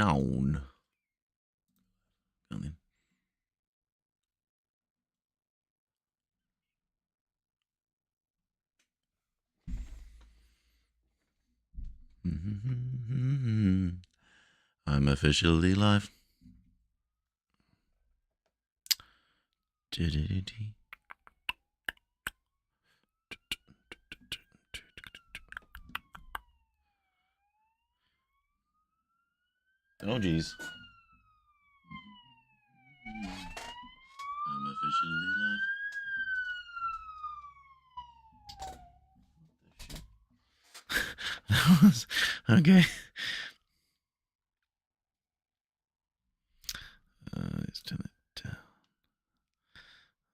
on. Come in. I'm officially live. Oh, geez. I'm officially live. That was okay. Let's turn it down.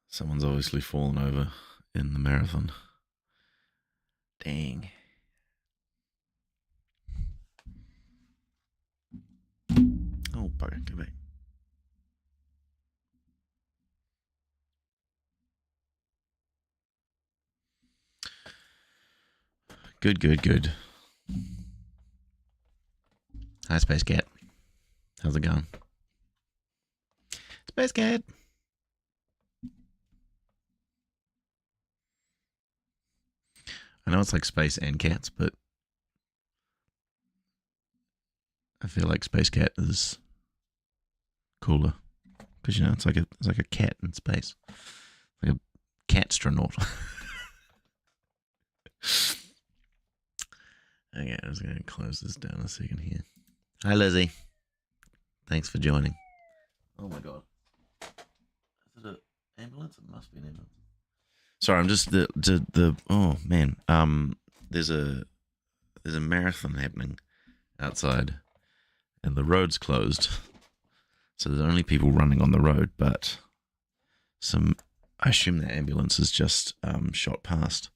Someone's obviously fallen over in the marathon. Dang. Oh, bugger, go back. Good. Hi, Space Cat. How's it going? Space Cat. I know it's like space and cats, but I feel like Space Cat is cooler because it's like a cat in space, like a catstronaut. Okay, I was going to close this down a second here. Hi, Lizzie. Thanks for joining. Oh my god, is it an ambulance? It must be an ambulance. Sorry, I'm just the oh man. There's a marathon happening outside, and the road's closed, so there's only people running on the road. But I assume the ambulance has just shot past,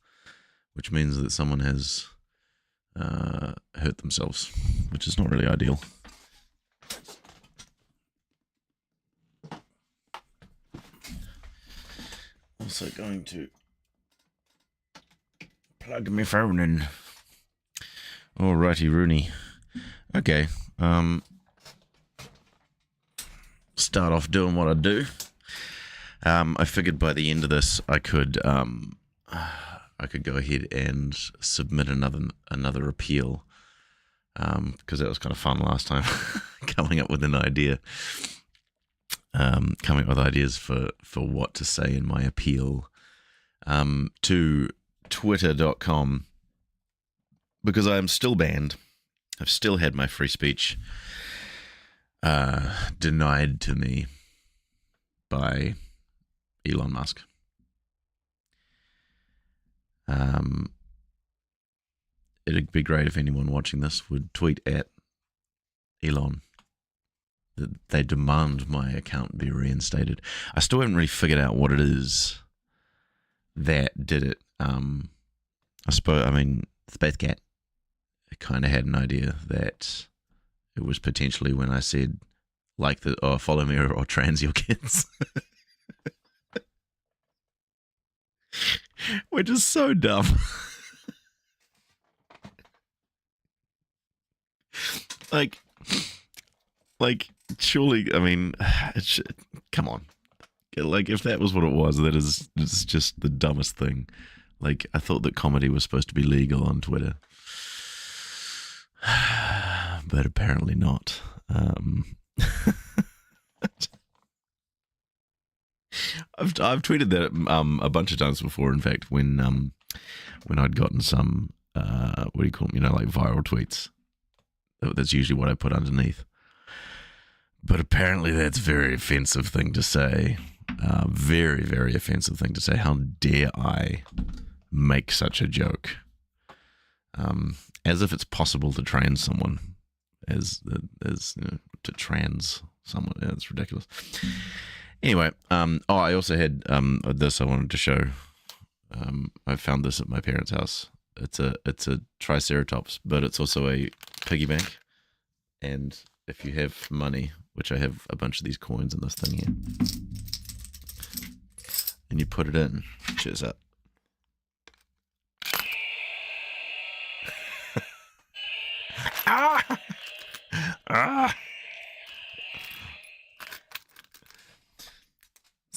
which means that someone has hurt themselves, which is not really ideal. Also going to plug my phone in. Alrighty, Rooney. Okay. Start off doing what I do. I figured by the end of this, I could go ahead and submit another appeal, because that was kind of fun last time, coming up with an idea, coming up with ideas for what to say in my appeal, to twitter.com, because I am still banned. I've still had my free speech denied to me by Elon Musk. It'd be great if anyone watching this would tweet at Elon that they demand my account be reinstated. I still haven't really figured out what it is that did it. Space Cat kind of had an idea that it was potentially when I said, like, follow me or trans your kids. Which is so dumb. like, surely, come on. Like, if that was what it was, it's just the dumbest thing. Like, I thought that comedy was supposed to be legal on Twitter. But apparently not. I've tweeted that a bunch of times before. In fact, when I'd gotten some what do you call them? Like viral tweets. That's usually what I put underneath. But apparently, that's a very offensive thing to say. Very, very offensive thing to say. How dare I make such a joke? As if it's possible to trans someone, to trans someone. Yeah, it's ridiculous. Anyway, I also had this I wanted to show. I found this at my parents' house. It's a triceratops, but it's also a piggy bank. And if you have money, which I have a bunch of these coins in this thing here, and you put it in, cheers up. Ah!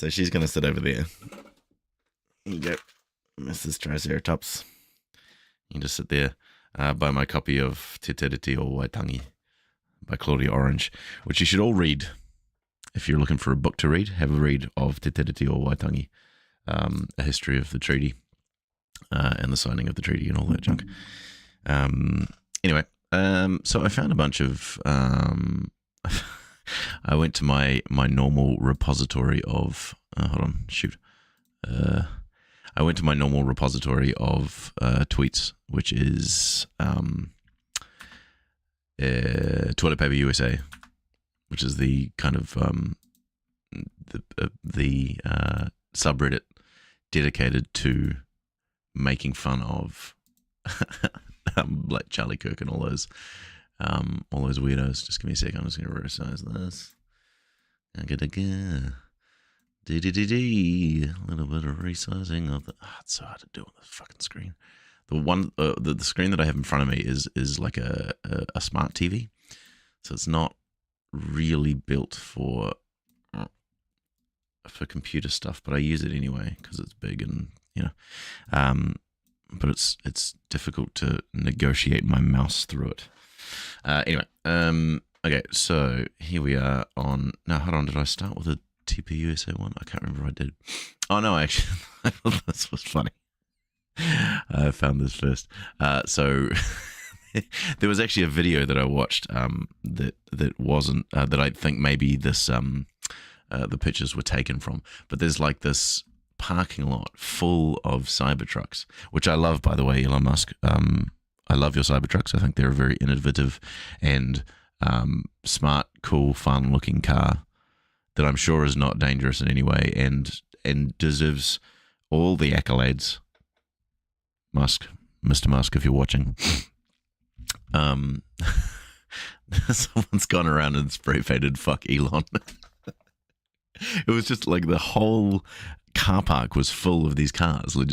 So she's going to sit over there. Here you go, Mrs. Triceratops. You can just sit there by my copy of Te Tiriti o Waitangi by Claudia Orange, which you should all read. If you're looking for a book to read, have a read of Te Tiriti o Waitangi, a history of the treaty and the signing of the treaty and all that junk. Anyway, so I found a bunch of... I went to my normal repository of... hold on, shoot. I went to my normal repository of tweets, which is Toilet Paper USA, which is the kind of the subreddit dedicated to making fun of like Charlie Kirk and all those weirdos. Just give me a second. I'm just going to resize this. A little bit of resizing of the. Oh, it's so hard to do on this fucking screen. The screen that I have in front of me is like a smart TV, so it's not really built for computer stuff, but I use it anyway because it's big and but it's difficult to negotiate my mouse through it. Anyway, okay, so here we are on. No, hold on. Did I start with a TPUSA one? I can't remember if I did. Oh no, actually, I thought this was funny. I found this first. So there was actually a video that I watched that wasn't that I think maybe this the pictures were taken from, but there's like this parking lot full of Cybertrucks, which I love, by the way, Elon Musk. I love your Cybertrucks. I think they're a very innovative and smart, cool, fun-looking car that I'm sure is not dangerous in any way and deserves all the accolades. Musk, Mr. Musk, if you're watching. Someone's gone around and spray painted "fuck Elon." It was just like the whole car park was full of these cars. Which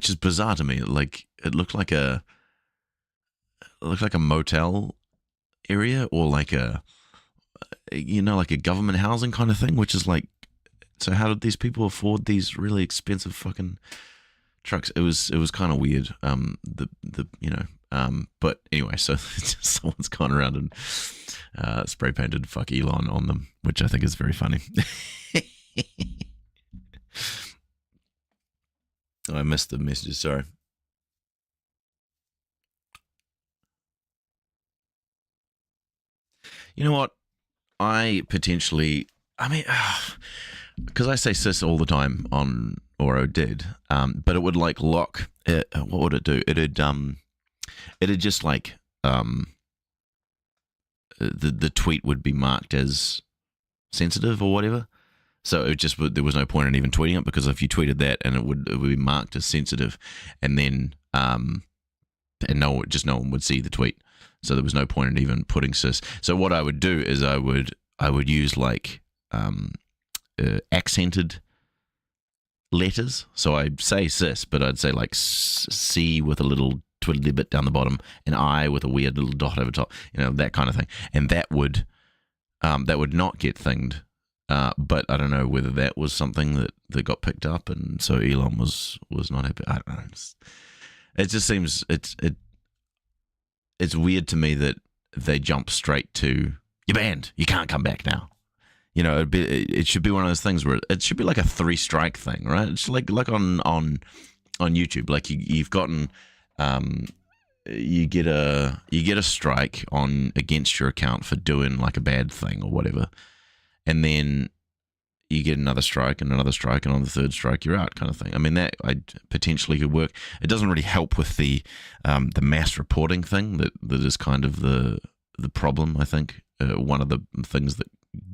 is bizarre to me. Like it looked like a motel area or like a government housing kind of thing. Which is like, so how did these people afford these really expensive fucking trucks? It was kind of weird. But anyway, so someone's gone around and spray painted "fuck Elon" on them, which I think is very funny. Oh, I missed the messages. Sorry. You know what? Because I say sis all the time on, or I did, but it would like lock. What would it do? It'd just like the tweet would be marked as sensitive or whatever. So there was no point in even tweeting it, because if you tweeted that and it would be marked as sensitive, and then and no one would see the tweet. So there was no point in even putting sis. So what I would do is I would use like accented letters. So I'd say sis, but I'd say like C with a little twiddly bit down the bottom, and I with a weird little dot over top, that kind of thing. And that would not get thinged. But I don't know whether that was something that got picked up, and so Elon was not happy. I don't know. It just seems it's weird to me that they jump straight to "you're banned. You can't come back now." It should be one of those things where it should be like a 3-strike thing, right? It's like on YouTube, like you've gotten you get a strike against your account for doing like a bad thing or whatever. And then you get another strike and another strike, and on the third strike you're out, kind of thing. I mean, that potentially could work. It doesn't really help with the mass reporting thing that is kind of the problem. I think one of the things that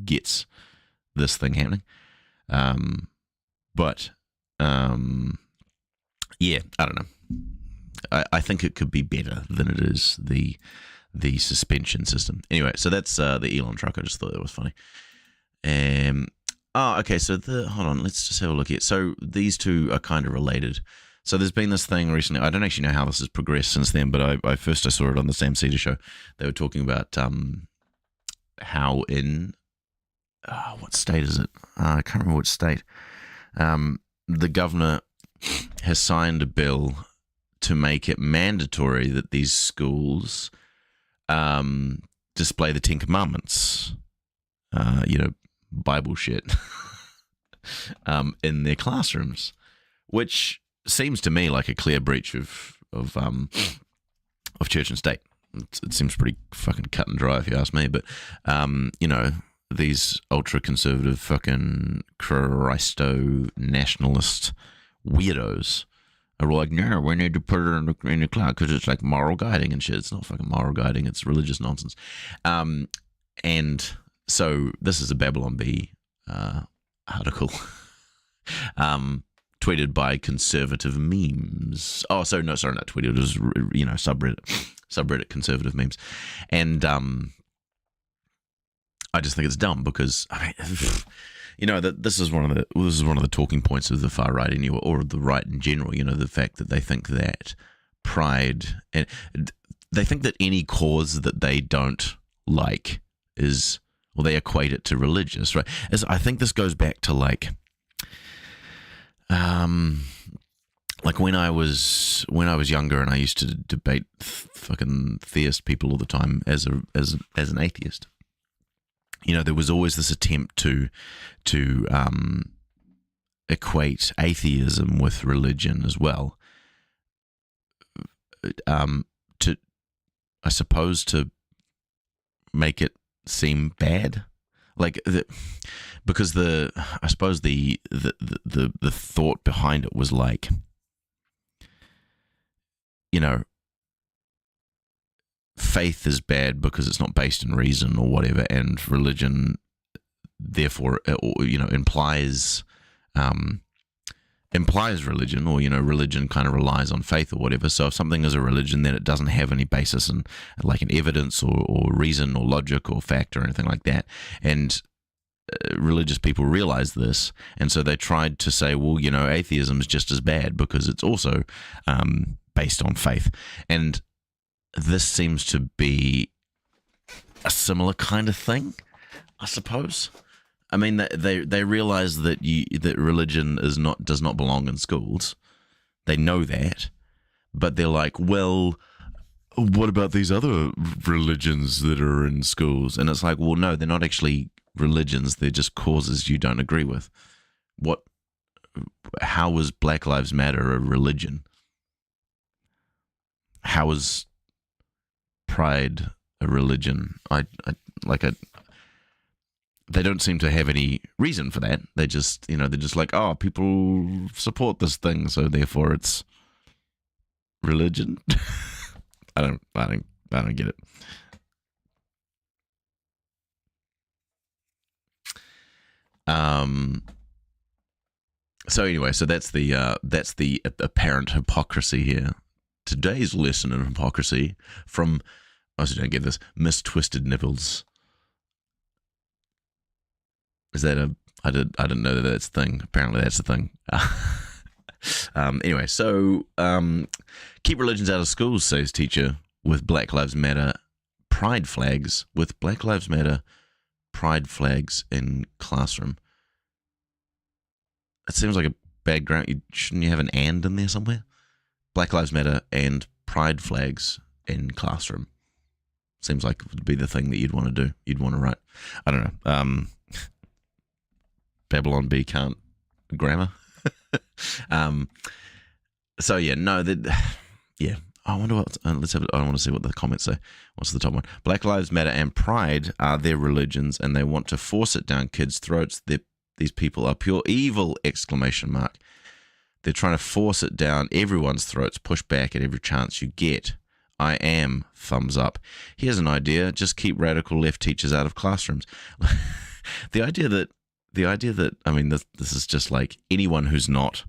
gets this thing happening. Yeah, I don't know. I think it could be better than it is the suspension system. Anyway, so that's the Elon truck. I just thought that was funny. Okay, so hold on, let's just have a look here. So these two are kind of related. So there's been this thing recently. I don't actually know how this has progressed since then, but I saw it on the Sam Cedar show. They were talking about how in what state is it? I can't remember which state. The governor has signed a bill to make it mandatory that these schools display the Ten Commandments, Bible shit, in their classrooms, which seems to me like a clear breach of church and state. It seems pretty fucking cut and dry if you ask me, but these ultra-conservative fucking Christo-nationalist weirdos are like, no, we need to put it in the cloud because it's like moral guiding and shit. It's not fucking moral guiding. It's religious nonsense. And so this is a Babylon Bee article tweeted by conservative memes. Oh, sorry, not tweeted. It was, subreddit conservative memes. And I just think it's dumb because that this is one of the talking points of the far right anyway, or the right in general. The fact that they think that pride, and they think that any cause that they don't like is, well, they equate it to religious, right? I think this goes back to like when I was younger and I used to debate fucking theist people all the time as an atheist. There was always this attempt to equate atheism with religion as well. I suppose to make it seem bad, because I suppose the thought behind it was like, faith is bad because it's not based in reason or whatever, and religion therefore implies religion, or religion kind of relies on faith or whatever. So if something is a religion, then it doesn't have any basis in like an evidence or reason or logic or fact or anything like that. And religious people realize this, and so they tried to say, well, atheism is just as bad because it's also based on faith. And this seems to be a similar kind of thing, I suppose. I mean, they realize that religion does not belong in schools. They know that, but they're like, well, what about these other religions that are in schools? And it's like, well, no, they're not actually religions. They're just causes you don't agree with. How is Black Lives Matter a religion? How is Pride a religion? They don't seem to have any reason for that. They just, they're just like, oh, people support this thing, so therefore it's religion. I don't get it. So anyway, that's the apparent hypocrisy here. Today's lesson in hypocrisy from, I also don't get this, Miss Twisted Nipples. Is that I didn't know that that's a thing. Apparently that's a thing. Anyway, so keep religions out of schools, says teacher, with Black Lives Matter pride flags, in classroom. It seems like a bad ground. Shouldn't you have an and in there somewhere? Black Lives Matter and pride flags in classroom. Seems like it would be the thing that you'd want to do. You'd want to write. I don't know. Babylon Bee can't grammar. So yeah, no, yeah. I wonder what. I want to see what the comments say. What's the top one? Black Lives Matter and Pride are their religions, and they want to force it down kids' throats. These people are pure evil! ! They're trying to force it down everyone's throats. Push back at every chance you get. I am thumbs up. Here's an idea: just keep radical left teachers out of classrooms. The idea that I mean, this is just like anyone who's not.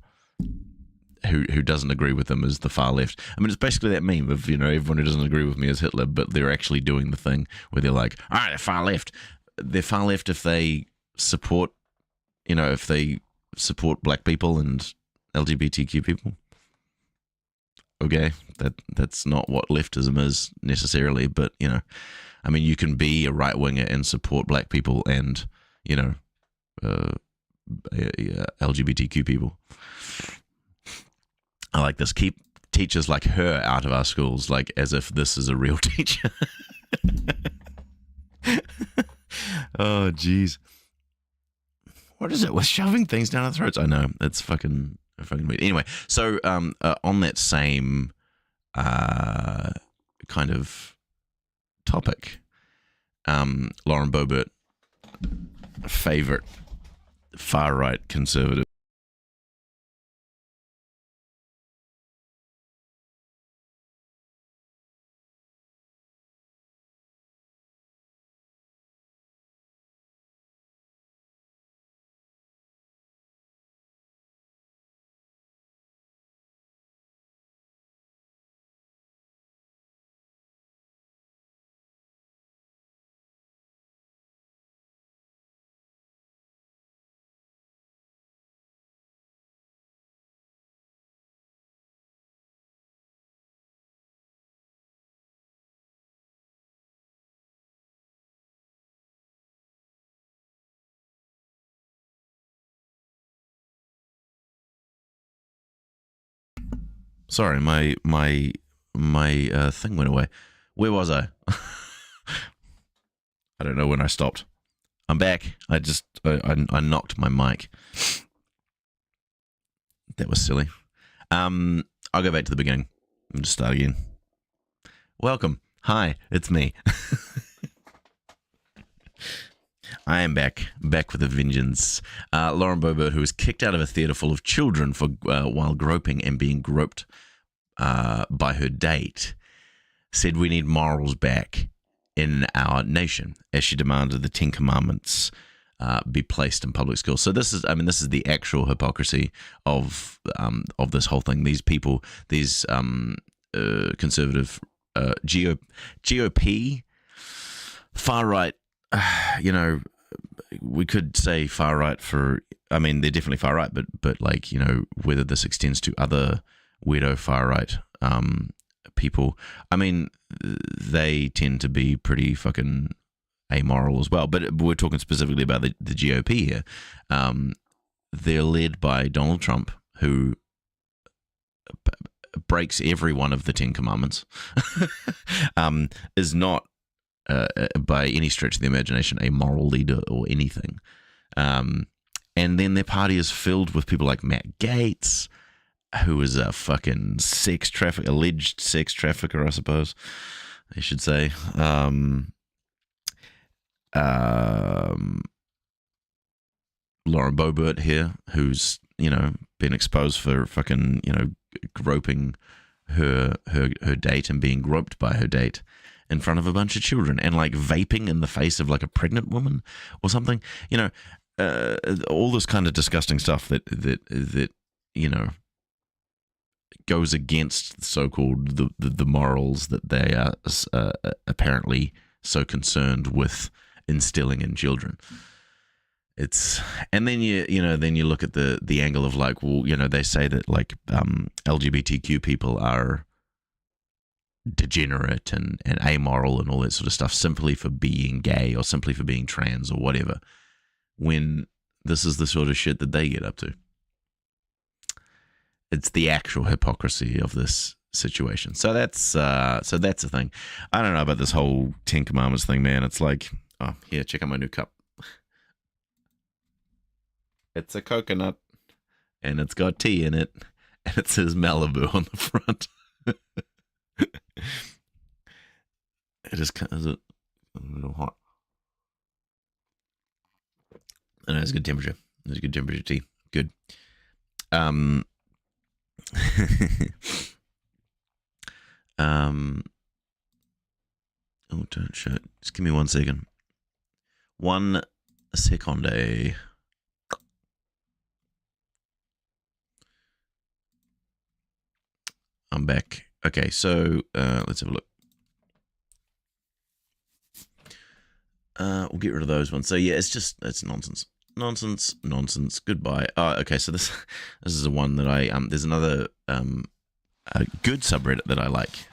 Who doesn't agree with them is the far left. I mean, it's basically that meme of, everyone who doesn't agree with me is Hitler, but they're actually doing the thing where they're like, all right, they're far left. They're far left if they support, black people and LGBTQ people. Okay, that's not what leftism is necessarily, but, I mean, you can be a right-winger and support black people and, LGBTQ people. I like this. Keep teachers like her out of our schools, like as if this is a real teacher. Oh, jeez. What is it with shoving things down our throats? I know. It's fucking weird. Anyway, so on that same kind of topic, Lauren Boebert, favorite far-right conservative. Sorry, my thing went away. Where was I? I don't know when I stopped. I'm back. I knocked my mic. That was silly. I'll go back to the beginning and just start again. Welcome. Hi, it's me. I am back with a vengeance. Lauren Boebert, who was kicked out of a theatre full of children for while groping and being groped by her date, said we need morals back in our nation, as she demanded the Ten Commandments be placed in public schools. So this is the actual hypocrisy of this whole thing. These people, these conservative GOP, far right. We could say far right for. I mean, they're definitely far right, but like, whether this extends to other weirdo far right people. I mean, they tend to be pretty fucking amoral as well. But we're talking specifically about the GOP here. They're led by Donald Trump, who breaks every one of the Ten Commandments, is not by any stretch of the imagination a moral leader or anything. And then their party is filled with people like Matt Gaetz, who is a fucking alleged sex trafficker, I suppose I should say. Lauren Boebert here, who's, been exposed for fucking, groping her date and being groped by her date in front of a bunch of children, and like vaping in the face of like a pregnant woman or something. All this kind of disgusting stuff that goes against so-called the morals that they are apparently so concerned with instilling in children. And then you look at the angle of like, well, they say that like LGBTQ people are degenerate and amoral and all that sort of stuff simply for being gay or simply for being trans or whatever, when this is the sort of shit that they get up to. It's the actual hypocrisy of this situation. So that's the thing. I don't know about this whole Ten Commandments thing, man. It's like, oh, here, check out my new cup. It's a coconut, and it's got tea in it, and it says Malibu on the front. It is kind of a little hot. And it's good temperature. It's a good temperature tea. Good. Oh, don't show it. Just give me 1 second. 1 second. I'm back. Okay, so let's have a look. We'll get rid of those ones. So yeah, it's nonsense. Nonsense. Goodbye. Okay, so this is the one that I there's another a good subreddit that I like.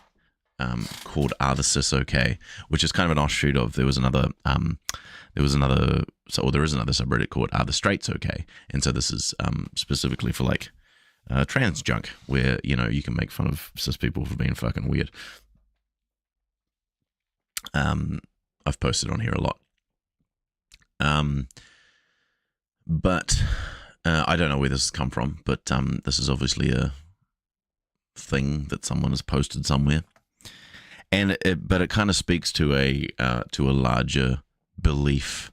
called Are the Cis Okay, which is kind of an offshoot of there is another subreddit called Are the Straights Okay, and so this is specifically for like trans junk, where you can make fun of cis people for being fucking weird. I've posted on here a lot. But I don't know where this has come from, but this is obviously a thing that someone has posted somewhere, and but it kind of speaks to a larger belief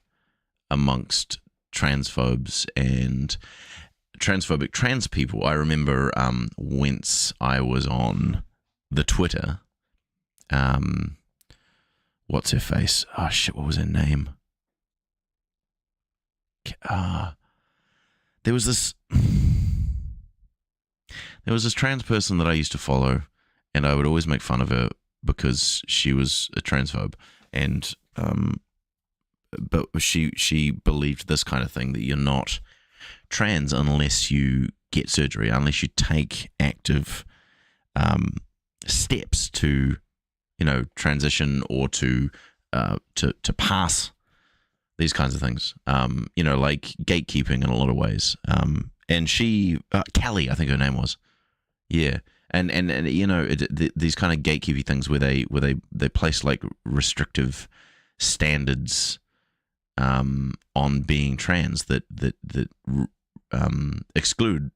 amongst transphobes and transphobic trans people. I remember once I was on the Twitter, what's her face? Oh shit, what was her name? There was this trans person that I used to follow, and I would always make fun of her because she was a transphobe, and but she believed this kind of thing, that you're not trans unless you get surgery, unless you take active steps to transition or to pass these kinds of things, like gatekeeping in a lot of ways. And she, Kelly, I think her name was, yeah, and these kind of gatekeeping things where they place like restrictive standards on being trans that exclude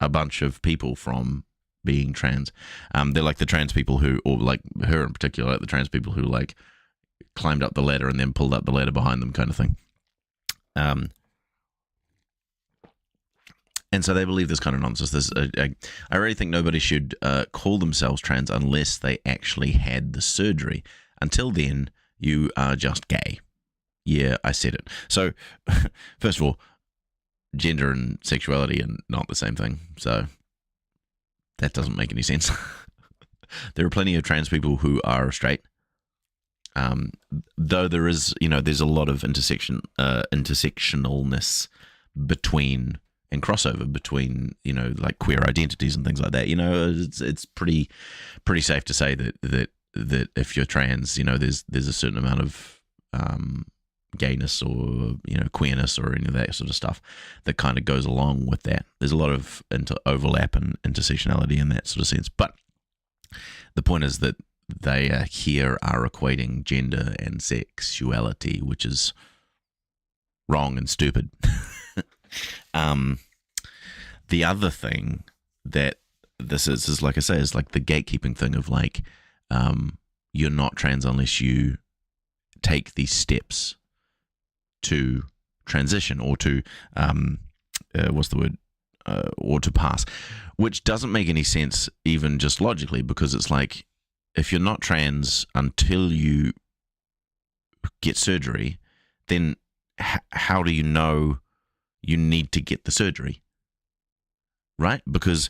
a bunch of people from being trans. They're like the trans people who, or like her in particular, like the trans people who like climbed up the ladder and then pulled up the ladder behind them, kind of thing. And so they believe this kind of nonsense. I really think nobody should call themselves trans unless they actually had the surgery. Until then, you are just gay. Yeah, I said it. So, first of all, gender and sexuality are not the same thing. So, that doesn't make any sense. There are plenty of trans people who are straight. Though there is, there's a lot of intersectionalness between and crossover between, like queer identities and things like that. It's pretty safe to say that if you're trans, there's a certain amount of gayness or queerness or any of that sort of stuff that kind of goes along with that. There's a lot of overlap and intersectionality in that sort of sense. But the point is that they here are equating gender and sexuality, which is wrong and stupid. The other thing that this is like I say, is like the gatekeeping thing of like, you're not trans unless you take these steps to transition or to or to pass, which doesn't make any sense even just logically, because it's like, if you're not trans until you get surgery, then how do you know you need to get the surgery? Right? Because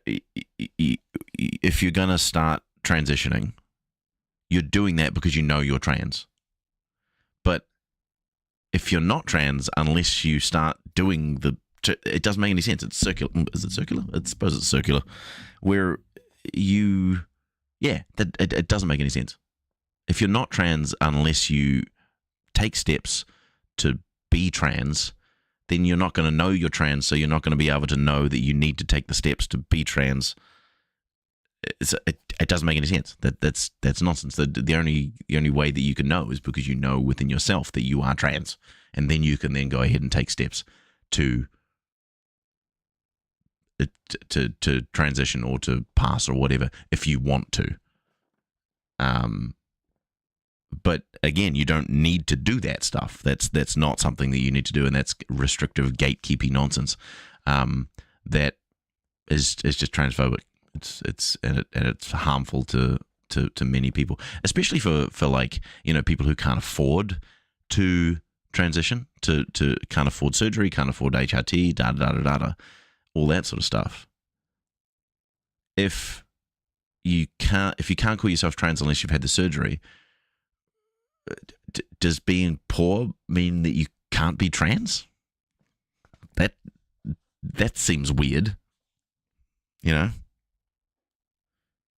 if you're going to start transitioning, you're doing that because you know you're trans. But if you're not trans, unless you start doing it doesn't make any sense. It's circular. Is it circular? I suppose it's circular. Where it doesn't make any sense. If you're not trans unless you take steps to be trans, then you're not going to know you're trans, so you're not going to be able to know that you need to take the steps to be trans. It doesn't make any sense. That's nonsense. The only way that you can know is because you know within yourself that you are trans, and then you can then go ahead and take steps to transition or to pass or whatever if you want to. But again, you don't need to do that stuff. That's not something that you need to do, and that's restrictive gatekeeping nonsense. That is just transphobic. It's harmful to many people, especially for like people who can't afford to transition, to can't afford surgery, can't afford HRT, all that sort of stuff. If you can't call yourself trans unless you've had the surgery, does being poor mean that you can't be trans? That seems weird,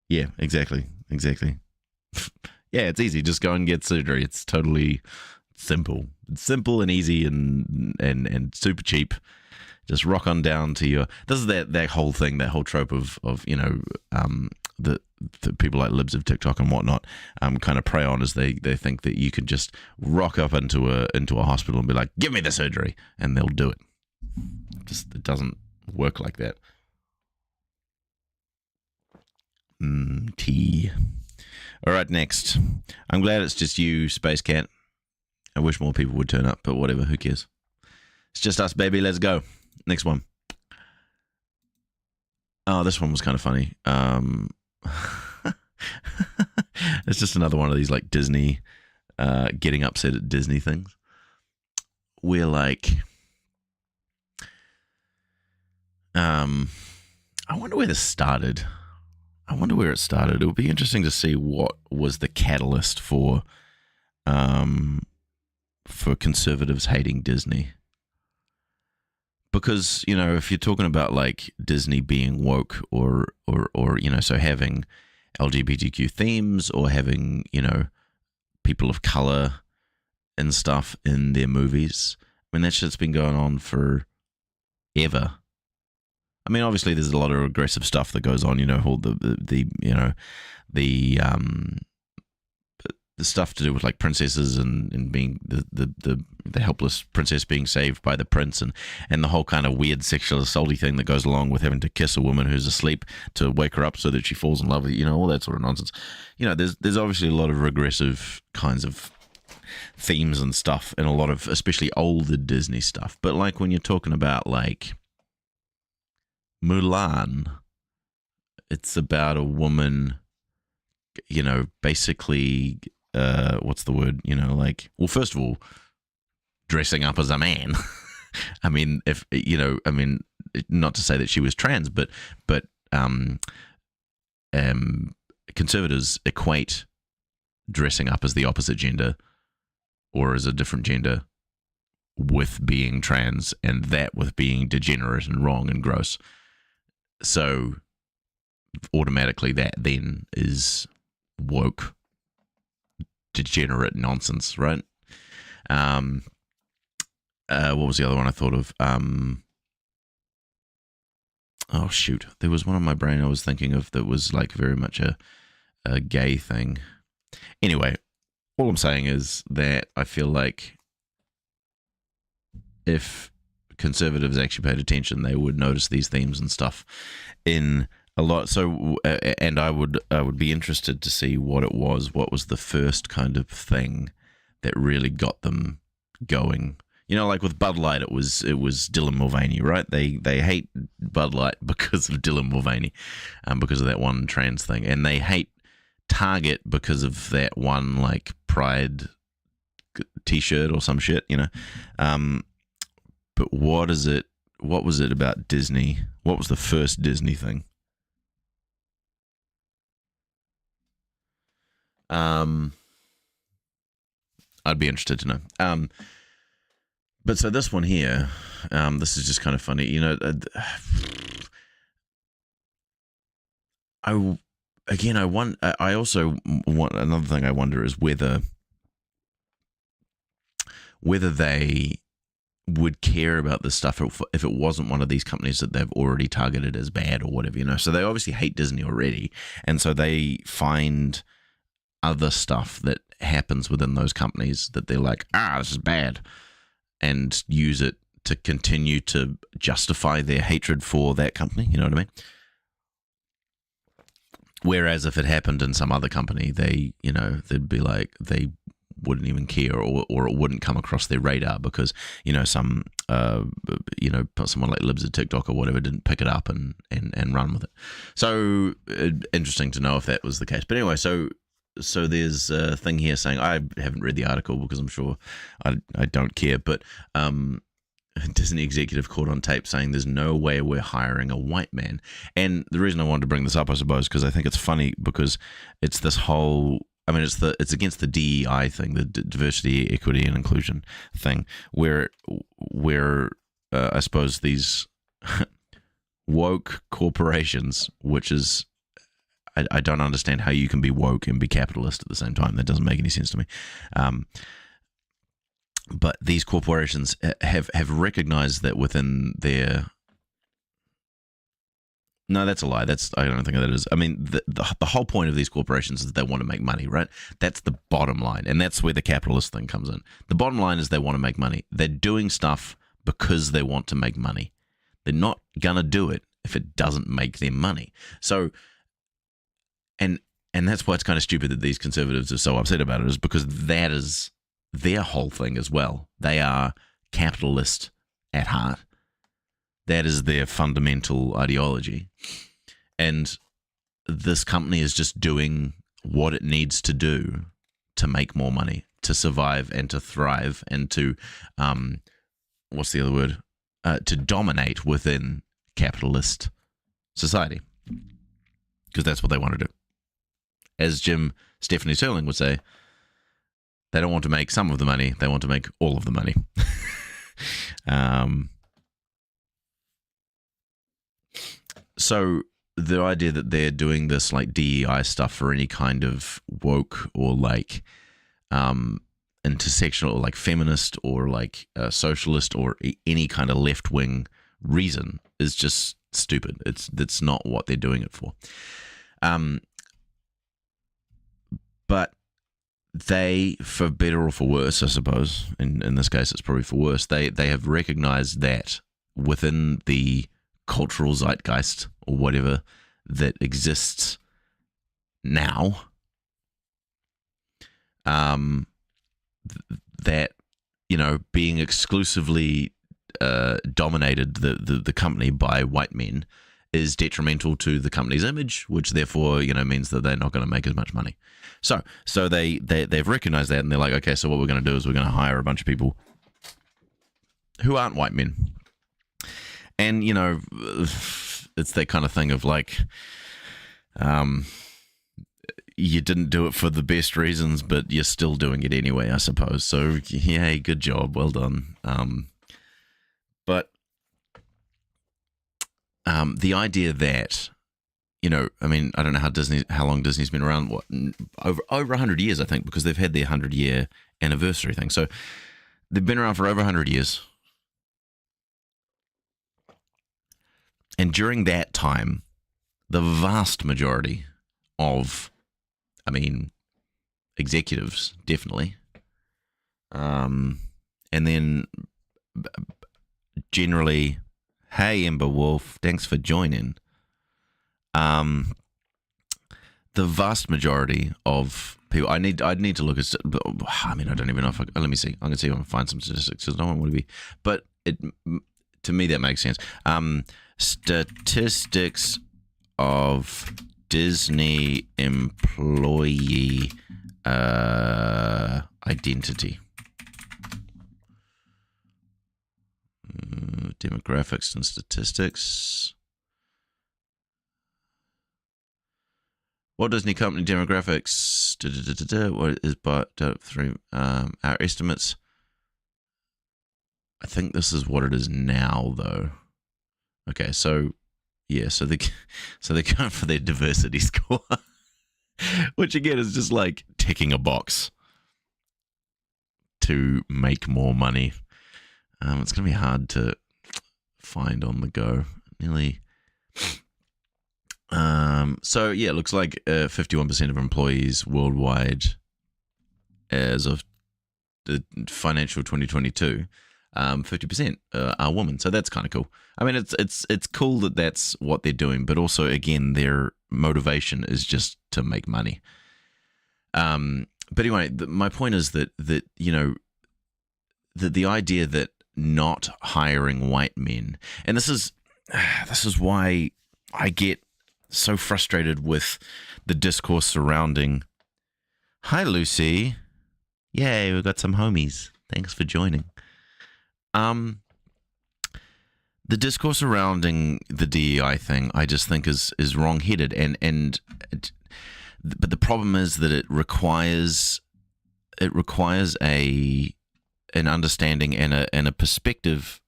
Yeah, exactly. Exactly. Yeah, it's easy. Just go and get surgery. It's totally simple. It's simple and easy and super cheap. Just rock on down to your. This is that whole thing, that whole trope of the people like Libs of TikTok and whatnot kind of prey on, as they think that you could just rock up into a hospital and be like, give me the surgery, and they'll do it. Just it doesn't work like that. Tea. All right, next. I'm glad it's just you, Space Cat. I wish more people would turn up, but whatever, who cares? It's just us, baby. Let's go. Next one. Oh, this one was kind of funny. It's just another one of these like Disney, getting upset at Disney things. We're like, I wonder where this started. I wonder where it started. It would be interesting to see what was the catalyst for conservatives hating Disney. Because, you know, if you're talking about like Disney being woke or you know, so having LGBTQ themes or having, you know, people of color and stuff in their movies, I mean, that shit's been going on for ever. I mean, obviously, there's a lot of aggressive stuff that goes on. You know, all the you know the stuff to do with like princesses and being the helpless princess being saved by the prince, and the whole kind of weird sexual assaulty thing that goes along with having to kiss a woman who's asleep to wake her up so that she falls in love with you. You know, all that sort of nonsense. You know, there's obviously a lot of regressive kinds of themes and stuff, and a lot of especially older Disney stuff. But like when you're talking about like Mulan, it's about a woman, you know, basically, what's the word? You know, like, well, first of all, dressing up as a man. I mean, if you know, I mean, not to say that she was trans, but conservatives equate dressing up as the opposite gender or as a different gender with being trans, and that with being degenerate and wrong and gross. So automatically that then is woke, degenerate nonsense, right? What was the other one I thought of? Oh, shoot. There was one on my brain I was thinking of that was like very much a gay thing. Anyway, all I'm saying is that I feel like if conservatives actually paid attention, they would notice these themes and stuff in a lot. So, and I would be interested to see what it was. What was the first kind of thing that really got them going? You know, like with Bud Light, it was Dylan Mulvaney, right? They hate Bud Light because of Dylan Mulvaney, because of that one trans thing, and they hate Target because of that one like Pride T-shirt or some shit, you know. But what is it? What was it about Disney? What was the first Disney thing? I'd be interested to know. But so this one here, this is just kind of funny. You know, I also want another thing. I wonder is whether they would care about this stuff if it wasn't one of these companies that they've already targeted as bad or whatever, you know. So they obviously hate Disney already, and so they find other stuff that happens within those companies that they're like, this is bad, and use it to continue to justify their hatred for that company, you know what I mean? Whereas if it happened in some other company, they, you know, they'd be like, they wouldn't even care, or it wouldn't come across their radar because, you know, someone like Libs of TikTok or whatever didn't pick it up and run with it. So interesting to know if that was the case. But anyway, so there's a thing here saying, I haven't read the article because I'm sure I don't care, but Disney executive caught on tape saying there's no way we're hiring a white man. And the reason I wanted to bring this up, I suppose, because I think it's funny because it's this whole, I mean, it's against the DEI thing, the diversity, equity, and inclusion thing, where I suppose these woke corporations, which is I don't understand how you can be woke and be capitalist at the same time. That doesn't make any sense to me. But these corporations have recognized that within their... No, that's a lie. I don't think that is. I mean, the whole point of these corporations is that they want to make money, right? That's the bottom line, and that's where the capitalist thing comes in. The bottom line is they want to make money. They're doing stuff because they want to make money. They're not gonna do it if it doesn't make them money. So, and that's why it's kind of stupid that these conservatives are so upset about it, is because that is their whole thing as well. They are capitalist at heart. That is their fundamental ideology. And this company is just doing what it needs to do to make more money, to survive and to thrive and to, what's the other word? To dominate within capitalist society. Because that's what they want to do. As Stephanie Sterling would say, they don't want to make some of the money, they want to make all of the money. So the idea that they're doing this like DEI stuff for any kind of woke or like intersectional or like feminist or like socialist or any kind of left-wing reason is just stupid. That's not what they're doing it for. But they, for better or for worse, I suppose, in this case it's probably for worse, they have recognized that within the cultural zeitgeist or whatever that exists now, that, you know, being exclusively dominated the company by white men is detrimental to the company's image, which therefore, you know, means that they're not going to make as much money. So they've recognized that, and they're like, okay, so what we're going to do is we're going to hire a bunch of people who aren't white men. And, you know, it's that kind of thing of like, you didn't do it for the best reasons, but you're still doing it anyway, I suppose. So, yeah, good job. Well done. But the idea that, you know, I mean, I don't know how long Disney's been around, over 100 years, I think, because they've had their 100-year anniversary thing. So they've been around for over 100 years. And during that time, the vast majority of, I mean, executives, definitely, and then generally, hey, Ember Wolf, thanks for joining. The vast majority of people, I'd need to look at, I mean, I don't even know if let me see. I'm going to see if I can find some statistics because I don't want to be, but to me, that makes sense. Statistics of Disney employee identity. Demographics and statistics. Walt Disney Company demographics. What is but three? Our estimates. I think this is what it is now, though. Okay, so yeah, so they're going for their diversity score, which again is just like ticking a box to make more money. It's going to be hard to find on the go. Nearly. So yeah, it looks like 51% of employees worldwide, as of the financial 2022, 50% are women. So that's kind of cool. I mean, it's cool that that's what they're doing, but also again, their motivation is just to make money. But anyway, my point is that you know, the idea that not hiring white men, and this is why I get so frustrated with the discourse surrounding. Hi, Lucy. Yay, we've got some homies. Thanks for joining. The discourse surrounding the DEI thing, I just think is wrong-headed, but the problem is that it requires an understanding and a perspective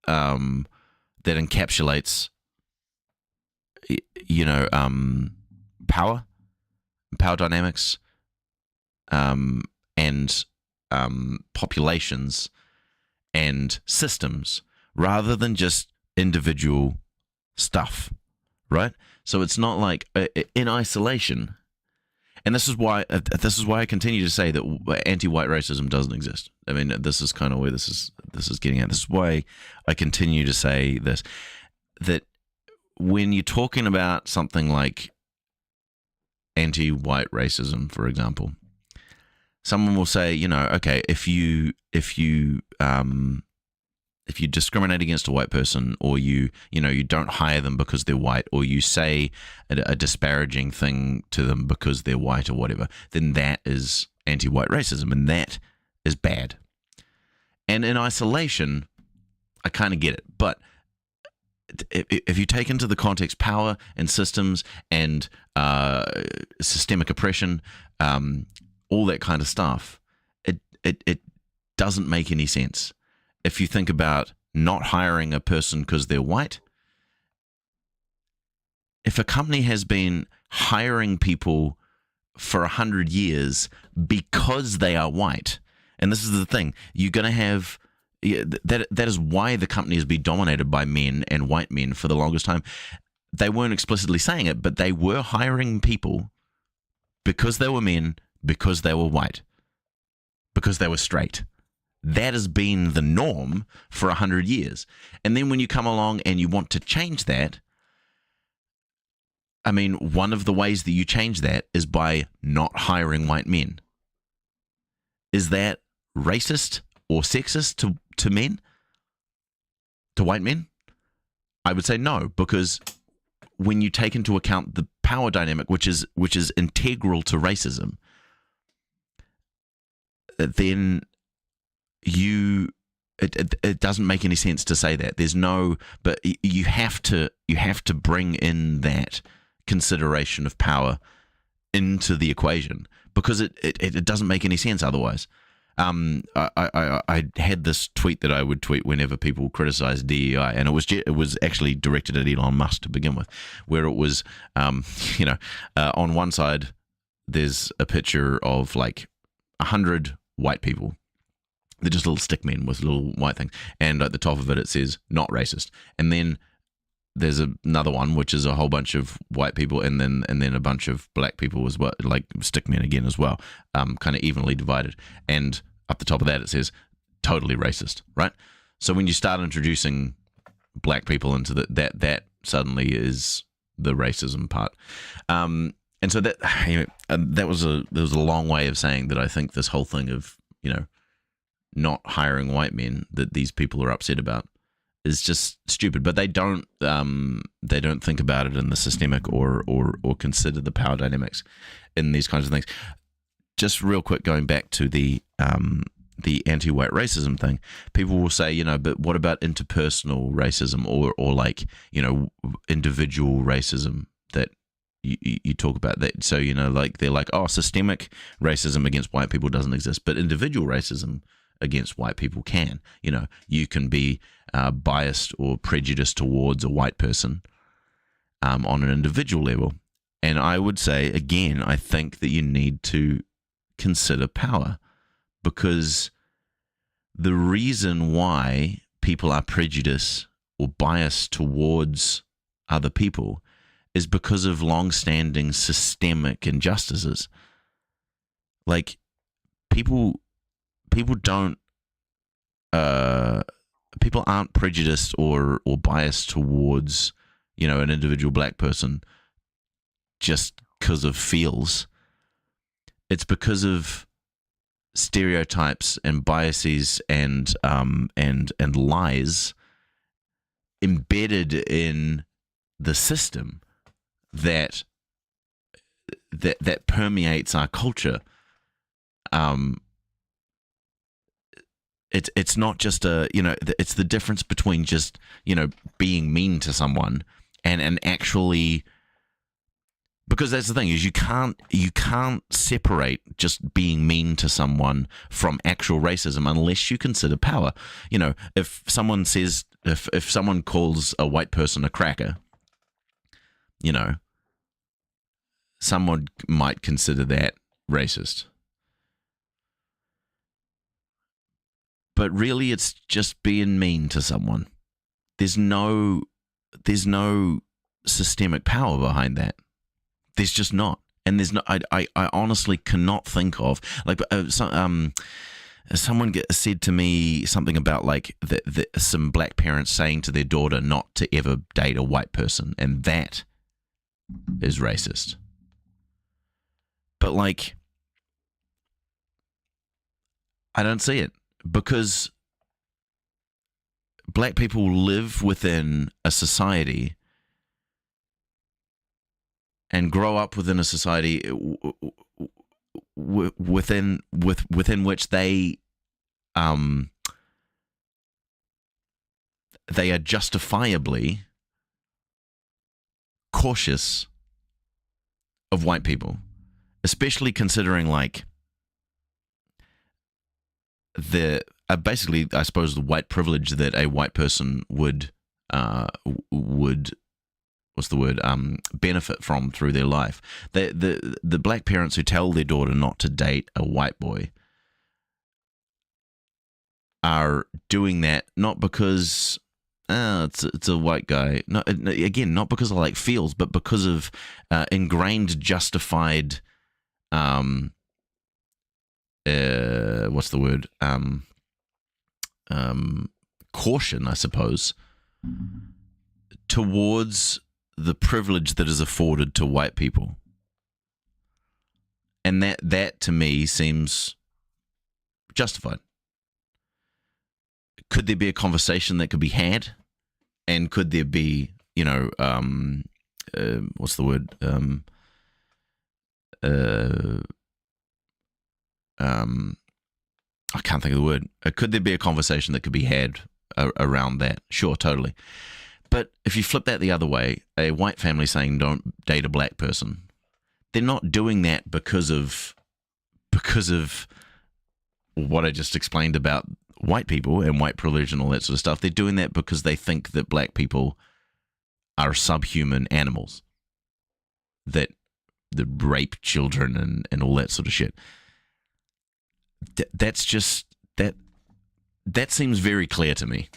that encapsulates, you know, power dynamics, and populations and systems rather than just individual stuff, right? So it's not like in isolation. And this is why I continue to say that anti-white racism doesn't exist. I mean, this is kind of where this is getting at. This is why I continue to say this, that when you're talking about something like anti-white racism, for example, someone will say, okay, if you discriminate against a white person, or you don't hire them because they're white, or you say a disparaging thing to them because they're white or whatever, then that is anti-white racism, and that is bad. And in isolation, I kind of get it, but if you take into the context power and systems and systemic oppression, all that kind of stuff, it doesn't make any sense. If you think about not hiring a person because they're white, if a company has been hiring people for 100 years because they are white, and this is the thing, you're going to have that is why the company has been dominated by men and white men for the longest time. They weren't explicitly saying it, but they were hiring people because they were men, because they were white, because they were straight. That has been the norm for 100 years. And then when you come along and you want to change that, I mean, one of the ways that you change that is by not hiring white men. Is that racist or sexist to men? To white men? I would say no, because when you take into account the power dynamic, which is integral to racism, then it doesn't make any sense to say that. There's no, but you have to bring in that consideration of power into the equation, because it doesn't make any sense otherwise. I had this tweet that I would tweet whenever people criticize DEI, and it was actually directed at Elon Musk to begin with, where it was, on one side there's a picture of like 100 white people. They're just little stick men with little white things, and at the top of it says "not racist." And then there's another one which is a whole bunch of white people, and then a bunch of black people as well, like stick men again as well, kind of evenly divided. And up the top of that it says "totally racist," right? So when you start introducing black people into that suddenly is the racism part. And so that was a long way of saying that I think this whole thing of not hiring white men that these people are upset about is just stupid. But they don't think about it in the systemic or consider the power dynamics in these kinds of things. Just real quick, going back to the anti-white racism thing, people will say, but what about interpersonal racism or like individual racism that you talk about that? So like they're like, oh, systemic racism against white people doesn't exist, but individual racism against white people can. You can be biased or prejudiced towards a white person on an individual level. And I would say, again, I think that you need to consider power, because the reason why people are prejudiced or biased towards other people is because of long-standing systemic injustices. Like people don't people aren't prejudiced or biased towards an individual black person just because of feels. It's because of stereotypes and biases and lies embedded in the system that permeates our culture. It's not just it's the difference between just being mean to someone and actually, because that's the thing, is you can't separate just being mean to someone from actual racism unless you consider power. If someone says, if someone calls a white person a cracker, someone might consider that racist. But really, it's just being mean to someone. There's no systemic power behind that. There's just not. And there's no. I honestly cannot think of like someone said to me something about like some black parents saying to their daughter not to ever date a white person, and that is racist. But like, I don't see it, because black people live within a society and grow up within a society within which they are justifiably cautious of white people, especially considering like basically, I suppose, the white privilege that a white person would what's the word, benefit from through their life. The black parents who tell their daughter not to date a white boy are doing that not because it's a white guy. No, again, not because of like feels, but because of ingrained, justified what's the word? Caution, I suppose, towards the privilege that is afforded to white people. And that to me seems justified. Could there be a conversation that could be had? And could there be, what's the word? I can't think of the word. Could there be a conversation that could be had around that? Sure, totally. But if you flip that the other way, a white family saying don't date a black person, they're not doing that because of what I just explained about white people and white privilege and all that sort of stuff. They're doing that because they think that black people are subhuman animals that rape children and all that sort of shit. That's just that seems very clear to me,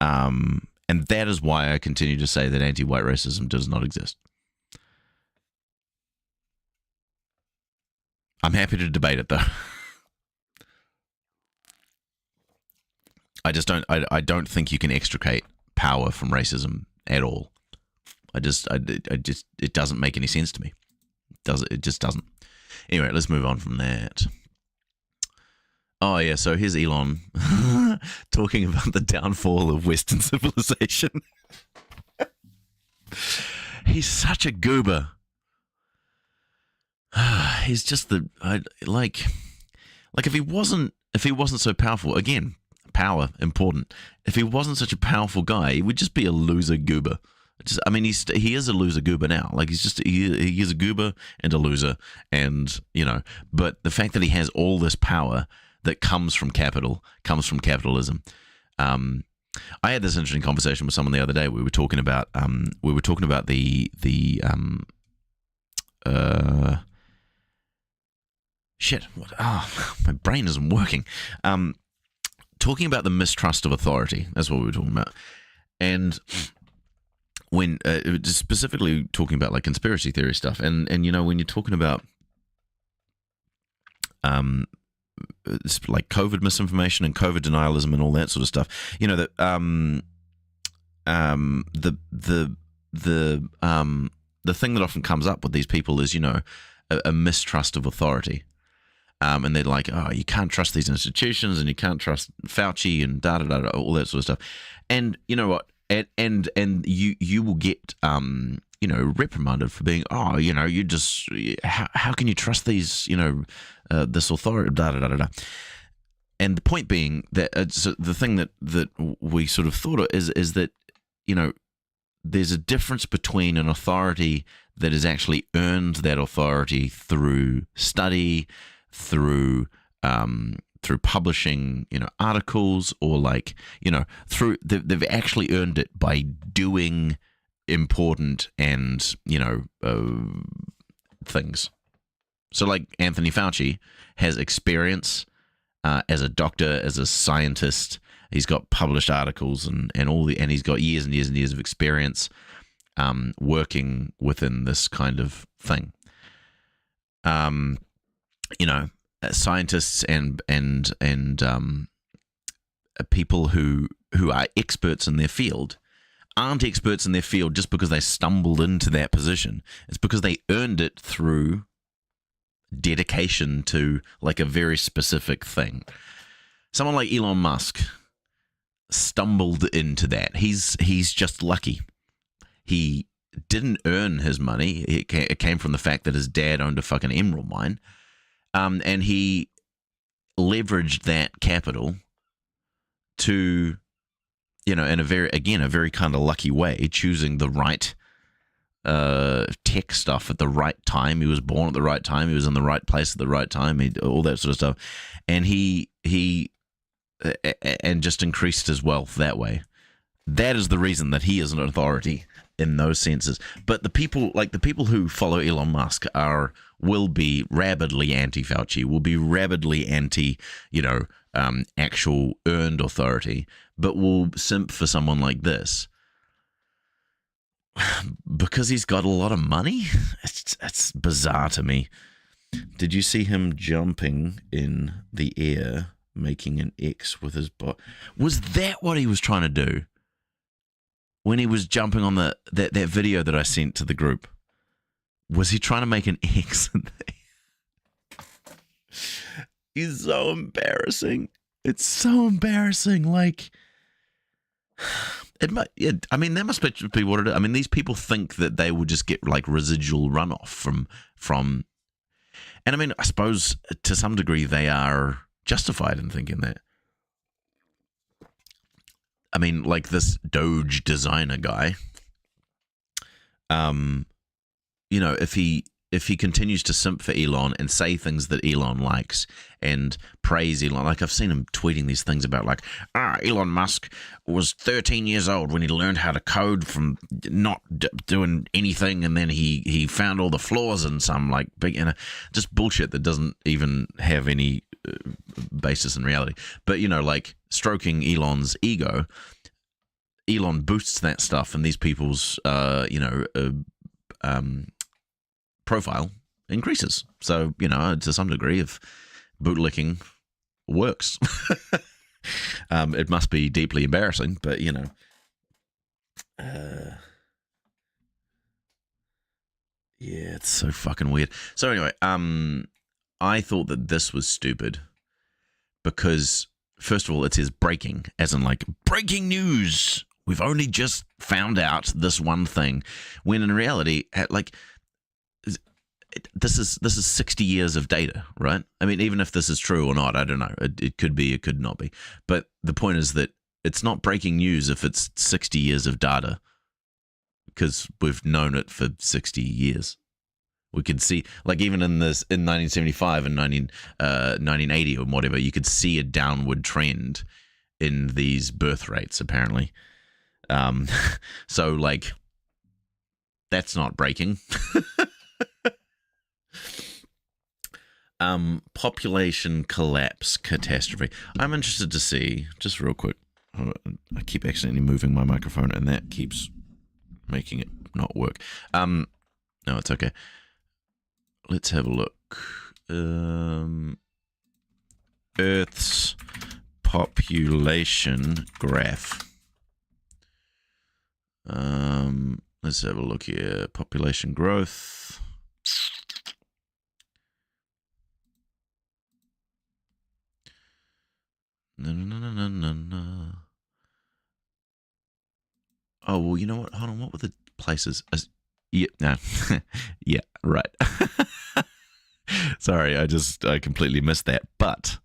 and that is why I continue to say that anti-white racism does not exist. I'm happy to debate it though. I don't think you can extricate power from racism at all. It doesn't make any sense to me. It just doesn't. Anyway, let's move on from that. Oh, yeah, so here's Elon talking about the downfall of Western civilization. He's such a goober. He's just like if he wasn't so powerful, again, power, important. If he wasn't such a powerful guy, he would just be a loser goober. He is a loser goober now. Like he is a goober and a loser, and but the fact that he has all this power that comes from capitalism. I had this interesting conversation with someone the other day. We were talking about the shit. What? Oh, my brain isn't working. Talking about the mistrust of authority. That's what we were talking about, and when specifically talking about like conspiracy theory stuff, and when you're talking about it's like COVID misinformation and COVID denialism and all that sort of stuff, that the thing that often comes up with these people is a mistrust of authority, and they're like, oh, you can't trust these institutions and you can't trust Fauci and da da da, all that sort of stuff, and you know what, and you will get reprimanded for being, you just, how can you trust these, this authority, da da da da. And the point being that the thing that we sort of thought of is that there's a difference between an authority that has actually earned that authority through study, through publishing, articles, or through they've actually earned it by doing important and things. So like Anthony Fauci has experience as a doctor, as a scientist. He's got published articles and he's got years and years and years of experience working within this kind of thing. Scientists and people who are experts in their field aren't experts in their field just because they stumbled into that position. It's because they earned it through dedication to like a very specific thing. Someone like Elon Musk stumbled into that. He's just lucky. He didn't earn his money. It came from the fact that his dad owned a fucking emerald mine, and he leveraged that capital to, in a very kind of lucky way, choosing the right tech stuff at the right time. He was born at the right time. He was in the right place at the right time. All that sort of stuff, and he just increased his wealth that way. That is the reason that he is an authority in those senses. But the people who follow Elon Musk will be rabidly anti-Fauci, will be rabidly anti, actual earned authority, but will simp for someone like this because he's got a lot of money. It's bizarre to me. Did you see him jumping in the air, making an X with his butt? Was that what he was trying to do when he was jumping on that video that I sent to the group? Was he trying to make an X? He's so embarrassing. It's so embarrassing. Like, it might. Yeah, I mean, that must be what it is. I mean, these people think that they will just get like residual runoff from. And I mean, I suppose to some degree they are justified in thinking that. I mean, like this Doge designer guy, if he continues to simp for Elon and say things that Elon likes and praise Elon, like I've seen him tweeting these things about like, Elon Musk was 13 years old when he learned how to code from not doing anything, and then he found all the flaws in some like big, just bullshit that doesn't even have any basis in reality. But like stroking Elon's ego, Elon boosts that stuff, and these people's profile increases. So to some degree, if bootlicking works, it must be deeply embarrassing. But yeah, it's so fucking weird. So anyway, I thought that this was stupid because, first of all, it says breaking, as in like breaking news. We've only just found out this one thing, when in reality, like, this is 60 years of data, right? I mean, even if this is true or not, I don't know. It could be, it could not be. But the point is that it's not breaking news if it's 60 years of data, because we've known it for 60 years. We could see, like, even in 1975 and 1980 or whatever, you could see a downward trend in these birth rates, apparently. So, like, that's not breaking. Population collapse catastrophe. I'm interested to see, just real quick, I keep accidentally moving my microphone and that keeps making it not work. No, it's okay. Let's have a look. Earth's population graph. Let's have a look here. Population growth. No. Oh, well, you know what? Hold on. What were the places? Yeah, no. Yeah, right. Sorry, I completely missed that. But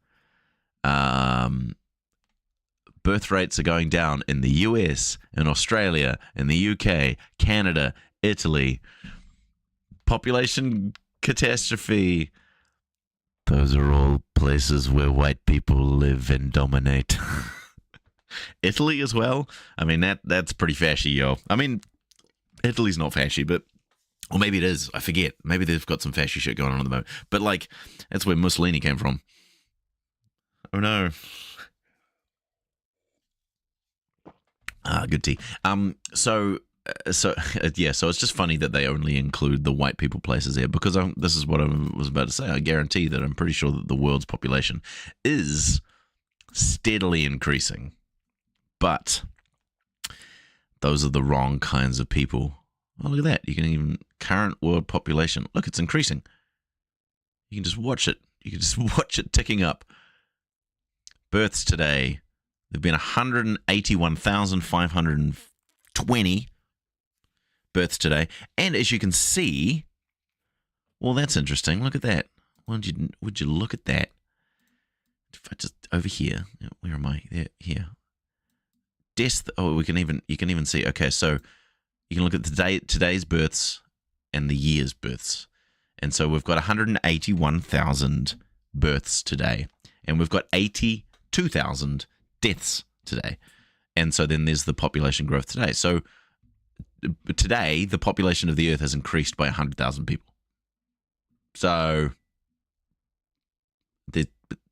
birth rates are going down in the US, in Australia, in the UK, Canada, Italy. Population catastrophe. Those are all places where white people live and dominate. Italy as well. I mean, that's pretty fashy, yo. I mean, Italy's not fashy, but Or maybe it is. I forget. Maybe they've got some fascist shit going on at the moment. But like, that's where Mussolini came from. Oh no. Good tea. So yeah. So it's just funny that they only include the white people places there because this is what I was about to say. I guarantee that I'm pretty sure that the world's population is steadily increasing, but those are the wrong kinds of people. Oh, look at that. You can even current world population. Look, it's increasing. You can just watch it. You can just watch it ticking up. Births today. There have been 181,520 births today. And as you can see, well, that's interesting. Look at that. Would you look at that? If I just over here, where am I? There, here. You can even see. Okay, so you can look at today's births and the year's births. And so we've got 181,000 births today. And we've got 82,000 deaths today. And so then there's the population growth today. So today, the population of the Earth has increased by 100,000 people. So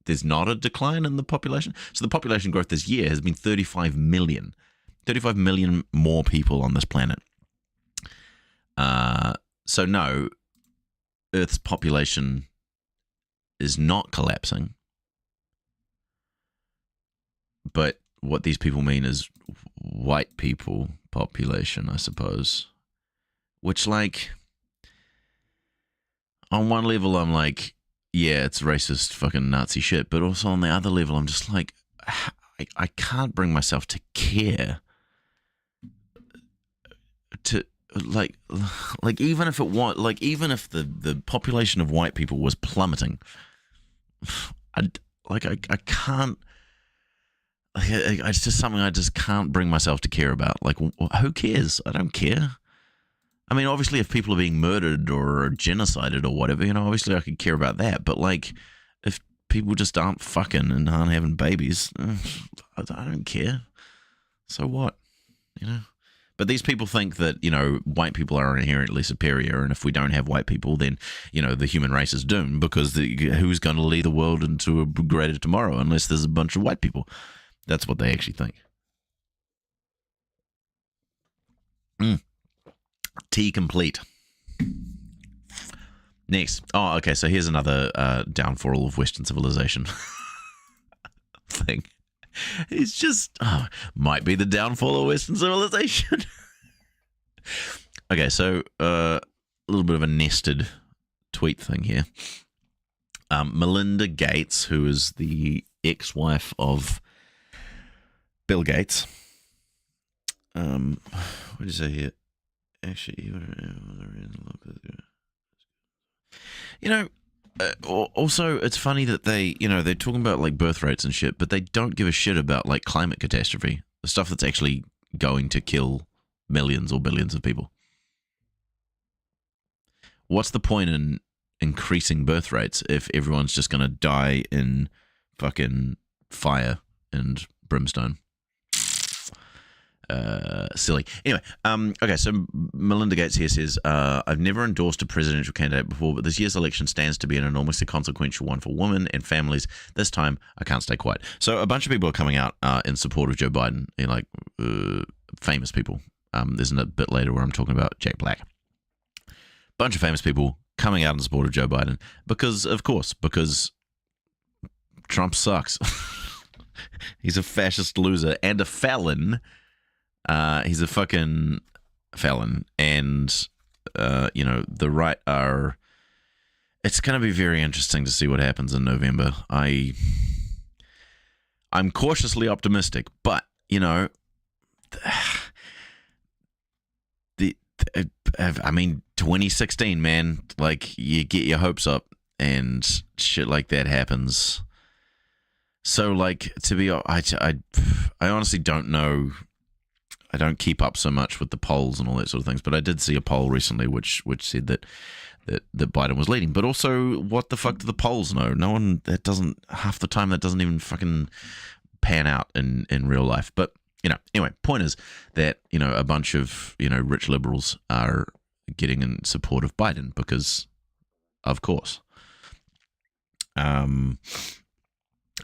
there's not a decline in the population. So the population growth this year has been 35 million. 35 million more people on this planet. So no, Earth's population is not collapsing. But what these people mean is white people population, I suppose. Which, like, on one level, I'm like, yeah, it's racist fucking Nazi shit. But also on the other level, I'm just like, I can't bring myself to care. To like even if the population of white people was plummeting, I can't. It's just something I just can't bring myself to care about. Like, who cares? I don't care. I mean, obviously, if people are being murdered or genocided or whatever, obviously I could care about that. But, like, if people just aren't fucking and aren't having babies, I don't care. So what? But these people think that, white people are inherently superior. And if we don't have white people, then, the human race is doomed because who's going to lead the world into a greater tomorrow unless there's a bunch of white people? That's what they actually think. Tea complete. Next. Oh, okay. So here's another downfall of Western civilization thing. It's just might be the downfall of Western civilization. Okay, so a little bit of a nested tweet thing here. Melinda Gates, who is the ex-wife of Bill Gates. What did you say here? Actually, also it's funny that they're talking about like birth rates and shit, but they don't give a shit about like climate catastrophe, the stuff that's actually going to kill millions or billions of people. What's the point in increasing birth rates if everyone's just going to die in fucking fire and brimstone? Silly. Anyway, okay, so Melinda Gates here says, I've never endorsed a presidential candidate before, but this year's election stands to be an enormously consequential one for women and families. This time, I can't stay quiet. So a bunch of people are coming out in support of Joe Biden, famous people. There's a bit later where I'm talking about Jack Black. Bunch of famous people coming out in support of Joe Biden because Trump sucks. He's a fascist loser and a felon. He's a fucking felon, and the right are. It's going to be very interesting to see what happens in November. I'm cautiously optimistic, but 2016, man, like you get your hopes up and shit like that happens. So, like, I honestly don't know. I don't keep up so much with the polls and all that sort of things, but I did see a poll recently which said that Biden was leading. But also, what the fuck do the polls know? No one, half the time that doesn't even fucking pan out in real life. But anyway, point is that a bunch of rich liberals are getting in support of Biden because, of course. And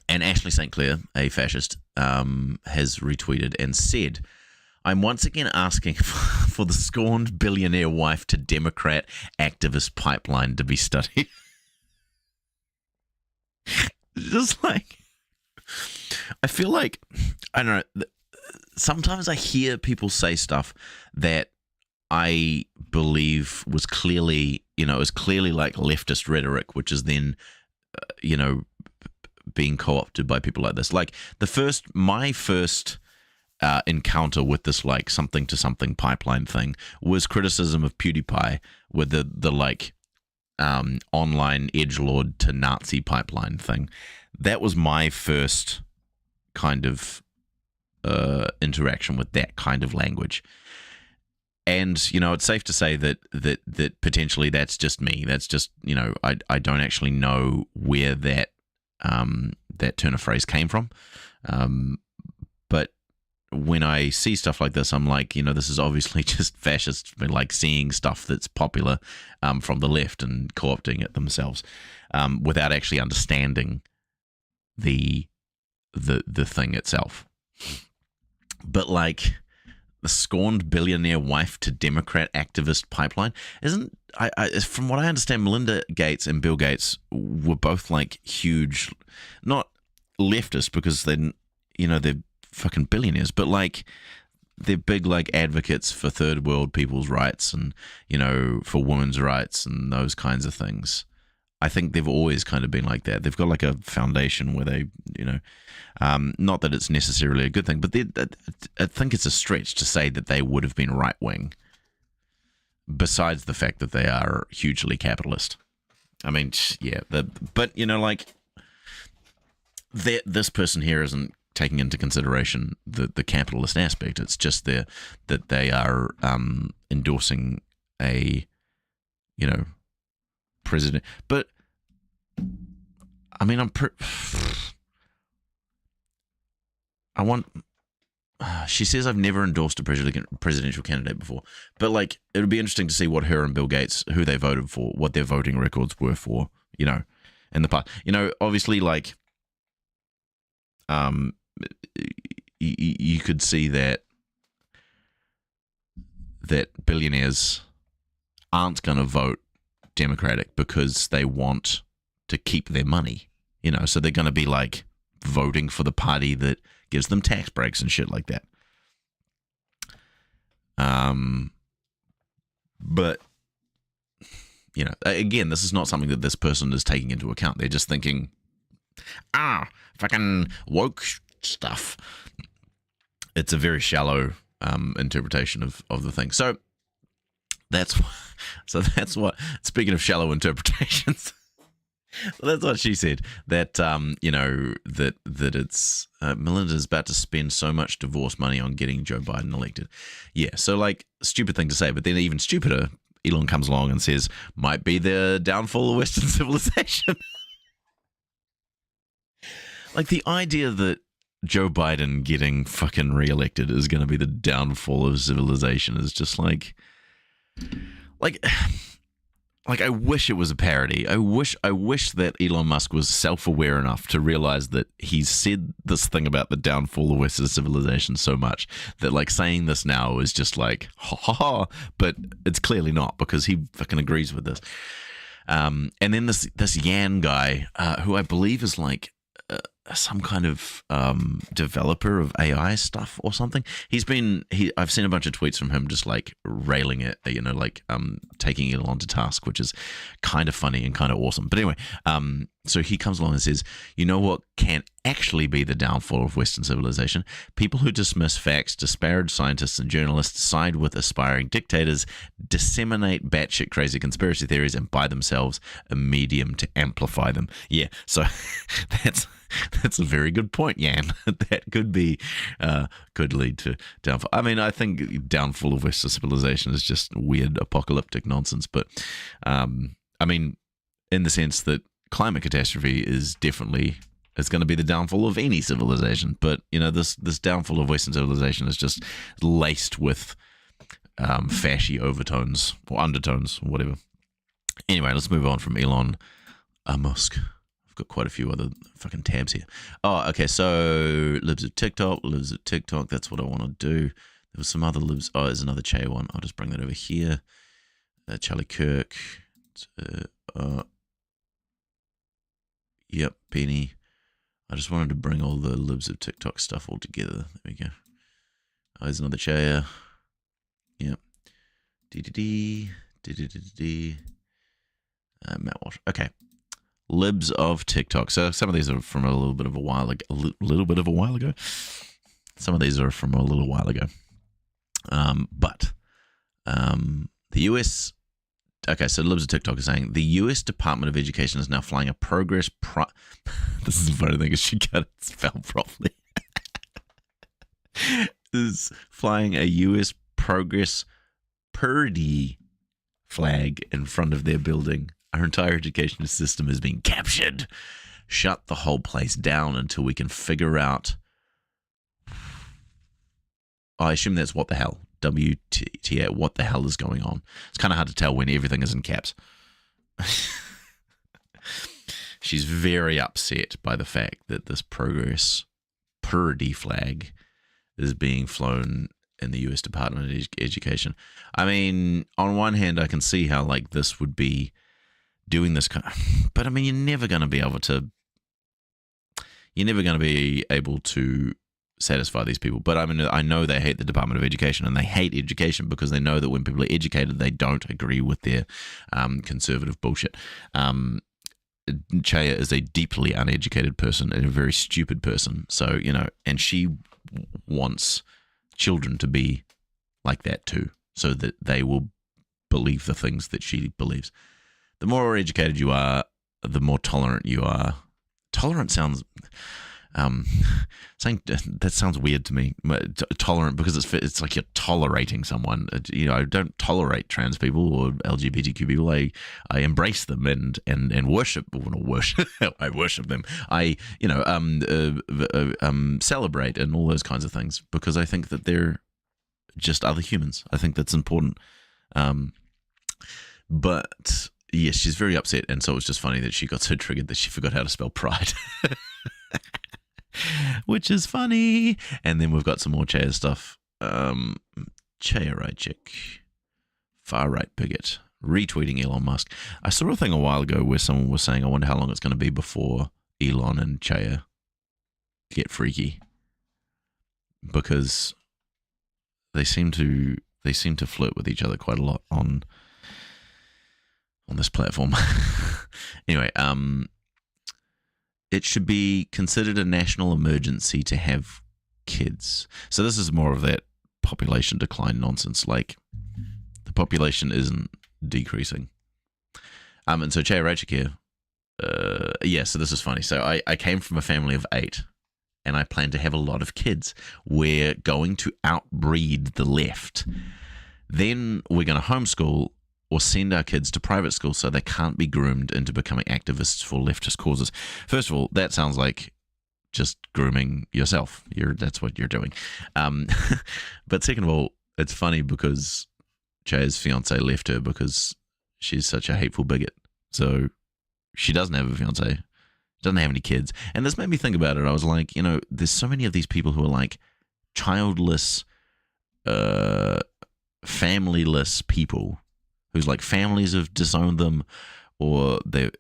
Ashley St. Clair, a fascist, has retweeted and said, I'm once again asking for the scorned billionaire wife to Democrat activist pipeline to be studied. Just like, I feel like, I don't know, sometimes I hear people say stuff that I believe was clearly, is clearly like leftist rhetoric, which is then, being co-opted by people like this. Like my first encounter with this like something to something pipeline thing was criticism of PewDiePie with the like online edgelord to Nazi pipeline thing. That was my first kind of interaction with that kind of language. And, it's safe to say that potentially that's just me. That's just, I don't actually know where that turn of phrase came from. But when I see stuff like this, I'm like, this is obviously just fascists like seeing stuff that's popular from the left and co-opting it themselves without actually understanding the thing itself. But like the scorned billionaire wife to Democrat activist pipeline isn't. From what I understand, Melinda Gates and Bill Gates were both like huge, not leftist because they're fucking billionaires, but like they're big like advocates for third world people's rights and for women's rights and those kinds of things. I think they've always kind of been like that. They've got like a foundation where they, not that it's necessarily a good thing, but I think it's a stretch to say that they would have been right wing. Besides the fact that they are hugely capitalist. I mean, yeah, but like this person here isn't taking into consideration the capitalist aspect. It's just that they are endorsing a president. But I mean, she says I've never endorsed a presidential candidate before, but like it would be interesting to see what her and Bill Gates, who they voted for, what their voting records were for, in the past. Obviously, like, you could see that billionaires aren't going to vote Democratic because they want to keep their money, so they're going to be like voting for the party that gives them tax breaks and shit like that. But again, this is not something that this person is taking into account. They're just thinking, fucking woke stuff. It's a very shallow interpretation of the thing. So that's what. Speaking of shallow interpretations. Well, that's what she said. That that it's Melinda's about to spend so much divorce money on getting Joe Biden elected. Yeah, so like stupid thing to say, but then even stupider, Elon comes along and says might be the downfall of Western civilization. Like the idea that Joe Biden getting fucking reelected is going to be the downfall of civilization is just like I wish it was a parody. I wish that Elon Musk was self-aware enough to realize that he's said this thing about the downfall of Western civilization so much that like saying this now is just like ha ha ha, but it's clearly not because he fucking agrees with this. And then this Yan guy, who I believe is like some kind of developer of AI stuff or something. I've seen a bunch of tweets from him just like railing it, taking it on to task, which is kind of funny and kind of awesome. But anyway, so he comes along and says, you know what can actually be the downfall of Western civilization? People who dismiss facts, disparage scientists and journalists, side with aspiring dictators, disseminate batshit crazy conspiracy theories, and buy themselves a medium to amplify them. Yeah, so that's a very good point, Yan. That could lead to downfall. I mean, I think downfall of Western civilization is just weird apocalyptic nonsense. But I mean, in the sense that climate catastrophe is definitely it's going to be the downfall of any civilization. But this downfall of Western civilization is just laced with fashy overtones or undertones, or whatever. Anyway, let's move on from Elon Musk. I've got quite a few other fucking tabs here. Oh, okay, so Libs of TikTok, that's what I want to do. There was some other Libs. Oh, there's another Che one. I'll just bring that over here. Charlie Kirk. Yep, Penny. I just wanted to bring all the Libs of TikTok stuff all together. There we go. Oh, there's another chair. Yep. Matt Walsh. Okay. Libs of TikTok. So some of these are from a little bit of a while ago. Some of these are from a little while ago. But the US. Okay, so Libs of TikTok is saying the US Department of Education is now flying a progress. This is the funny thing, is she got it spelled properly. Is flying a US Progress Purdy flag in front of their building. Our entire education system is being captured. Shut the whole place down until we can figure out. I assume that's what the hell. WTF, what the hell is going on? It's kind of hard to tell when everything is in caps. She's very upset by the fact that this Progress Purdy flag is being flown in the US Department of Education. I mean, on one hand, I can see how like this would be doing this kind of, but I mean, you're never going to be able to satisfy these people. But I mean, I know they hate the Department of Education, and they hate education because they know that when people are educated, they don't agree with their conservative bullshit. Chaya is a deeply uneducated person and a very stupid person. So, and she wants children to be like that too, so that they will believe the things that she believes. The more educated you are, the more tolerant you are. Tolerant sounds... saying that sounds weird to me. Tolerant, because it's like you're tolerating someone. I don't tolerate trans people or LGBTQ people. I embrace them and worship. Well, not worship. I worship them. I celebrate and all those kinds of things, because I think that they're just other humans. I think that's important. But yes, she's very upset, and so it was just funny that she got so triggered that she forgot how to spell pride. Which is funny. And then we've got some more Chaya stuff. Chaya right chick. Far right bigot. Retweeting Elon Musk. I saw a thing a while ago where someone was saying, I wonder how long it's going to be before Elon and Chaya get freaky. Because they seem to flirt with each other quite a lot on this platform. Anyway, it should be considered a national emergency to have kids. So this is more of that population decline nonsense. Like, the population isn't decreasing. And so Chaya Rachik here, so this is funny. So I came from a family of 8, and I plan to have a lot of kids. We're going to outbreed the left. Then we're going to homeschool or send our kids to private school so they can't be groomed into becoming activists for leftist causes. First of all, that sounds like just grooming yourself. That's what you're doing. But second of all, it's funny because Chaya's fiance left her because she's such a hateful bigot. So she doesn't have a fiance, doesn't have any kids. And this made me think about it. I was like, there's so many of these people who are like childless, familyless people, whose like families have disowned them, or they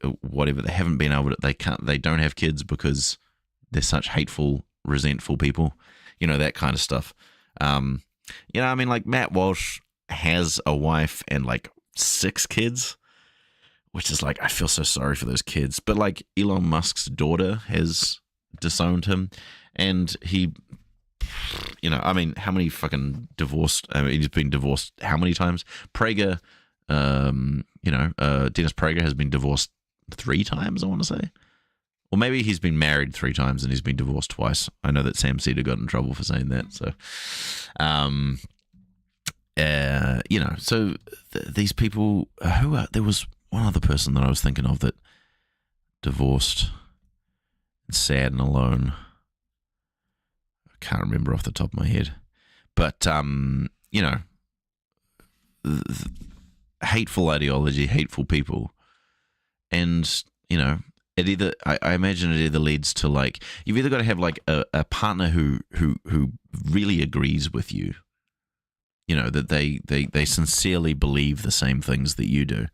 haven't been able to, they don't have kids because they're such hateful, resentful people, that kind of stuff. I mean, like Matt Walsh has a wife and like 6 kids, which is like, I feel so sorry for those kids. But like Elon Musk's daughter has disowned him, and he, I mean, how many fucking divorced? I mean, he's been divorced how many times? Prager. Dennis Prager has been divorced 3 times, I want to say. Or maybe he's been married 3 times and he's been divorced twice. I know that Sam Cedar got in trouble for saying that. So, these people, there was one other person that I was thinking of that divorced, sad and alone. I can't remember off the top of my head. But, hateful ideology, hateful people, and it either I imagine it either leads to like you've either got to have like a partner who really agrees with you, that they sincerely believe the same things that you do,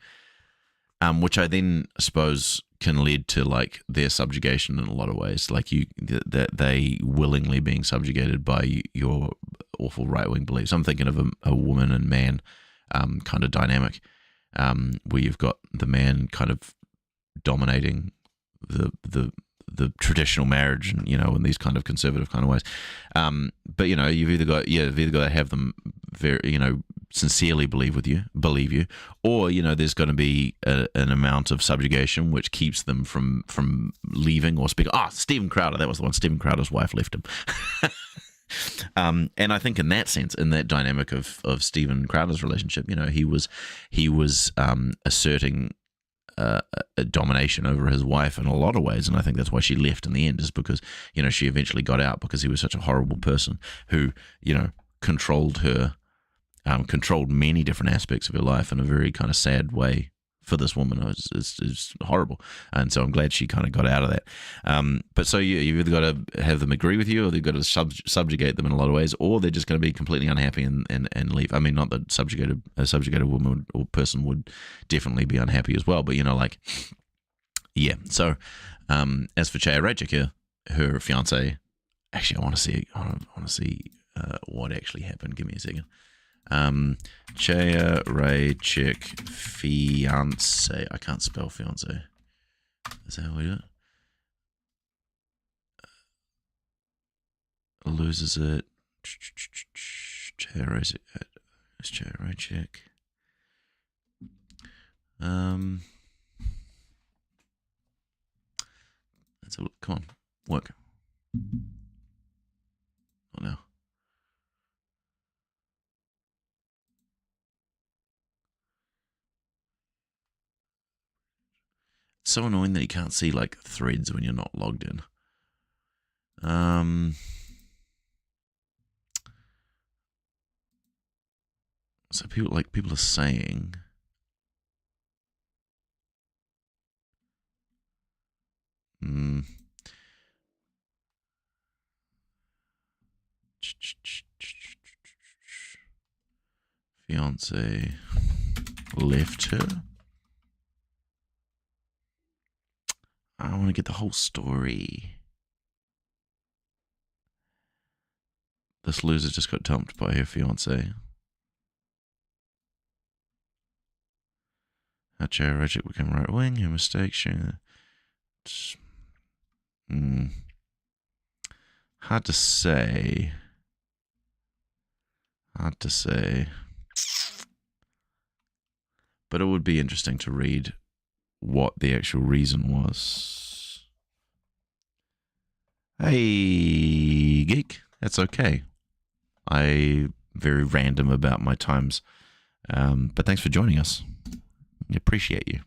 which I then suppose can lead to like their subjugation in a lot of ways, like that they willingly being subjugated by your awful right wing beliefs. I'm thinking of a woman and man kind of dynamic, where you've got the man kind of dominating the traditional marriage, and in these kind of conservative kind of ways. But you've either got to have them very sincerely believe you, or there's going to be an amount of subjugation which keeps them from leaving or speaking. Stephen Crowder, that was the one. Stephen Crowder's wife left him. And I think in that sense, in that dynamic of Stephen Crowder's relationship, he was asserting a domination over his wife in a lot of ways, and I think that's why she left in the end, is because she eventually got out because he was such a horrible person who controlled her, controlled many different aspects of her life in a very kind of sad way for this woman. It's horrible, and so I'm glad she kind of got out of that. But so you've either got to have them agree with you, or they've got to subjugate them in a lot of ways, or they're just going to be completely unhappy and leave. I mean, not that a subjugated woman or person would definitely be unhappy as well, but yeah. So as for Chaya Raichik here, her fiance, actually, I want to see what actually happened. Give me a second. Chaya Raichik fiance. I can't spell fiance. Is that how we do it? Loses it. Chaya Raichik. It's Chaya Raichik. Let's have a look. Come on, work. Oh no. It's so annoying that you can't see like threads when you're not logged in. So people are saying fiance left her. I want to get the whole story. This loser just got dumped by her fiance. How Chaya Raichik became right wing, her mistakes, sharing Hard to say. But it would be interesting to read what the actual reason was. Hey, geek. That's okay. I'm very random about my times. But thanks for joining us. I appreciate you.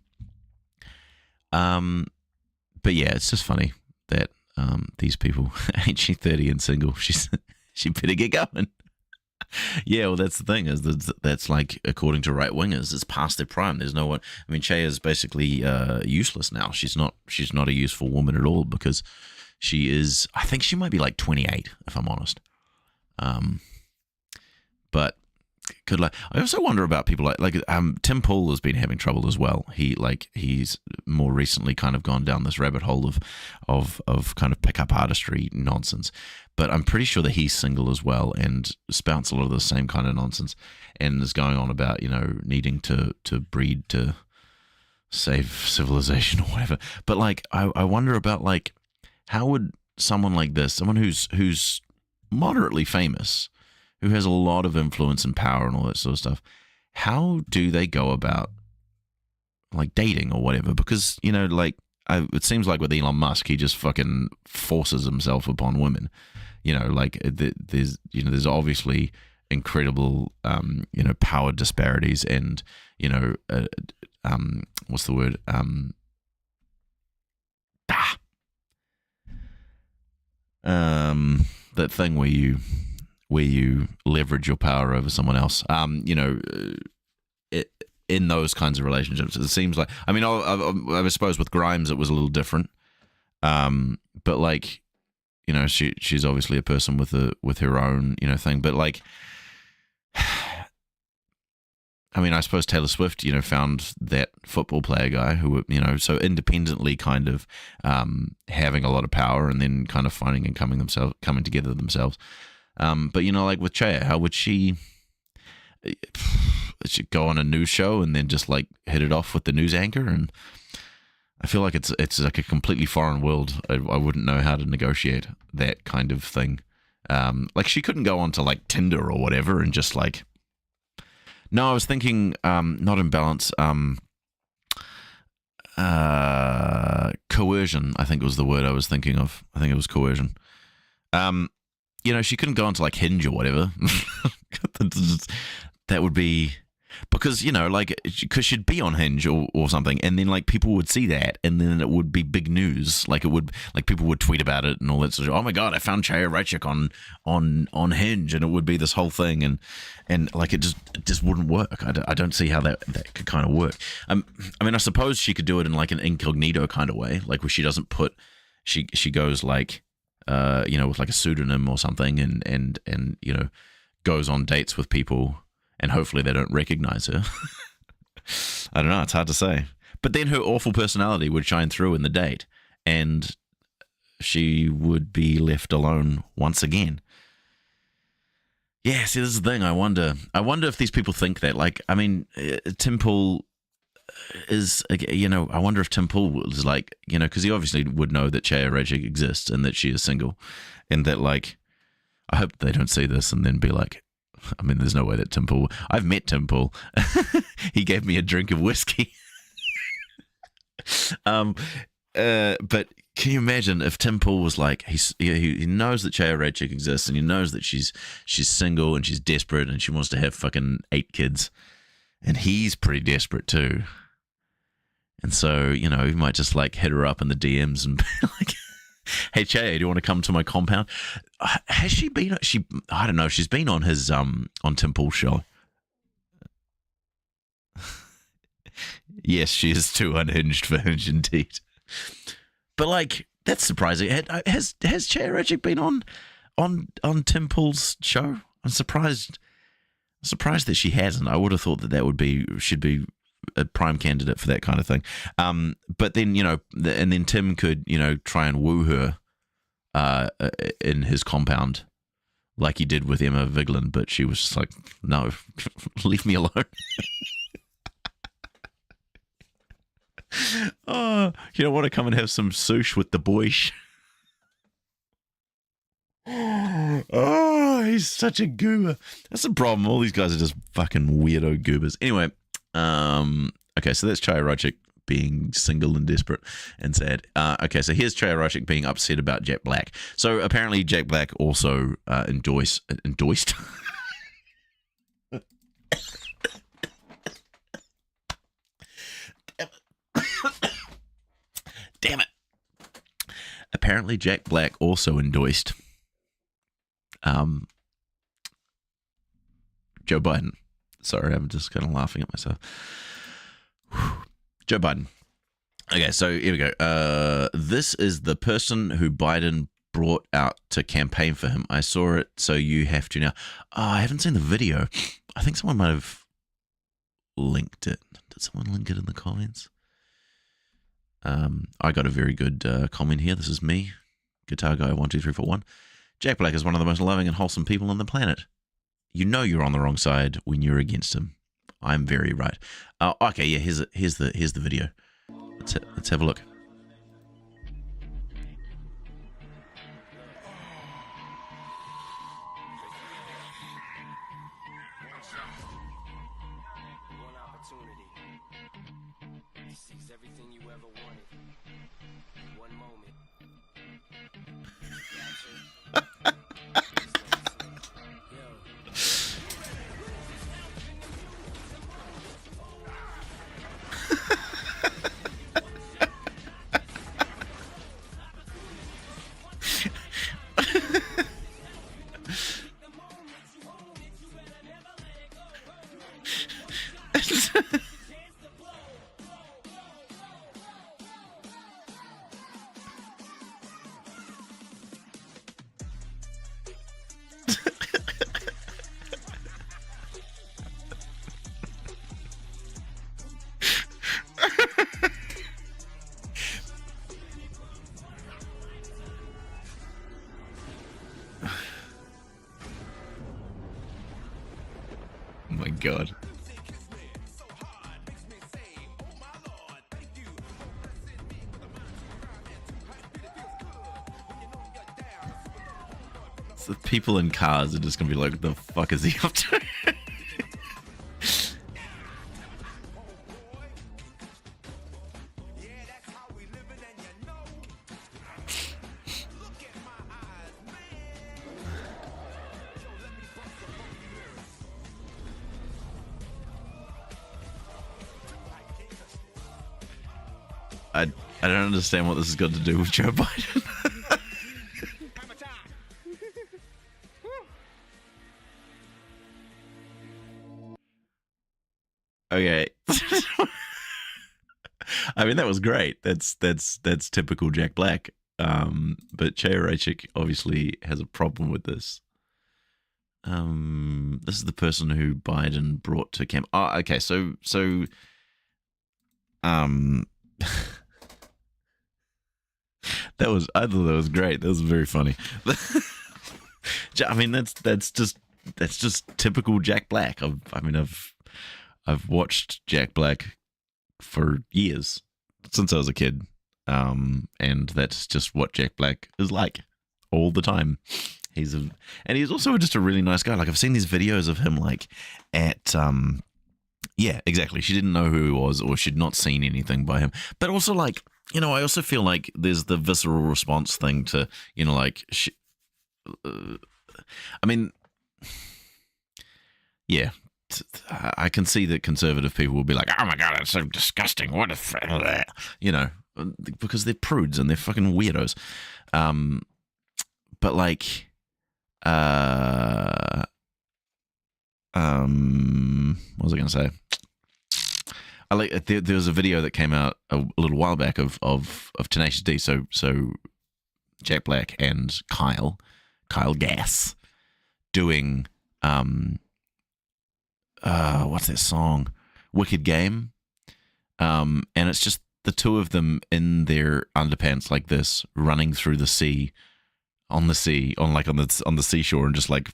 But yeah, it's just funny that these people, ain't she 30 and single? She better get going. Yeah, well, that's the thing, is that's like, according to right wingers, it's past their prime. There's no one. I mean, Che is basically useless now. She's not a useful woman at all, because she is. I think she might be like 28, if I'm honest. But could I also wonder about people like Tim Pool has been having trouble as well. He's more recently kind of gone down this rabbit hole of kind of pickup artistry nonsense. But I'm pretty sure that he's single as well and spouts a lot of the same kind of nonsense, and is going on about needing to breed to save civilization or whatever. But like I wonder about like, how would someone like this, someone who's moderately famous, who has a lot of influence and power and all that sort of stuff, how do they go about like dating or whatever? Because it seems like with Elon Musk, he just fucking forces himself upon women. There's obviously incredible power disparities, and what's the word, that thing where you leverage your power over someone else. in those kinds of relationships. It seems like, I mean, I suppose with Grimes it was a little different, but like, you know, she's obviously a person with her own, you know, thing. But like, I mean, I suppose Taylor Swift, you know, found that football player guy who, you know, so independently kind of having a lot of power and then kind of finding and coming together themselves. But you know, like with Chaya, how would she go on a news show and then just like hit it off with the news anchor? And I feel like it's like a completely foreign world. I wouldn't know how to negotiate that kind of thing. Like she couldn't go onto like Tinder or whatever and just like. No, I was thinking not imbalance. Coercion, I think was the word I was thinking of. I think it was coercion. You know, she couldn't go onto like Hinge or whatever. That would be because, you know, like, because she'd be on Hinge or something, and then like people would see that, and then it would be big news. Like it would, like people would tweet about it and all that sort of. Oh my god, I found Chaya Raichik on Hinge, and it would be this whole thing, and like it just wouldn't work. I don't see how that could kind of work. I mean, I suppose she could do it in like an incognito kind of way, like where she doesn't put, she goes like, you know, with like a pseudonym or something, and you know, goes on dates with people. And hopefully they don't recognize her. I don't know. It's hard to say. But then her awful personality would shine through in the date, and she would be left alone once again. Yeah, see, this is the thing. I wonder if these people think that. Like, I mean, Tim Pool is, you know, I wonder if Tim Pool is like, you know, because he obviously would know that Chaya Raichik exists and that she is single, and that, like, I hope they don't see this and then be like, I mean, there's no way that Tim Pool... I've met Tim Pool. He gave me a drink of whiskey. But can you imagine if Tim Pool was like, he knows that Chaya Raichik exists, and he knows that she's single and she's desperate and she wants to have fucking 8 kids, and he's pretty desperate too. And so, you know, he might just like hit her up in the DMs and be like, hey Chaya, do you want to come to my compound? Has she been? I don't know. She's been on his on Tim Pool's show. Yes, she is too unhinged for Hinge indeed. But like, that's surprising. Has Chaya Raichik been on Tim Pool's show? I'm surprised that she hasn't. I would have thought that should be a prime candidate for that kind of thing. But then, you know, and then Tim could, you know, try and woo her in his compound like he did with Emma Vigeland, but she was just like, no, leave me alone. Oh, you don't want to come and have some sush with the boys. Oh, he's such a goober. That's the problem. All these guys are just fucking weirdo goobers. Anyway, okay, so that's Chaya Raichik being single and desperate and sad. Okay, so here's Chaya Raichik being upset about Jack Black. So apparently Jack Black also endorsed. Damn it. Apparently Jack Black also endorsed Joe Biden. Sorry, I'm just kind of laughing at myself. Joe Biden. Okay, so here we go. This is the person who Biden brought out to campaign for him. I saw it, so you have to now. Oh, I haven't seen the video. I think someone might have linked it. Did someone link it in the comments? I got a very good comment here. This is me, Guitar Guy 12341. Jack Black is one of the most loving and wholesome people on the planet. You know you're on the wrong side when you're against him. I'm very right. Okay, yeah. Here's the video. Let's have a look. One opportunity to seize everything you ever wanted. One moment. God. So the people in cars are just gonna be like, what the fuck is he up to? I don't understand what this has got to do with Joe Biden. Okay. I mean, that was great. That's typical Jack Black. But Chaya obviously has a problem with this. This is the person who Biden brought to camp. Oh, okay. So I thought that was great. That was very funny. I mean, that's just typical Jack Black. I've watched Jack Black for years, since I was a kid, and that's just what Jack Black is like all the time. He's also just a really nice guy. Like, I've seen these videos of him like at yeah, exactly. She didn't know who he was, or she'd not seen anything by him. But also, like, you know, I also feel like there's the visceral response thing to, you know, like, I mean, yeah, I can see that conservative people will be like, oh my God, that's so disgusting. What if, you know, because they're prudes and they're fucking weirdos. But like, what was I going to say? I like there was a video that came out a little while back of Tenacious D. So Jack Black and Kyle Gass doing what's that song? Wicked Game. And it's just the two of them in their underpants like this, running through the sea, on the seashore, and just like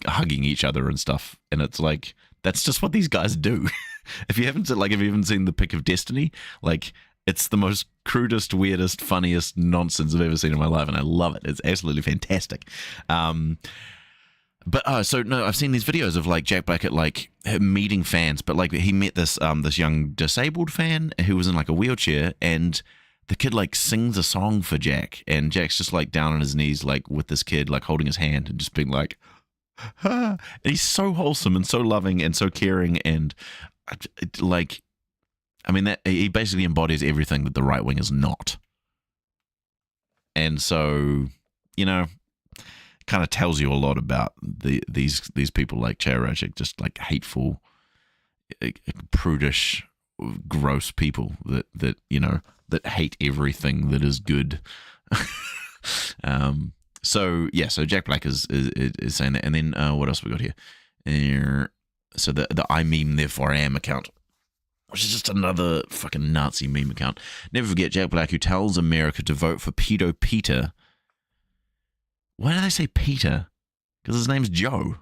hugging each other and stuff. And it's like, that's just what these guys do. If you haven't seen the Pick of Destiny, like, it's the most crudest, weirdest, funniest nonsense I've ever seen in my life, and I love it. It's absolutely fantastic. So no, I've seen these videos of like Jack Black at like meeting fans, but like he met this young disabled fan who was in like a wheelchair, and the kid like sings a song for Jack, and Jack's just like down on his knees like with this kid, like holding his hand and just being like, and he's so wholesome and so loving and so caring, and like, I mean, that he basically embodies everything that the right wing is not. And so, you know, kind of tells you a lot about these people like Chaya, just like hateful, prudish, gross people that you know, that hate everything that is good. So Jack Black is saying that, and then what else we got here? So the I meme therefore I am account, which is just another fucking Nazi meme account. Never forget Jack Black, who tells America to vote for Pedo Peter. Why do they say Peter? Because his name's Joe.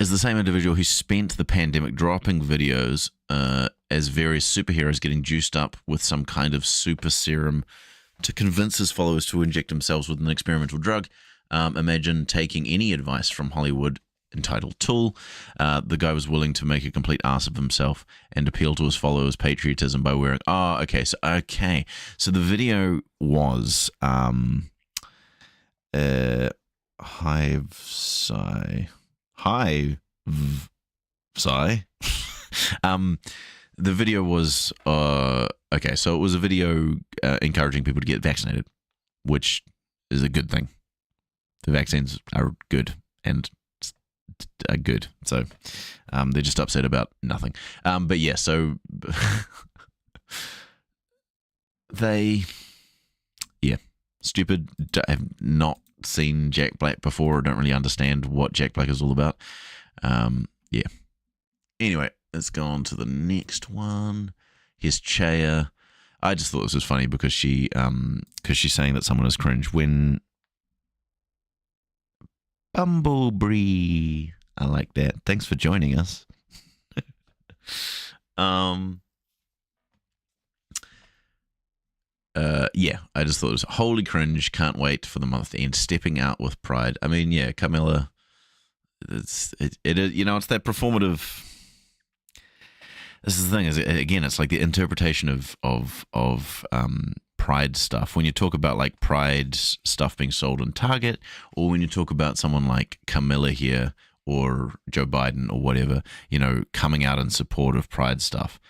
Is the same individual who spent the pandemic dropping videos as various superheroes getting juiced up with some kind of super serum to convince his followers to inject themselves with an experimental drug. Imagine taking any advice from Hollywood entitled Tool. The guy was willing to make a complete ass of himself and appeal to his followers' patriotism by wearing... Okay. So the video was Hive Psy. The video was okay. So it was a video encouraging people to get vaccinated, which is a good thing. The vaccines are good and are good. So they're just upset about nothing. But yeah, so stupid. Have not seen Jack Black before. Don't really understand what Jack Black is all about. Yeah. Anyway, let's go on to the next one. Here's Chaya. I just thought this was funny because she's saying that someone is cringe when Bumblebee I like that. Thanks for joining us. Yeah, I just thought it was holy cringe. Can't wait for the month to end. Stepping out with pride. I mean, yeah, Camilla. It is, you know, it's that performative. This is the thing. Is again, it's like the interpretation of pride stuff. When you talk about like pride stuff being sold in Target, or when you talk about someone like Camilla here or Joe Biden or whatever, you know, coming out in support of pride stuff.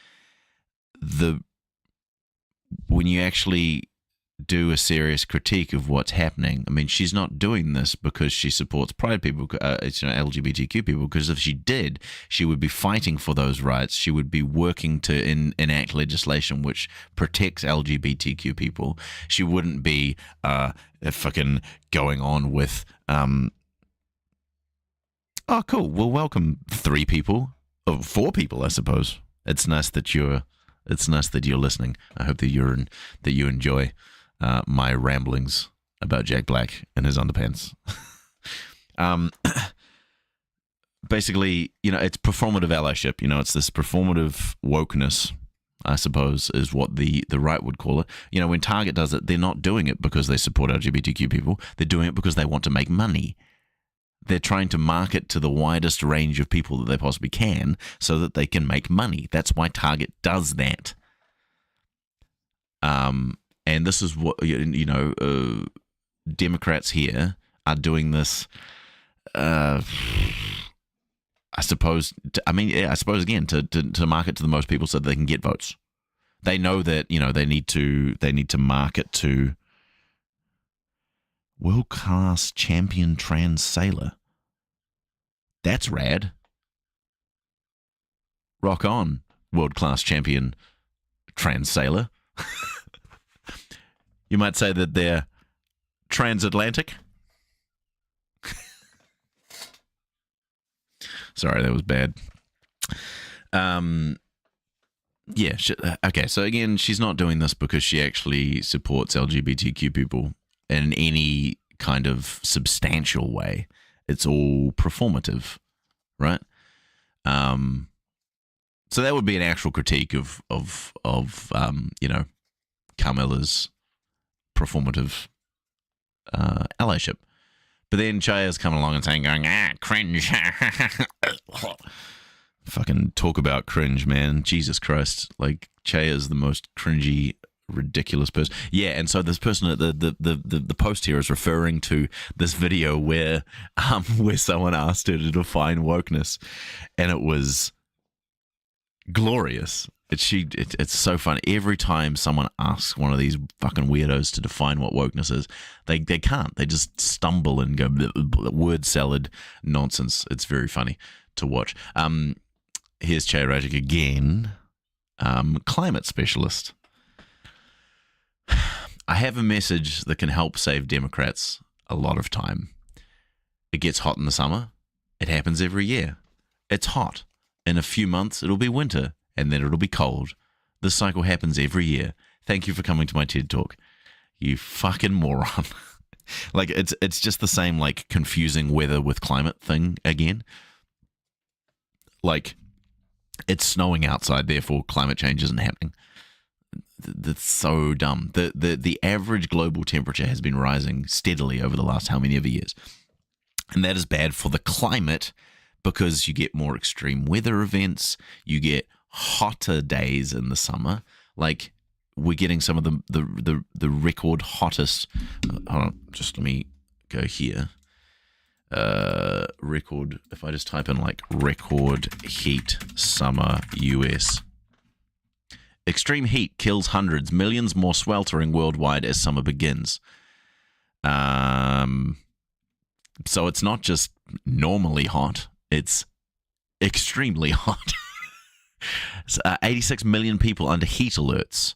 When you actually do a serious critique of what's happening, I mean, she's not doing this because she supports pride people, LGBTQ people, because if she did, she would be fighting for those rights. She would be working to enact legislation which protects LGBTQ people. She wouldn't be fucking going on with, oh, cool, we'll welcome 3 people, or 4 people, I suppose. It's nice that you're listening. I hope that you enjoy my ramblings about Jack Black and his underpants. Basically, you know, it's performative allyship. You know, it's this performative wokeness, I suppose, is what the right would call it. You know, when Target does it, they're not doing it because they support LGBTQ people. They're doing it because they want to make money. They're trying to market to the widest range of people that they possibly can so that they can make money. That's why Target does that. And this is what, you know, Democrats here are doing this, I suppose, again, to market to the most people so that they can get votes. They know that, you know, they need to market to world-class champion trans sailor. That's rad. Rock on, world-class champion trans sailor. You might say that they're transatlantic. Sorry, that was bad. Yeah, okay, so again, she's not doing this because she actually supports LGBTQ people in any kind of substantial way. It's all performative, right? So that would be an actual critique of you know, Carmella's performative allyship. But then Chaya's coming along and saying, cringe. Fucking talk about cringe, man. Jesus Christ. Like, Chaya's the most cringy, ridiculous person. Yeah, and so this person, the post here is referring to this video where someone asked her to define wokeness, and it was glorious. It's so funny. Every time someone asks one of these fucking weirdos to define what wokeness is, they can't. They just stumble and go word salad nonsense. It's very funny to watch. Here's Jay Rajik again. Climate specialist. I have a message that can help save Democrats a lot of time. It gets hot in the summer. It happens every year. It's hot. In a few months, it'll be winter. And then it'll be cold. This cycle happens every year. Thank you for coming to my TED Talk. You fucking moron. Like, it's just the same, like, confusing weather with climate thing again. Like, it's snowing outside, therefore climate change isn't happening. That's so dumb. The average global temperature has been rising steadily over the last how many ever years. And that is bad for the climate because you get more extreme weather events. You get hotter days in the summer. Like, we're getting some of the record hottest. Hold on, just let me go here. Record. If I just type in like record heat summer US. Extreme heat kills hundreds, millions more sweltering worldwide as summer begins. So it's not just normally hot; it's extremely hot. 86 million people under heat alerts.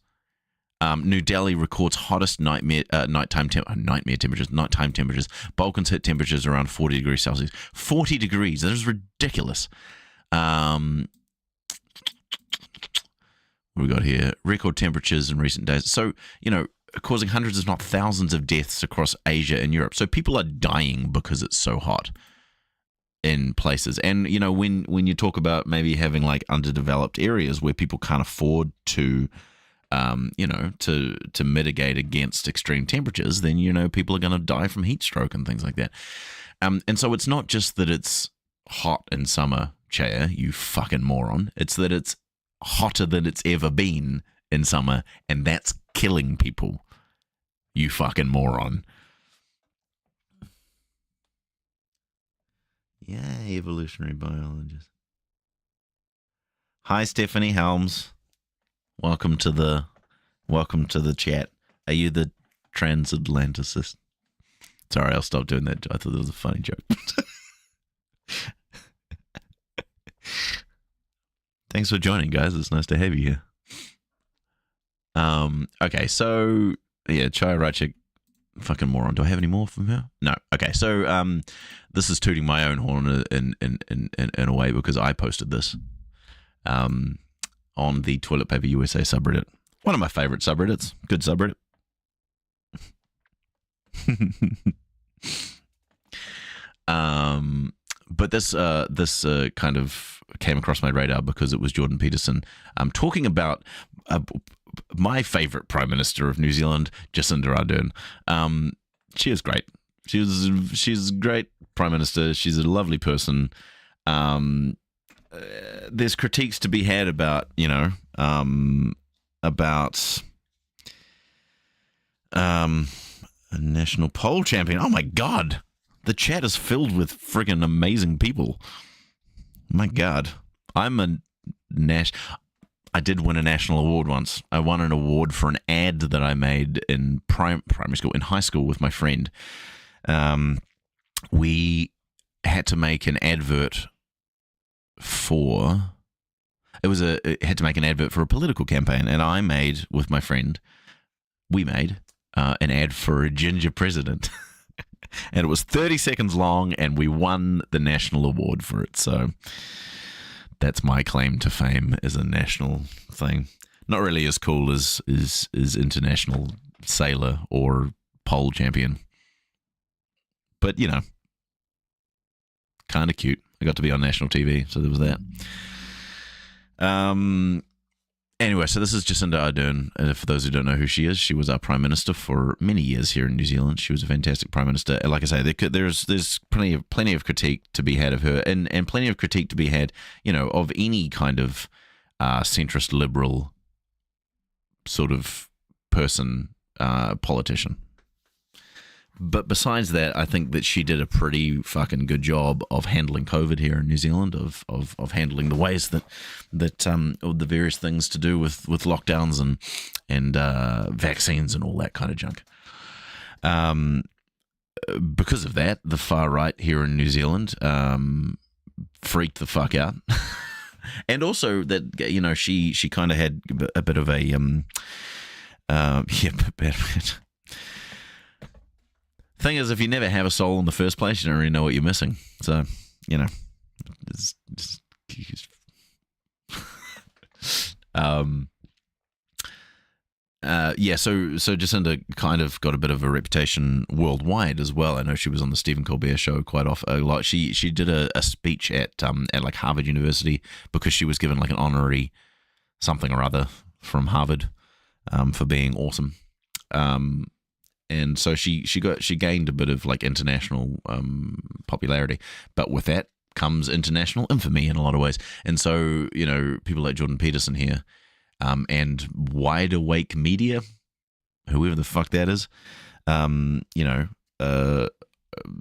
New Delhi records hottest nighttime temperatures. Balkans hit temperatures around 40 degrees Celsius. 40 degrees. That is ridiculous. What do we got here? Record temperatures in recent days. So, you know, causing hundreds, if not thousands, of deaths across Asia and Europe. So people are dying because it's so hot. in places. And, you know, when you talk about maybe having like underdeveloped areas where people can't afford to, you know, to mitigate against extreme temperatures, then, you know, people are going to die from heat stroke and things like that. And so it's not just that it's hot in summer, Chaya, you fucking moron. It's that it's hotter than it's ever been in summer, and that's killing people, you fucking moron. Yeah, evolutionary biologist. Hi, Stephanie Helms. Welcome to the chat. Are you the transatlanticist? Sorry, I'll stop doing that. I thought it was a funny joke. Thanks for joining, guys. It's nice to have you here. Okay, so yeah, Chaya Raichik, fucking moron. Do I have any more from her? No. Okay, so this is tooting my own horn in a way because I posted this on the Toilet Paper USA subreddit. One of my favorite subreddits. Good subreddit. But this kind of came across my radar because it was Jordan Peterson talking about my favourite Prime Minister of New Zealand, Jacinda Ardern. She is great. She's a great Prime Minister. She's a lovely person. There's critiques to be had about, you know, about a national pole champion. Oh my God. The chat is filled with friggin' amazing people. My God. I did win a national award once. I won an award for an ad that I made in primary school, in high school with my friend. We had to make an advert for... It had to make an advert for a political campaign, and I made, with my friend, we made an ad for a ginger president. And it was 30 seconds long, and we won the national award for it. So that's my claim to fame as a national thing. Not really as cool as international sailor or pole champion. But, you know, kind of cute. I got to be on national TV, so there was that. Anyway, so this is Jacinda Ardern. For those who don't know who she is, she was our Prime Minister for many years here in New Zealand. She was a fantastic Prime Minister. Like I say, there's plenty of critique to be had of her, and plenty of critique to be had, you know, of any kind of centrist liberal sort of person, politician. But besides that, I think that she did a pretty fucking good job of handling COVID here in New Zealand, of handling the ways that the various things to do with lockdowns and vaccines and all that kind of junk. Because of that, the far right here in New Zealand freaked the fuck out. And also that, you know, she kind of had a bit of a thing is, if you never have a soul in the first place, you don't really know what you're missing. So, you know, So Jacinda kind of got a bit of a reputation worldwide as well. I know she was on the Stephen Colbert show quite often. A lot. She did a speech at like Harvard University because she was given like an honorary something or other from Harvard for being awesome. And so she gained a bit of like international popularity, but with that comes international infamy in a lot of ways. And so, you know, people like Jordan Peterson here, and Wide Awake Media, whoever the fuck that is, you know,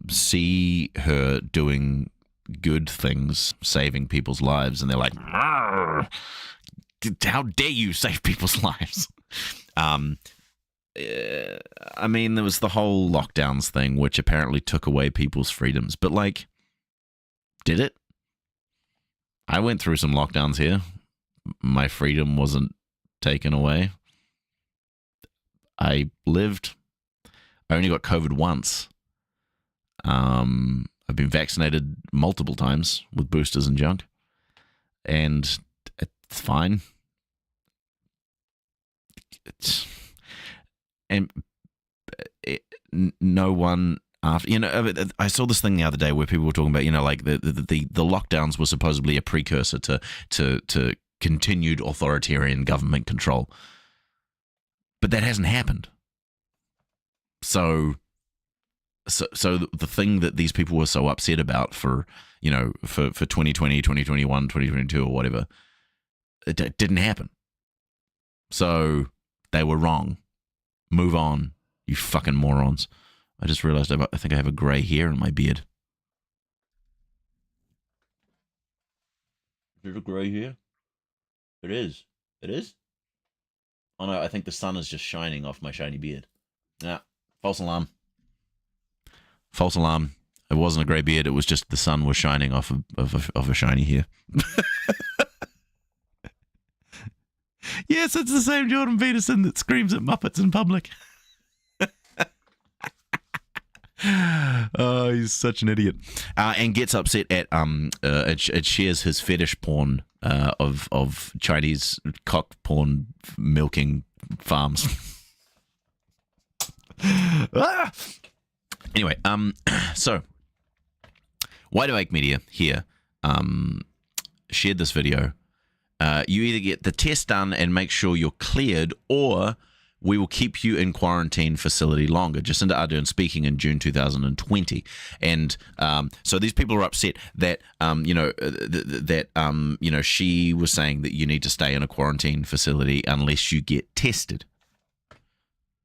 see her doing good things, saving people's lives, and they're like, how dare you save people's lives? I mean, there was the whole lockdowns thing, which apparently took away people's freedoms. But, like, did it? I went through some lockdowns here. My freedom wasn't taken away. I lived. I only got COVID once. I've been vaccinated multiple times with boosters and junk. And it's fine. No one after, I saw this thing the other day where people were talking about, like the lockdowns were supposedly a precursor to continued authoritarian government control, but that hasn't happened. So the thing that these people were so upset about for 2020, 2021, 2022 or whatever, it didn't happen. So they were wrong. Move on, you fucking morons. I just realized I think I have a grey hair in my beard. Is it a grey hair? It is. It is? Oh no, I think the sun is just shining off my shiny beard. Nah, false alarm. False alarm. It wasn't a grey beard, it was just the sun was shining off of a shiny hair. Yes, it's the same Jordan Peterson that screams at Muppets in public. Oh, he's such an idiot. And gets upset at it shares his fetish porn of Chinese cock porn milking farms. Anyway, so Wide Awake Media here shared this video. You either get the test done and make sure you're cleared, or we will keep you in quarantine facility longer. Jacinda Ardern speaking in June 2020. And so these people are upset that, she was saying that you need to stay in a quarantine facility unless you get tested.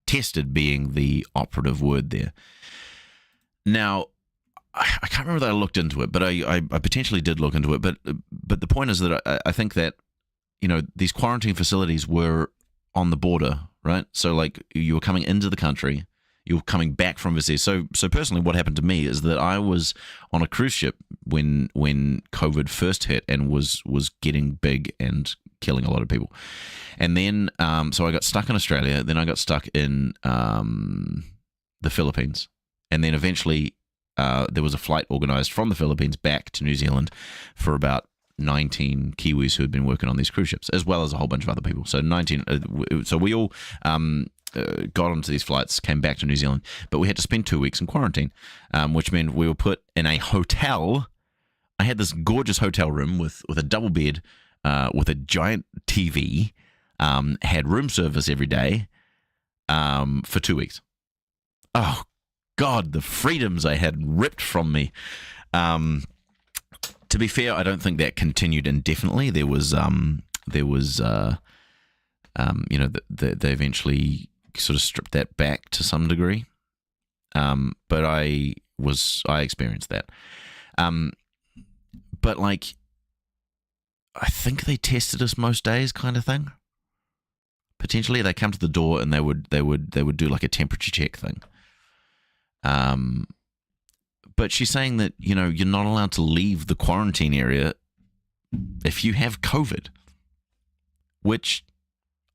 Tested being the operative word there. Now, I can't remember that I looked into it, but I potentially did look into it. But the point is that I think that, these quarantine facilities were on the border, right? So like you were coming into the country, you were coming back from overseas. So personally, what happened to me is that I was on a cruise ship when COVID first hit and was getting big and killing a lot of people. And then, so I got stuck in Australia. Then I got stuck in the Philippines. And then eventually there was a flight organised from the Philippines back to New Zealand for about 19 Kiwis who had been working on these cruise ships, as well as a whole bunch of other people. So 19. So we all got onto these flights, came back to New Zealand, but we had to spend 2 weeks in quarantine, which meant we were put in a hotel. I had this gorgeous hotel room with a double bed, with a giant TV, had room service every day, for 2 weeks. Oh God, the freedoms I had ripped from me. To be fair, I don't think that continued indefinitely. They eventually sort of stripped that back to some degree. But I experienced that. But like, I think they tested us most days, kind of thing. Potentially, they come to the door and they would do like a temperature check thing. But she's saying that, you're not allowed to leave the quarantine area if you have COVID. Which,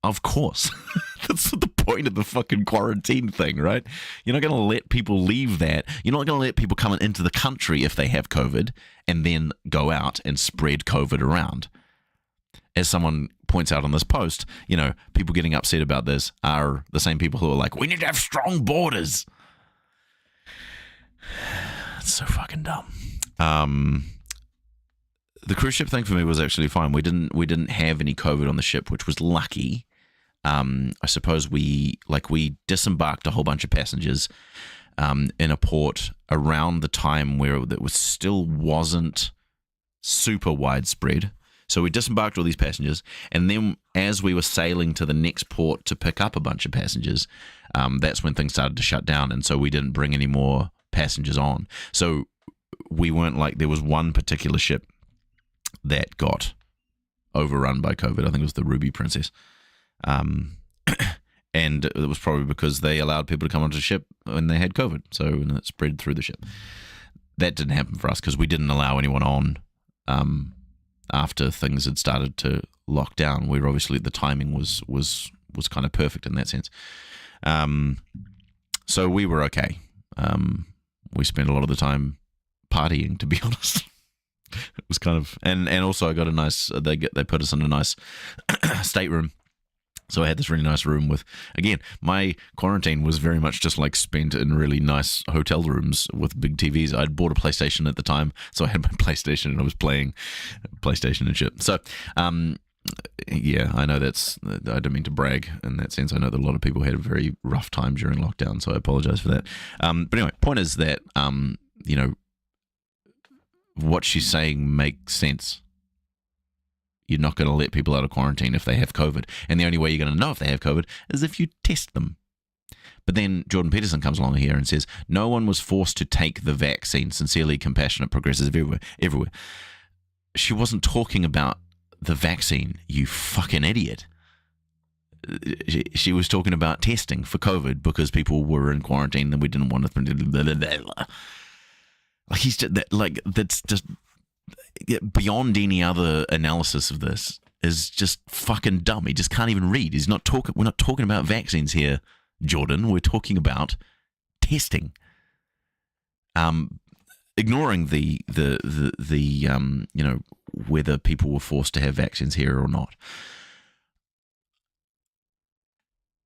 of course, that's the point of the fucking quarantine thing, right? You're not going to let people leave that. You're not going to let people come into the country if they have COVID and then go out and spread COVID around. As someone points out on this post, people getting upset about this are the same people who are like, we need to have strong borders. It's so fucking dumb. The cruise ship thing for me was actually fine. We didn't have any COVID on the ship, which was lucky. I suppose we disembarked a whole bunch of passengers in a port around the time where it still wasn't super widespread. So we disembarked all these passengers, and then as we were sailing to the next port to pick up a bunch of passengers, that's when things started to shut down, and so we didn't bring any more passengers on. So we weren't like, there was one particular ship that got overrun by COVID. I think it was the Ruby Princess. And it was probably because they allowed people to come onto the ship when they had COVID. So and it spread through the ship. That didn't happen for us because we didn't allow anyone on after things had started to lock down. We were obviously, the timing was kind of perfect in that sense. So we were okay. We spent a lot of the time partying, to be honest. It was kind of, and also I got a nice, they put us in a nice stateroom So I had this really nice room with, again, my quarantine was very much just like spent in really nice hotel rooms with big TVs. I'd bought a PlayStation at the time, so I had my PlayStation and I was playing PlayStation and shit. So, yeah, I know I don't mean to brag in that sense. I know that a lot of people had a very rough time during lockdown, so I apologize for that. But anyway, point is that, what she's saying makes sense. You're not going to let people out of quarantine if they have COVID. And the only way you're going to know if they have COVID is if you test them. But then Jordan Peterson comes along here and says, no one was forced to take the vaccine. Sincerely, compassionate, progressive everywhere. She wasn't talking about the vaccine, you fucking idiot. She was talking about testing for COVID because people were in quarantine and we didn't want to... Like, he's just, that's just... beyond any other analysis of this is just fucking dumb. He just can't even read. He's not talking. We're not talking about vaccines here, Jordan. We're talking about testing. Ignoring the whether people were forced to have vaccines here or not.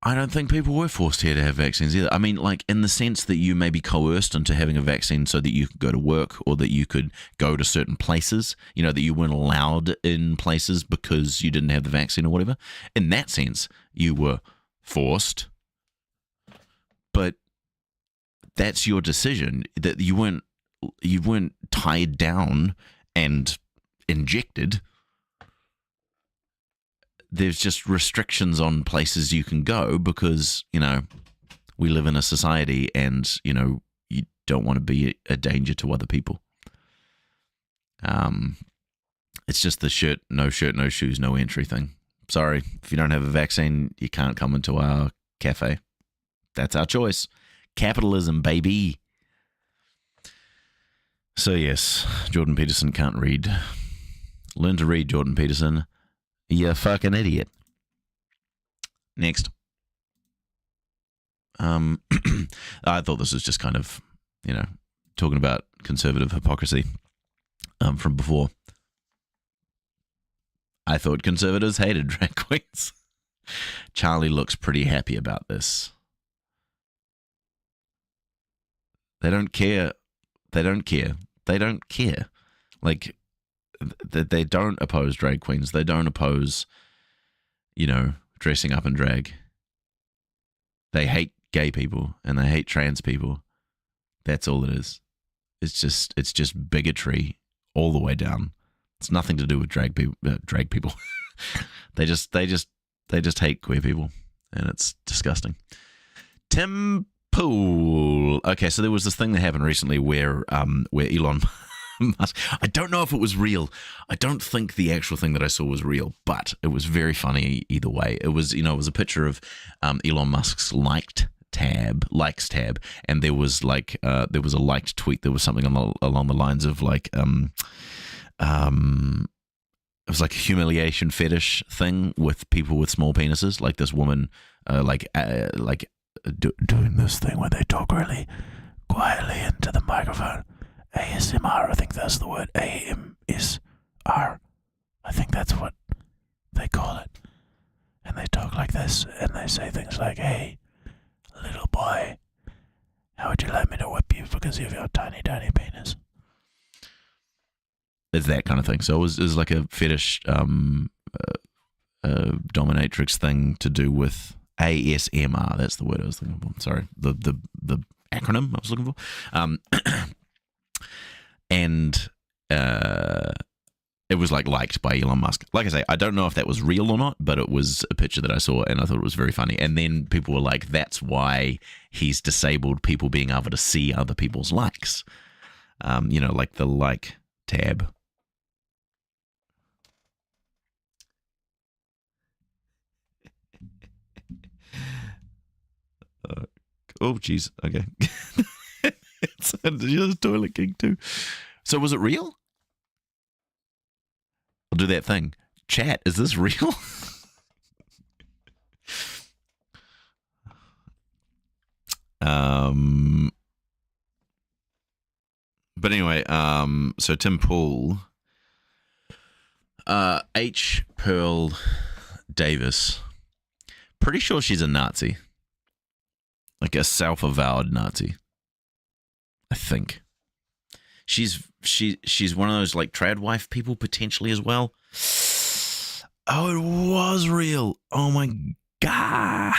I don't think people were forced here to have vaccines either. I mean, like, in the sense that you may be coerced into having a vaccine so that you could go to work or that you could go to certain places, that you weren't allowed in places because you didn't have the vaccine or whatever. In that sense, you were forced. But that's your decision. That you weren't tied down and injected. There's just restrictions on places you can go because, we live in a society and, you don't want to be a danger to other people. It's just the shirt, no shoes, no entry thing. Sorry, if you don't have a vaccine, you can't come into our cafe. That's our choice. Capitalism, baby. So yes, Jordan Peterson can't read. Learn to read, Jordan Peterson. You fucking idiot. Next. I thought this was just kind of, talking about conservative hypocrisy from before. I thought conservatives hated drag queens. Charlie looks pretty happy about this. They don't care. They don't care. They don't care. Like, they don't oppose drag queens. They don't oppose, dressing up in drag. They hate gay people and they hate trans people. That's all it is. It's just bigotry all the way down. It's nothing to do with drag people. They just hate queer people, and it's disgusting. Tim Pool. Okay, so there was this thing that happened recently where Elon Musk, I don't know if it was real. I don't think the actual thing that I saw was real, but it was very funny either way. It was, it was a picture of Elon Musk's likes tab, and there was a liked tweet. There was something along the lines of it was like a humiliation fetish thing with people with small penises, like this woman, doing this thing where they talk really quietly into the microphone. ASMR, I think that's the word. AMSR. I think that's what they call it. And they talk like this, and they say things like, "Hey, little boy, how would you like me to whip you because of your tiny, tiny penis?" It's that kind of thing. So it was like a fetish dominatrix thing to do with ASMR. That's the word I was looking for. Sorry, the acronym I was looking for. And it was liked by Elon Musk. Like I say, I don't know if that was real or not, but it was a picture that I saw and I thought it was very funny. And then people were like, that's why he's disabled people being able to see other people's likes. Like the like tab. Oh, jeez. Okay. It's a Toilet King too. So was it real? I'll do that thing. Chat, is this real? But anyway, so Tim Pool, H. Pearl Davis Pretty sure she's a Nazi. Like a self-avowed Nazi. I think. She's one of those like trad wife people potentially as well. Oh, it was real. Oh my god.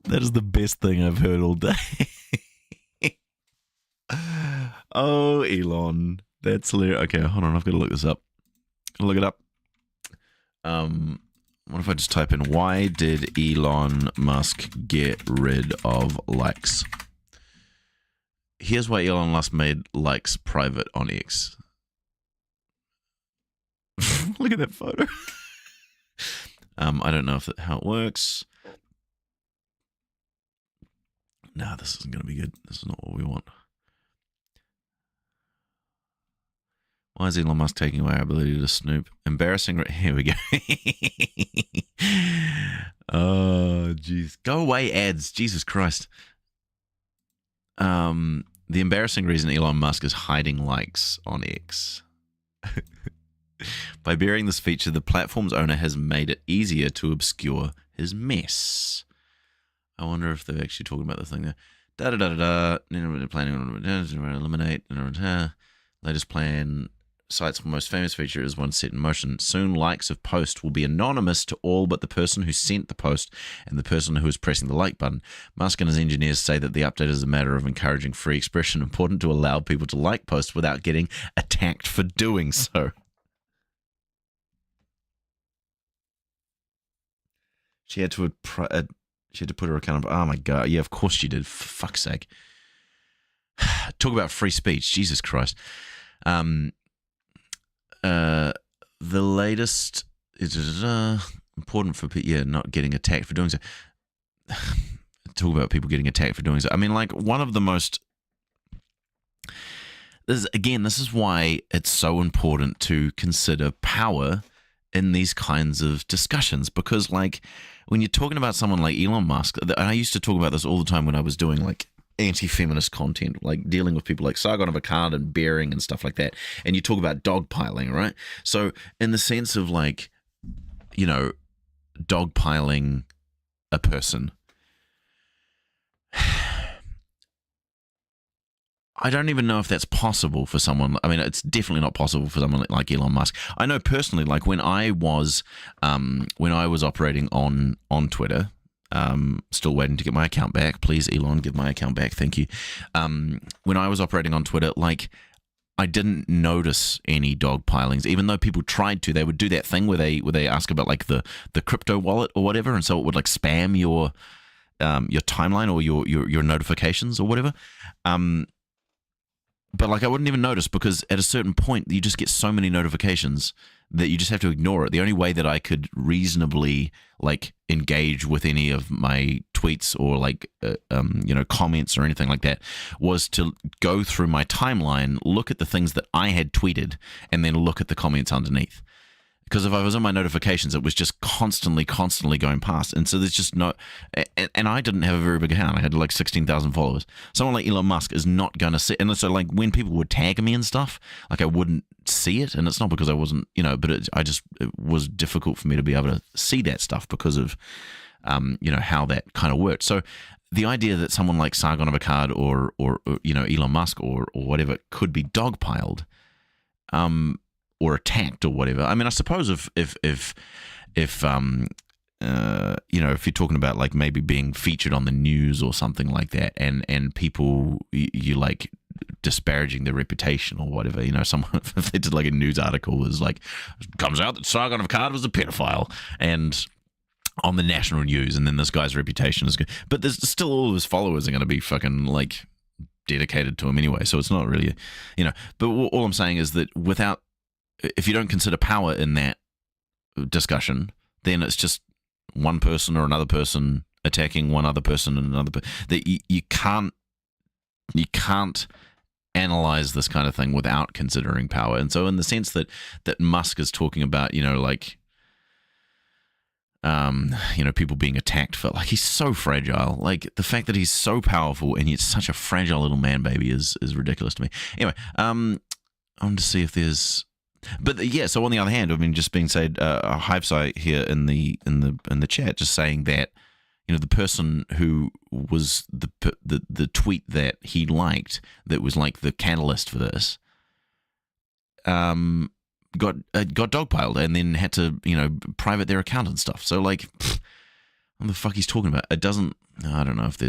That is the best thing I've heard all day. Oh, Elon. That's hilarious. Okay, hold on. I've got to look this up. Look it up. What if I just type in, why did Elon Musk get rid of likes? Here's why Elon Musk made likes private on X. Look at that photo. I don't know how it works. Nah, this isn't going to be good. This is not what we want. Why is Elon Musk taking away our ability to snoop? Embarrassing. Here we go. Oh, jeez. Go away, ads. Jesus Christ. The embarrassing reason Elon Musk is hiding likes on X. By burying this feature, the platform's owner has made it easier to obscure his mess. I wonder if they're actually talking about the thing there. Planning on eliminate. Latest plan. Site's most famous feature is one set in motion. Soon, likes of post will be anonymous to all but the person who sent the post and the person who is pressing the like button. Musk and his engineers say that the update is a matter of encouraging free expression, important to allow people to like posts without getting attacked for doing so. She had to put her account up. Oh my god! Yeah, of course she did. For fuck's sake! Talk about free speech. Jesus Christ! The latest is important for not getting attacked for doing so. Talk about people getting attacked for doing so. I mean, like, one of the most. This is why it's so important to consider power in these kinds of discussions, because, like, when you're talking about someone like Elon Musk, and I used to talk about this all the time when I was doing, like, anti-feminist content, like dealing with people like Sargon of Akkad and Bering and stuff like that, and you talk about dogpiling, right? So in the sense of, like, you know, dogpiling a person, I don't even know if that's possible for someone. I mean, it's definitely not possible for someone like Elon Musk. I know personally, like, when I was operating on Twitter. Still waiting to get my account back. Please, Elon, give my account back. Thank you. When I was operating on Twitter, like, I didn't notice any dogpilings, even though people tried to. They would do that thing where they ask about, like, the crypto wallet or whatever, and so it would, like, spam your timeline or your notifications or whatever. But, like, I wouldn't even notice, because at a certain point you just get so many notifications that you just have to ignore it. The only way that I could reasonably, like, engage with any of my tweets or, like, comments or anything like that was to go through my timeline, look at the things that I had tweeted, and then look at the comments underneath. Because if I was on my notifications, it was just constantly going past. And so there's just no... And I didn't have a very big account. I had like 16,000 followers. Someone like Elon Musk is not going to see... And so, like, when people would tag me and stuff, like, I wouldn't see it. And it's not because I wasn't, but it was difficult for me to be able to see that stuff because of, how that kind of worked. So the idea that someone like Sargon of Akkad or Elon Musk or whatever could be dogpiled, or attacked or whatever. I mean, I suppose if you're talking about, like, maybe being featured on the news or something like that, and people you like disparaging their reputation or whatever, someone, if they did, like, a news article was like, comes out that Sargon of Akkad was a pedophile, and on the national news, and then this guy's reputation is good, but there's still all of his followers are going to be fucking, like, dedicated to him anyway, so it's not really, but all I'm saying is that if you don't consider power in that discussion, then it's just one person or another person attacking one other person and another. That you can't analyze this kind of thing without considering power. And so, in the sense that Musk is talking about, like, people being attacked for, like, he's so fragile. Like, the fact that he's so powerful and yet such a fragile little man baby is ridiculous to me. Anyway, I want to see if there's, but yeah. So on the other hand, I mean, just being said, Hivesai here in the chat, just saying that, the person who was the tweet that he liked, that was like the catalyst for this, got dogpiled and then had to private their account and stuff. So, like, what the fuck he's talking about? It doesn't. I don't know if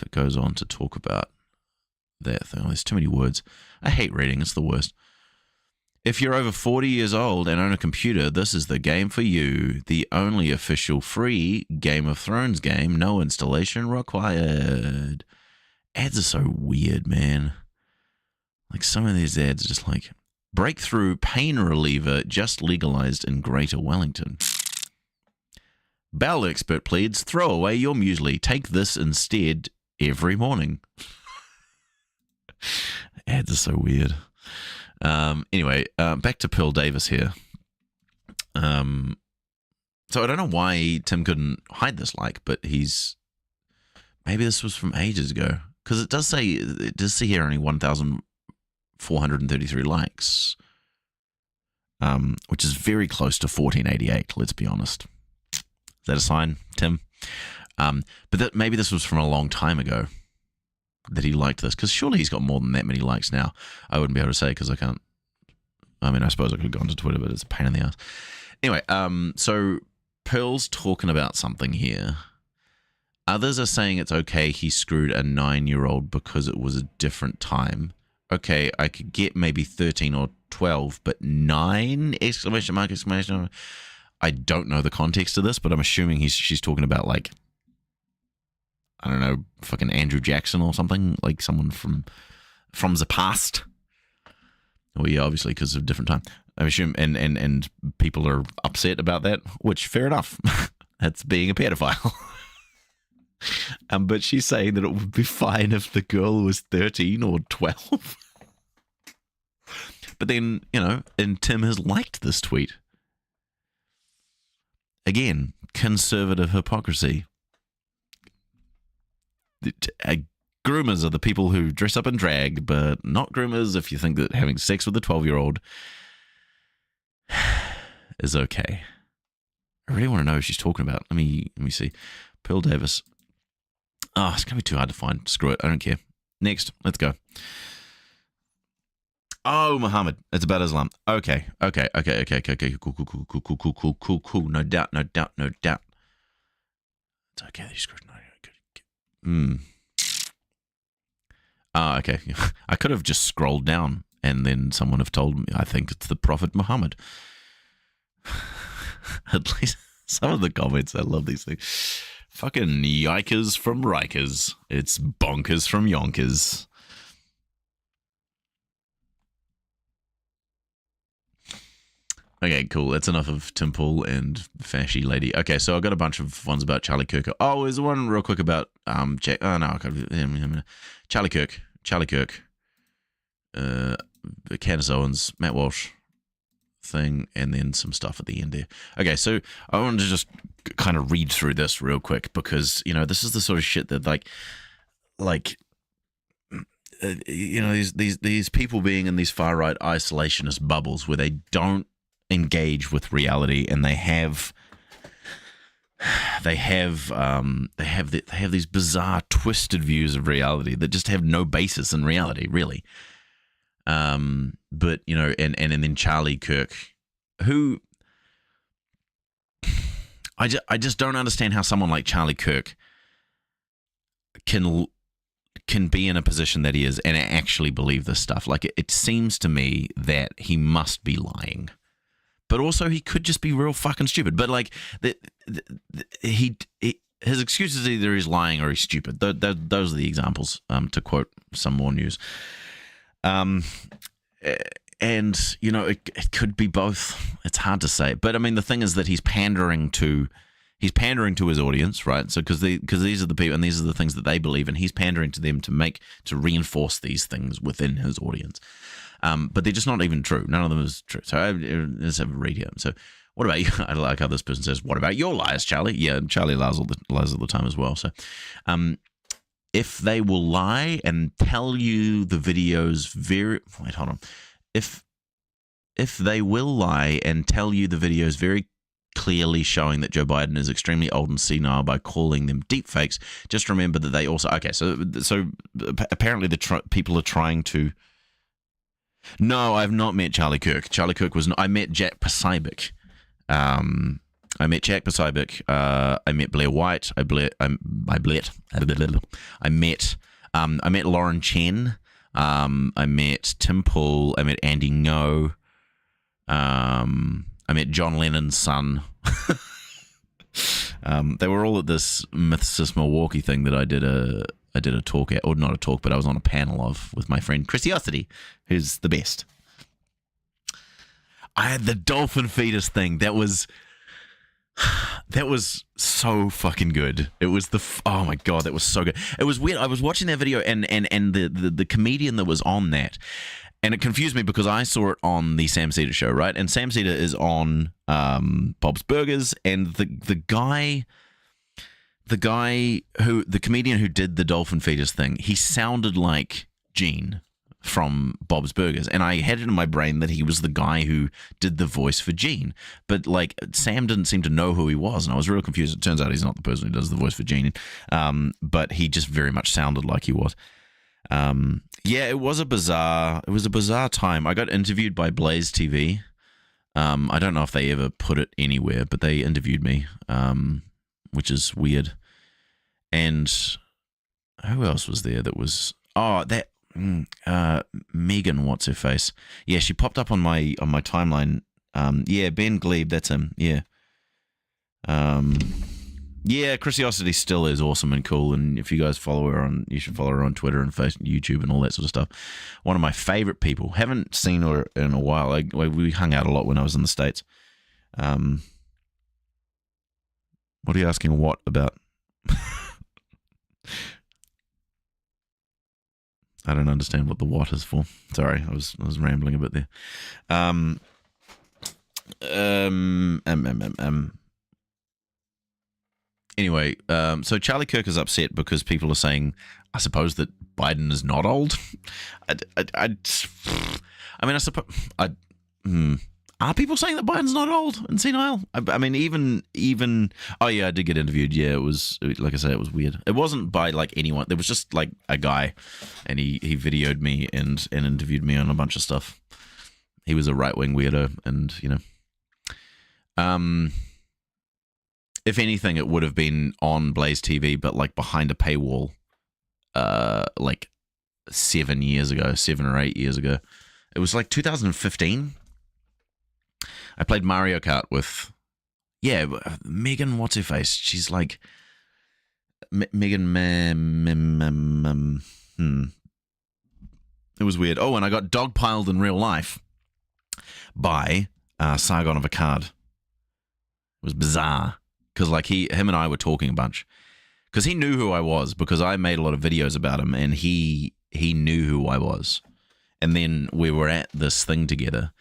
it goes on to talk about that thing. Oh, there's too many words. I hate reading. It's the worst. If you're over 40 years old and own a computer, this is the game for you. The only official free Game of Thrones game. No installation required. Ads are so weird, man. Like, some of these ads are just like, breakthrough pain reliever just legalized in Greater Wellington. Bowel expert pleads, throw away your muesli. Take this instead every morning. Ads are so weird. Anyway, back to Pearl Davis here. So I don't know why Tim couldn't hide this but maybe this was from ages ago, because it does say here only 1,433 likes, which is very close to 1488. Let's be honest. Is that a sign, Tim? But maybe this was from a long time ago that he liked this, because surely he's got more than that many likes now. I wouldn't be able to say because I can't. I mean, I suppose I could have gone to Twitter, but it's a pain in the ass. Anyway, so Pearl's talking about something here. Others are saying it's okay he screwed a 9-year-old because it was a different time. Okay, I could get maybe 13 or 12, but 9! Exclamation mark, exclamation mark. I don't know the context of this, but I'm assuming she's talking about, like, I don't know, fucking Andrew Jackson or something, like someone from the past. Well, yeah, obviously because of a different time. I assume, and people are upset about that, which, fair enough. That's being a pedophile. But she's saying that it would be fine if the girl was 13 or 12. But then, and Tim has liked this tweet. Again, conservative hypocrisy. Groomers are the people who dress up in drag, but not groomers if you think that having sex with a 12-year-old is okay. I really want to know who she's talking about. Let me see. Pearl Davis. Oh, it's going to be too hard to find. Screw it. I don't care. Next. Let's go. Oh, Muhammad. It's about Islam. Okay. Cool. No doubt. It's okay that you screwed. Okay. I could have just scrolled down and then someone have told me, I think it's the Prophet Muhammad. At least some of the comments, I love these things. Fucking yikers from Rikers. It's bonkers from Yonkers. Okay, cool. That's enough of Tim Pool and Fashy Lady. Okay, so I got a bunch of ones about Charlie Kirk. Oh, there's one real quick about Jack. Oh no, Charlie Kirk. Candace Owens, Matt Walsh thing, and then some stuff at the end there. Okay, so I wanted to just kind of read through this real quick because this is the sort of shit that these people being in these far right isolationist bubbles where they don't engage with reality, and they have these bizarre twisted views of reality that just have no basis in reality, really. But and then Charlie Kirk, who I just don't understand how someone like Charlie Kirk can be in a position that he is and actually believe this stuff. Like, it seems to me that he must be lying. But also, he could just be real fucking stupid. But like, his excuse is either he's lying or he's stupid. Those are the examples. To quote some more news. And it could be both. It's hard to say. But I mean, the thing is that he's pandering to his audience, right? So because these are the people and these are the things that they believe, and he's pandering to them to reinforce these things within his audience. But they're just not even true. None of them is true. So let's have a read here. So what about you? I like how this person says, what about your lies, Charlie? Yeah, Charlie lies all the time as well. So, if they will lie and tell you the videos wait, hold on. If they will lie and tell you the videos very clearly showing that Joe Biden is extremely old and senile by calling them deepfakes, just remember that they also... Okay, so apparently people are trying to... No, I've not met Charlie Kirk. Charlie Kirk was... I met Jack Posobiec. I met Jack Posobiec. I met Blair White. I met Lauren Chen. I met Tim Pool. I met Andy Ngo. I met John Lennon's son. They were all at this Mythsis Milwaukee thing that I did a talk at, or not a talk, but I was on a panel of with my friend Christiosity, who's the best. I had the dolphin fetus thing. That was so fucking good. It was oh my god, that was so good. It was weird. I was watching that video and the comedian that was on that. And it confused me because I saw it on the Sam Seder show, right? And Sam Seder is on Bob's Burgers, and the comedian who did the dolphin fetus thing, he sounded like Gene from Bob's Burgers, and I had it in my brain that he was the guy who did the voice for Gene, but like Sam didn't seem to know who he was, and I was real confused. It turns out he's not the person who does the voice for Gene, but he just very much sounded like he was. Yeah, it was a bizarre time. I got interviewed by Blaze TV. I don't know if they ever put it anywhere, but they interviewed me, which is weird. And who else was there that was... Oh, that Megan, what's her face? Yeah, she popped up on my timeline. Yeah, Ben Glebe, that's him. Yeah. Yeah, Christiosity still is awesome and cool, and if you guys follow her you should follow her on Twitter and Facebook, YouTube, and all that sort of stuff. One of my favorite people. Haven't seen her in a while. We hung out a lot when I was in the States. What are you asking? What about? I don't understand what the what is for. Sorry, I was rambling a bit there. Anyway, so Charlie Kirk is upset because people are saying, I suppose, that Biden is not old. I suppose... Are people saying that Biden's not old and senile? I mean, even... Oh, yeah, I did get interviewed. Yeah, it was... Like I said, it was weird. It wasn't by, like, anyone. There was just, like, a guy, and he videoed me and interviewed me on a bunch of stuff. He was a right-wing weirdo, and, you know... If anything, it would have been on Blaze TV, but like behind a paywall, like 7 or 8 years ago. It was like 2015. I played Mario Kart with, Megan, what's her face? She's like, Megan, It was weird. Oh, and I got dogpiled in real life by Sargon of Akkad. It was bizarre. Because like him and I were talking a bunch, because he knew who I was, because I made a lot of videos about him, and he knew who I was. And then we were at this thing together,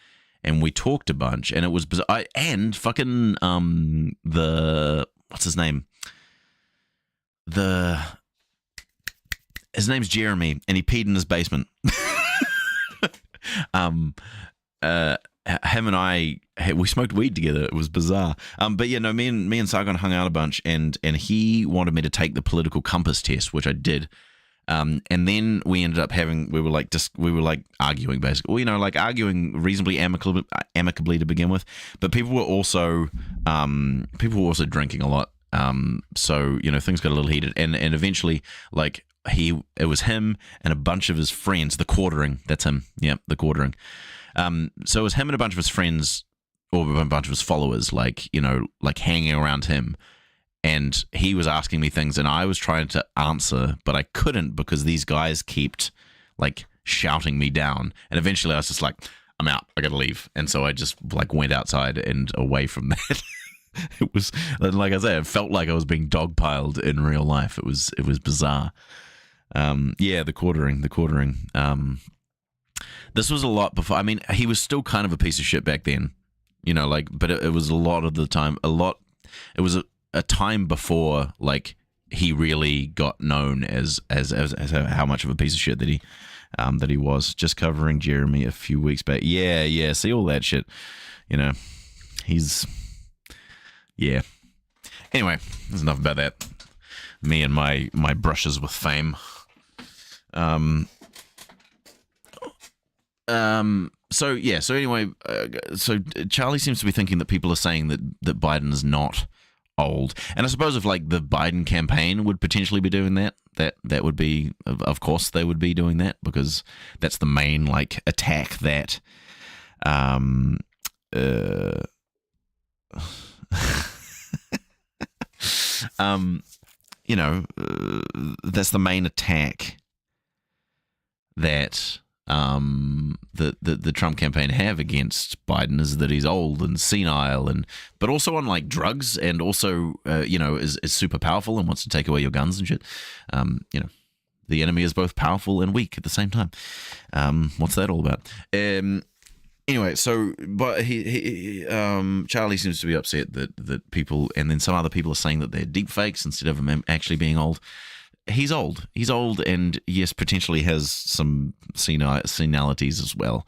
and we talked a bunch, and it was bizarre. And fucking what's his name? His name's Jeremy, and he peed in his basement. Him and I, we smoked weed together. It was bizarre. But yeah, no, me and Sargon hung out a bunch, and he wanted me to take the political compass test, which I did. And then we ended up we were like arguing, basically. Well, you know, like arguing reasonably amicably to begin with. But people were also drinking a lot. So, you know, things got a little heated, and eventually, like, it was him and a bunch of his friends, the Quartering. That's him. Yeah, the Quartering. So it was him and a bunch of his friends, or a bunch of his followers, like, you know, like hanging around him. And he was asking me things, and I was trying to answer, but I couldn't because these guys kept, like, shouting me down. And eventually I was just like, I'm out. I gotta leave. And so I just, like, went outside and away from that. It was, like I said, it felt like I was being dogpiled in real life. It was bizarre. Yeah, the Quartering. This was a lot before. I mean, he was still kind of a piece of shit back then. you know, like, but it was a lot of the time, it was a time before, like, he really got known as how much of a piece of shit that he was. Just covering Jeremy a few weeks back. Yeah, see all that shit, you know, yeah. Anyway, there's enough about that. Me and my brushes with fame. So anyway, so Charlie seems to be thinking that people are saying that Biden is not old, and I suppose if like the Biden campaign would potentially be doing that would be, of course they would be doing that, because that's the main like attack that you know, that's the main attack that the Trump campaign have against Biden, is that he's old and senile, but also on like drugs, and also you know, is super powerful and wants to take away your guns and shit. You know, the enemy is both powerful and weak at the same time. What's that all about? Anyway, so but he Charlie seems to be upset that people, and then some other people are saying that they're deep fakes instead of him actually being old. He's old, and yes, potentially has some senilities as well.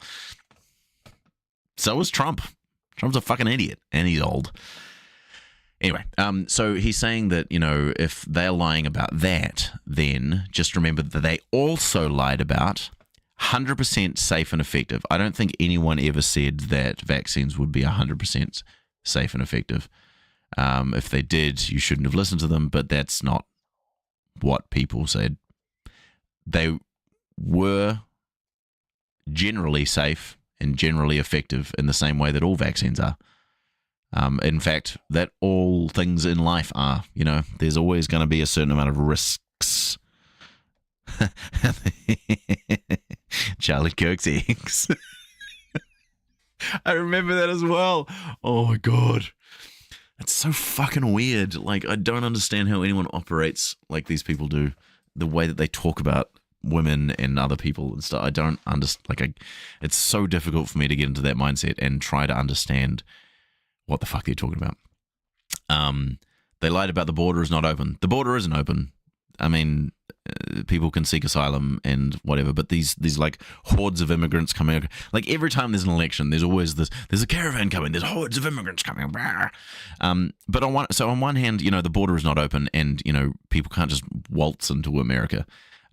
So is Trump. Trump's a fucking idiot, and he's old. Anyway, so he's saying that, you know, if they're lying about that, then just remember that they also lied about 100% safe and effective. I don't think anyone ever said that vaccines would be 100% safe and effective. If they did, you shouldn't have listened to them, but that's not what people said. They were generally safe and generally effective in the same way that all vaccines are. In fact, that all things in life are. You know, there's always going to be a certain amount of risks. Charlie Kirk's eggs. I remember that as well. Oh my god. It's so fucking weird. Like, I don't understand how anyone operates like these people do. The way that they talk about women and other people and stuff. I don't understand. Like, it's so difficult for me to get into that mindset and try to understand what the fuck they're talking about. They lied about the border is not open. The border isn't open. I mean, people can seek asylum and whatever, but these like hordes of immigrants coming, like every time there's an election, there's always there's a caravan coming, there's hordes of immigrants coming. But on one hand, you know, the border is not open, and you know, people can't just waltz into America.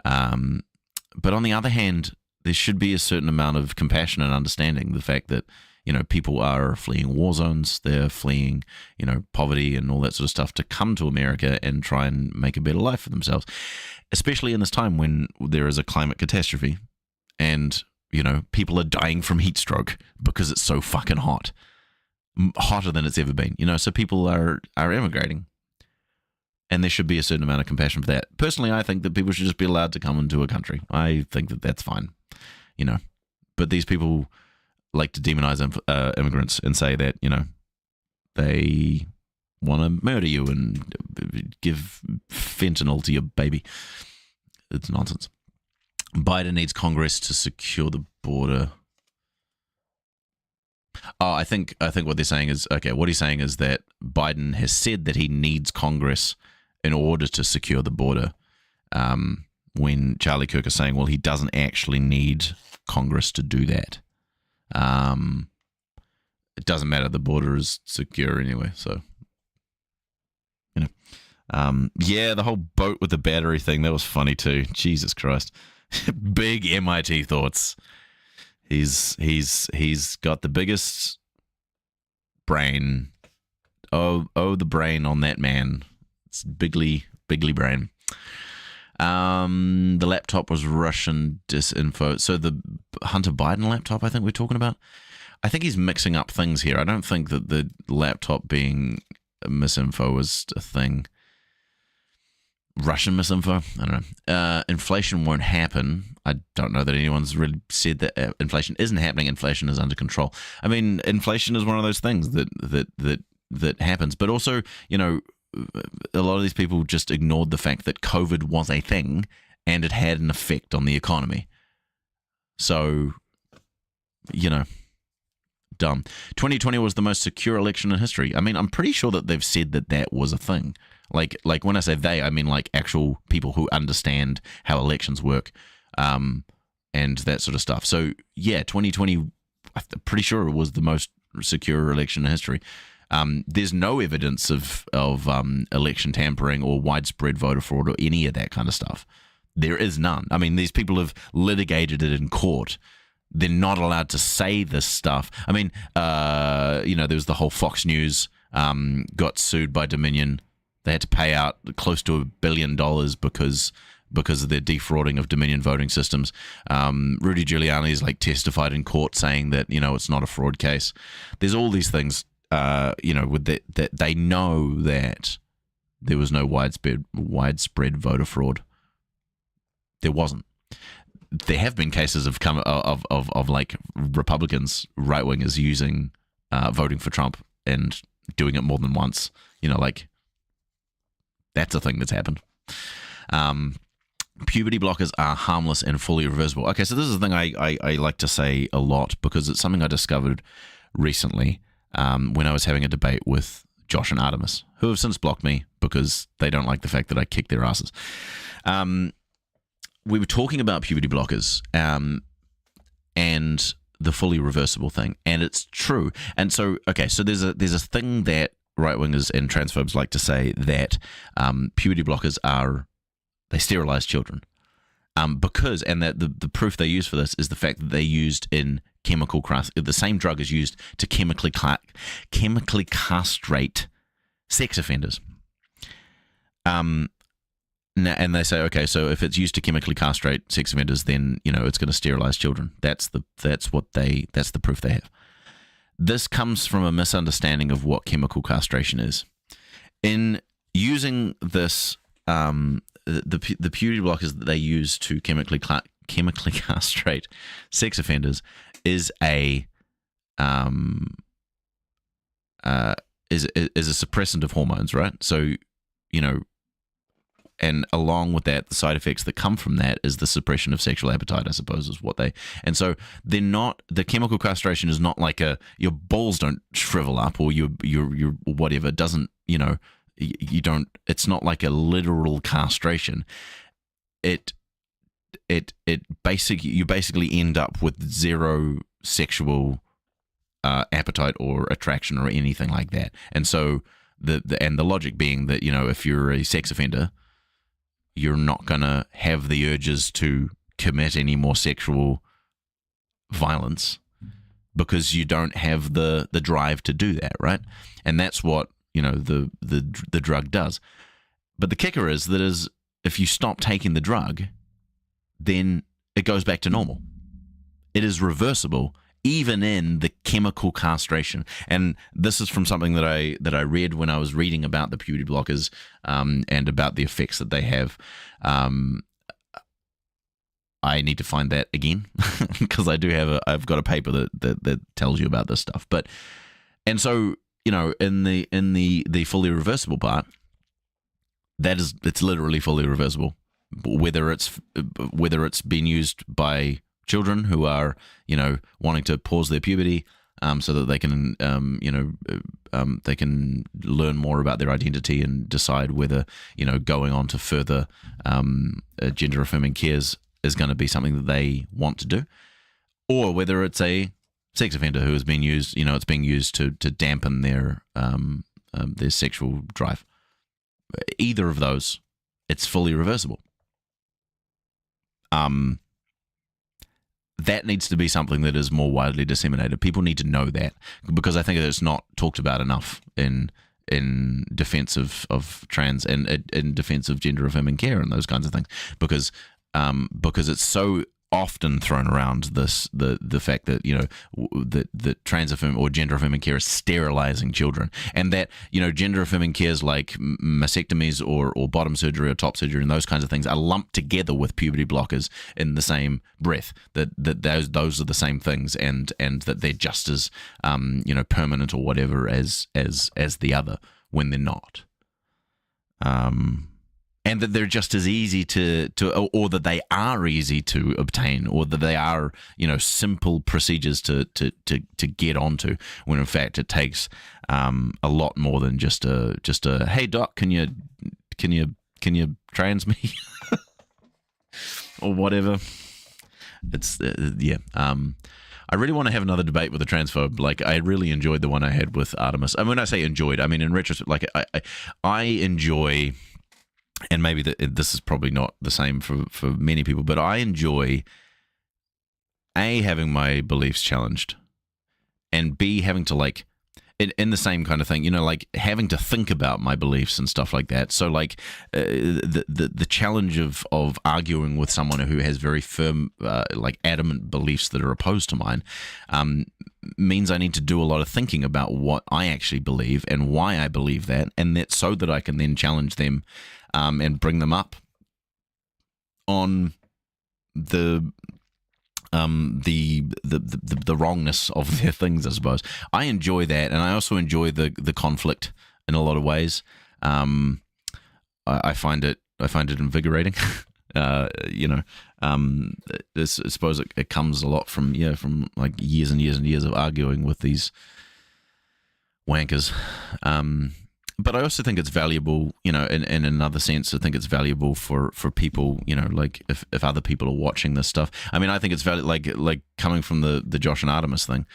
But on the other hand, there should be a certain amount of compassion and understanding the fact that, you know, people are fleeing war zones, they're fleeing, you know, poverty and all that sort of stuff to come to America and try and make a better life for themselves, especially in this time when there is a climate catastrophe and, you know, people are dying from heat stroke because it's so fucking hot, hotter than it's ever been, you know, so people are immigrating, and there should be a certain amount of compassion for that. Personally, I think that people should just be allowed to come into a country. I think that that's fine, you know, but these people like to demonize immigrants and say that, you know, they want to murder you and give fentanyl to your baby. It's nonsense. Biden needs Congress to secure the border. Oh, I think what they're saying is, okay, what he's saying is that Biden has said that he needs Congress in order to secure the border. When Charlie Kirk is saying, well, he doesn't actually need Congress to do that. It doesn't matter. The border is secure anyway. So, you know, yeah, the whole boat with the battery thing, that was funny too. Jesus Christ. Big MIT thoughts. He's got the biggest brain. Oh, the brain on that man. It's bigly brain. The laptop was Russian disinfo. So the Hunter Biden laptop, I think we're talking about. I think he's mixing up things here. I don't think that the laptop being misinfo is a thing. Russian misinfo? I don't know. Inflation won't happen. I don't know that anyone's really said that inflation isn't happening. Inflation is under control. I mean, inflation is one of those things that happens. But also, you know, a lot of these people just ignored the fact that COVID was a thing and it had an effect on the economy. So, you know, 2020 was the most secure election in history. I mean, I'm pretty sure that they've said that was a thing. Like when I say they, I mean like actual people who understand how elections work, and that sort of stuff. So yeah, 2020, I'm pretty sure it was the most secure election in history. There's no evidence of election tampering or widespread voter fraud or any of that kind of stuff. There is none. I mean, these people have litigated it in court. They're not allowed to say this stuff. I mean, there was the whole Fox News got sued by Dominion. They had to pay out close to $1 billion because of their defrauding of Dominion voting systems. Rudy Giuliani's testified in court saying that it's not a fraud case. There's all these things, with that they know that there was no widespread voter fraud. There wasn't. There have been cases of Republicans, right wingers using voting for Trump and doing it more than once. That's a thing that's happened. Puberty blockers are harmless and fully reversible. Okay, so this is the thing I like to say a lot because it's something I discovered recently when I was having a debate with Josh and Artemis, who have since blocked me because they don't like the fact that I kick their asses. We were talking about puberty blockers and the fully reversible thing, and it's true. And so, okay, so there's a thing that right-wingers and transphobes like to say that puberty blockers they sterilize children because, and that the proof they use for this is the fact that they're used in the same drug is used to chemically castrate sex offenders. And they say, okay, so if it's used to chemically castrate sex offenders, then it's going to sterilize children. That's the proof they have. This comes from a misunderstanding of what chemical castration is. In using this, the puberty blockers that they use to chemically castrate sex offenders is a suppressant of hormones, right? So, and along with that, the side effects that come from that is the suppression of sexual appetite, I suppose, is what and so they're not, the chemical castration is not like your balls don't shrivel up or your whatever, it doesn't, you don't, it's not like a literal castration. You basically end up with zero sexual appetite or attraction or anything like that. And so the logic being that, if you're a sex offender, you're not going to have the urges to commit any more sexual violence because you don't have the drive to do that, right? And that's what, the drug does. But the kicker is if you stop taking the drug, then it goes back to normal. It is reversible, even in the chemical castration. And this is from something that I read when I was reading about the puberty blockers and about the effects that they have. I need to find that again because I've got a paper that tells you about this stuff. And so in the fully reversible part, it's literally fully reversible. Whether it's being used by children who are, wanting to pause their puberty so that they can, they can learn more about their identity and decide whether, going on to further gender affirming cares is going to be something that they want to do, or whether it's a sex offender who has been used, it's being used to dampen their sexual drive. Either of those, it's fully reversible. That needs to be something that is more widely disseminated. People need to know that because I think it's not talked about enough in defense of trans and in defense of gender affirming care and those kinds of things because it's so often thrown around the fact that that trans affirming or gender affirming care is sterilizing children, and that gender affirming cares like mastectomies or bottom surgery or top surgery and those kinds of things are lumped together with puberty blockers in the same breath. That those are the same things, and that they're just as permanent or whatever as the other when they're not. and that they're just as easy or that they are easy to obtain, or that they are, simple procedures to get onto, when in fact it takes a lot more than just a hey doc, can you trans me or whatever. It's yeah. I really want to have another debate with a transphobe. Like, I really enjoyed the one I had with Artemis. I mean, when I say enjoyed, I mean in retrospect. Like, I enjoy, and maybe this is probably not the same for many people, but I enjoy having my beliefs challenged, and B, having to, like, in the same kind of thing, like having to think about my beliefs and stuff like that. So, like, the challenge of arguing with someone who has very firm, like, adamant beliefs that are opposed to mine, means I need to do a lot of thinking about what I actually believe and why I believe that, and that so that I can then challenge them, and bring them up on the wrongness of their things, I suppose. I enjoy that, and I also enjoy the conflict in a lot of ways. I find it invigorating. I suppose it comes a lot from like years and years and years of arguing with these wankers. But I also think it's valuable, in another sense. I think it's valuable for people, like if other people are watching this stuff. I mean, I think it's valuable, like coming from the Josh and Artemis thing,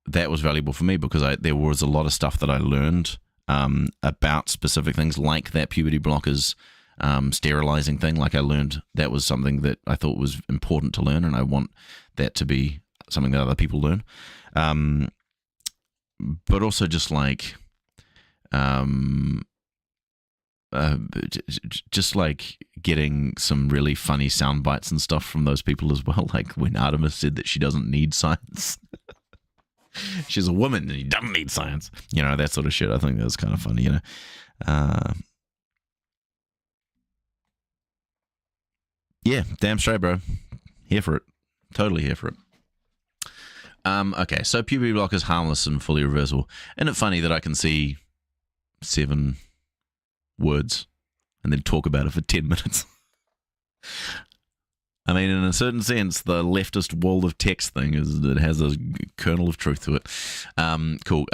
that was valuable for me, because there was a lot of stuff that I learned about specific things, like that puberty blockers sterilizing thing. Like, I learned that was something that I thought was important to learn, and I want that to be something that other people learn. But also just like, just like getting some really funny sound bites and stuff from those people as well. Like when Artemis said that she doesn't need science. She's a woman and he doesn't need science. That sort of shit. I think that was kind of funny, Yeah, damn straight, bro. Here for it. Totally here for it. Okay, so puberty block is harmless and fully reversible. Isn't it funny that I can see 7 words and then talk about it for 10 minutes? I mean, in a certain sense, the leftist wall of text thing it has a kernel of truth to it. Cool.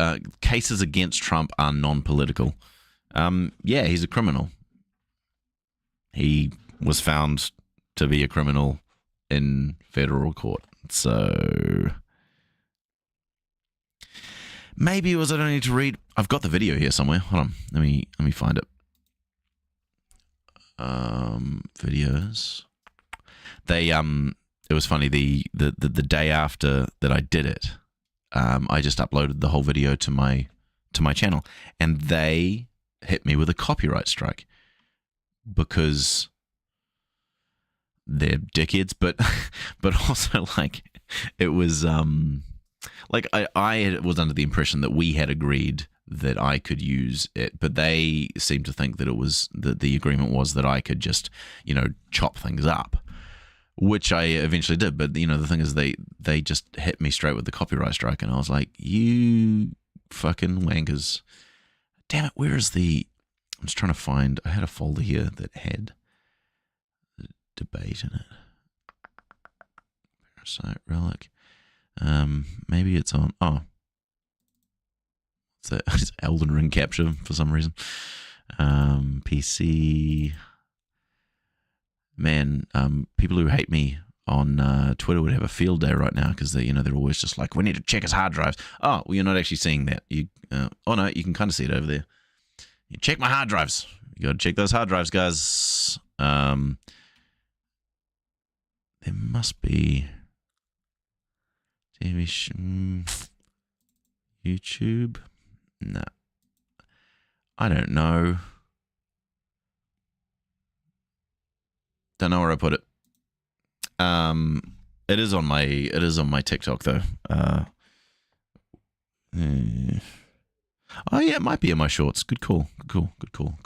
Cases against Trump are non-political. Yeah, he's a criminal. He was found to be a criminal in federal court. So maybe it was I don't need to read. I've got the video here somewhere. Hold on. Let me find it. Videos. It was funny, the day after that I did it, I just uploaded the whole video to my channel, and they hit me with a copyright strike because they're dickheads, but also, like, it was like I was under the impression that we had agreed that I could use it, but they seemed to think that it was that the agreement was that I could just chop things up, which I eventually did. But the thing is, they just hit me straight with the copyright strike, and I was like, you fucking wankers. Damn it, where is the... I'm just trying to find... I had a folder here that had the debate in it. Parasite Relic. Maybe it's on... Oh. It's that? It's Elden Ring capture for some reason. PC... Man, people who hate me on Twitter would have a field day right now, because they're always just like, we need to check his hard drives. Oh, well, you're not actually seeing that. Oh no, you can kind of see it over there. You check my hard drives. You got to check those hard drives, guys. There must be YouTube. No, I don't know. Don't know where I put it. It is on my TikTok though. Oh yeah, it might be in my shorts. Good call. Good call.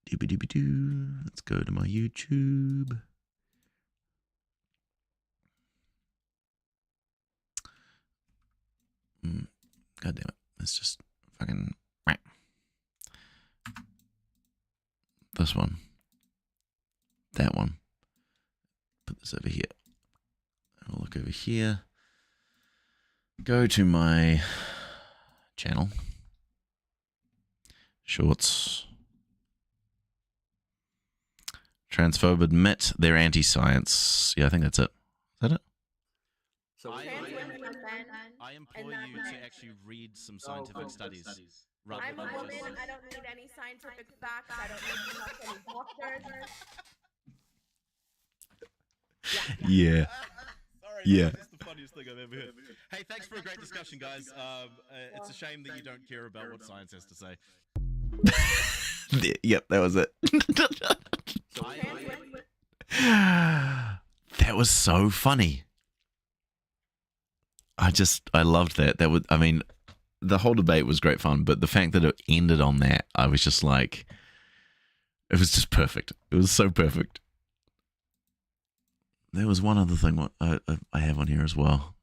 Doobie-doobie-doo. Let's go to my YouTube. God damn it. Let's just fucking... this one. That one. Put this over here. I'll look over here. Go to my channel. Shorts. Transphobe admit they're anti-science. Yeah, I think that's it. Is that it? So I we- implore you to actually read some scientific studies. rather I'm a than woman. just- I don't need any scientific facts. I don't need to talk to any doctors. Yeah. Sorry, Yeah. that's the funniest thing I've ever heard. Hey, thanks for a great discussion, guys. It's a shame that you don't care about what science has to say. Yep, that was it. That was so funny. I loved that. The whole debate was great fun, but the fact that it ended on that, I was just like, it was just perfect. It was so perfect. There was one other thing I have on here as well.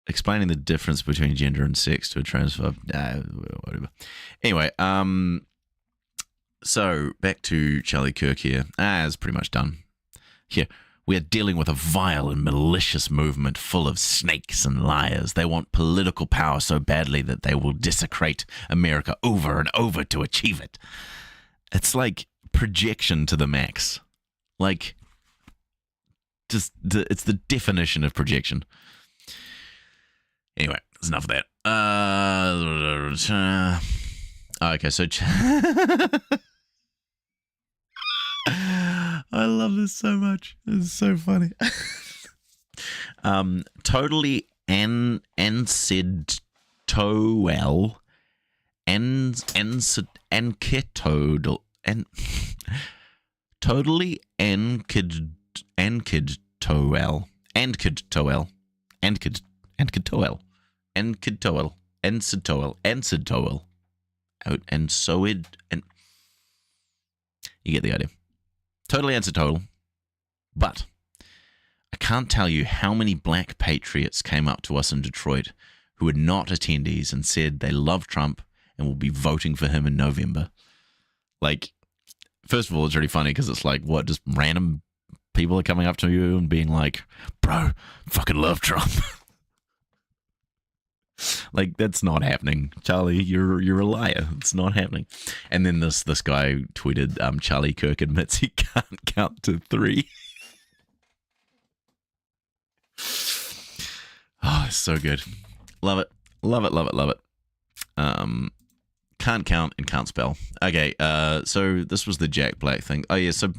Explaining the difference between gender and sex to a transphobe. Whatever. Anyway, so back to Charlie Kirk here. It's pretty much done. Here, we are dealing with a vile and malicious movement full of snakes and liars. They want political power so badly that they will desecrate America over and over to achieve it. It's like projection to the max. Like, just it's the definition of projection. Anyway, that's enough of that. Okay, so I love this so much. It's so funny. Totally ancetolal anketodal and totally anketoel ancetoel and so it and you get the idea. Totally ancetotal, but I can't tell you how many black patriots came up to us in Detroit who were not attendees and said they love Trump and will be voting for him in November. Like, first of all, it's really funny because it's like, what, just random people are coming up to you and being like, bro, fucking love Trump. Like, that's not happening. Charlie, you're a liar. It's not happening. And then this guy tweeted, Charlie Kirk admits he can't count to 3. Oh, it's so good. Love it. Love it, love it, love it. Can't count and can't spell. Okay, so this was the Jack Black thing. Oh, yeah, so,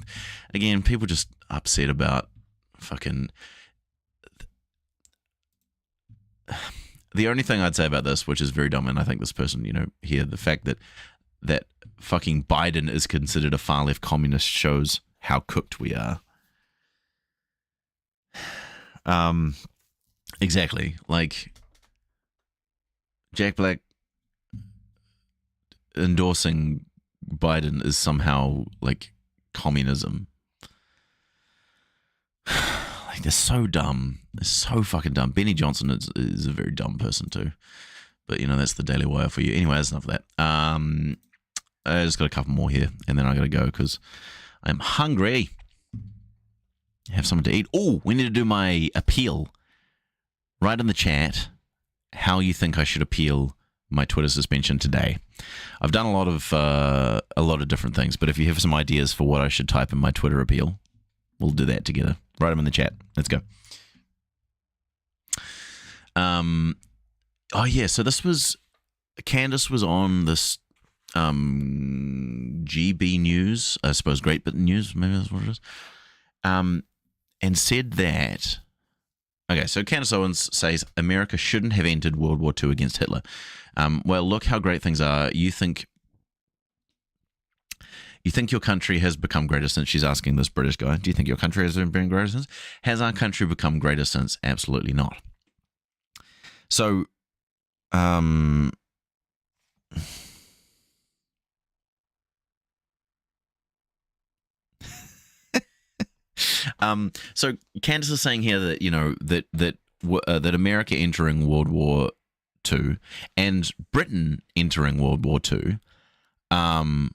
again, people just upset about fucking... The only thing I'd say about this, which is very dumb, and I think this person, here, the fact that fucking Biden is considered a far-left communist shows how cooked we are. Exactly. Like, Jack Black endorsing Biden is somehow, like, communism. Like, they're so dumb. They're so fucking dumb. Benny Johnson is a very dumb person too. But, that's the Daily Wire for you. Anyway, that's enough of that. I just got a couple more here, and then I got to go because I'm hungry. Have something to eat. Oh, we need to do my appeal. Write in the chat how you think I should appeal my Twitter suspension today. I've done a lot of different things, but if you have some ideas for what I should type in my Twitter appeal, we'll do that together. Write them in the chat. Let's go. Oh yeah, so this was Candace was on this GB News, I suppose Great Britain News, maybe that's what it is. And said that okay, so Candace Owens says America shouldn't have entered World War II against Hitler. Well, look how great things are. You think your country has become greater since? She's asking this British guy. Do you think your country has been greater since? Has our country become greater since? Absolutely not. So, so Candace is saying here that that America entering World War II and Britain entering World War II meant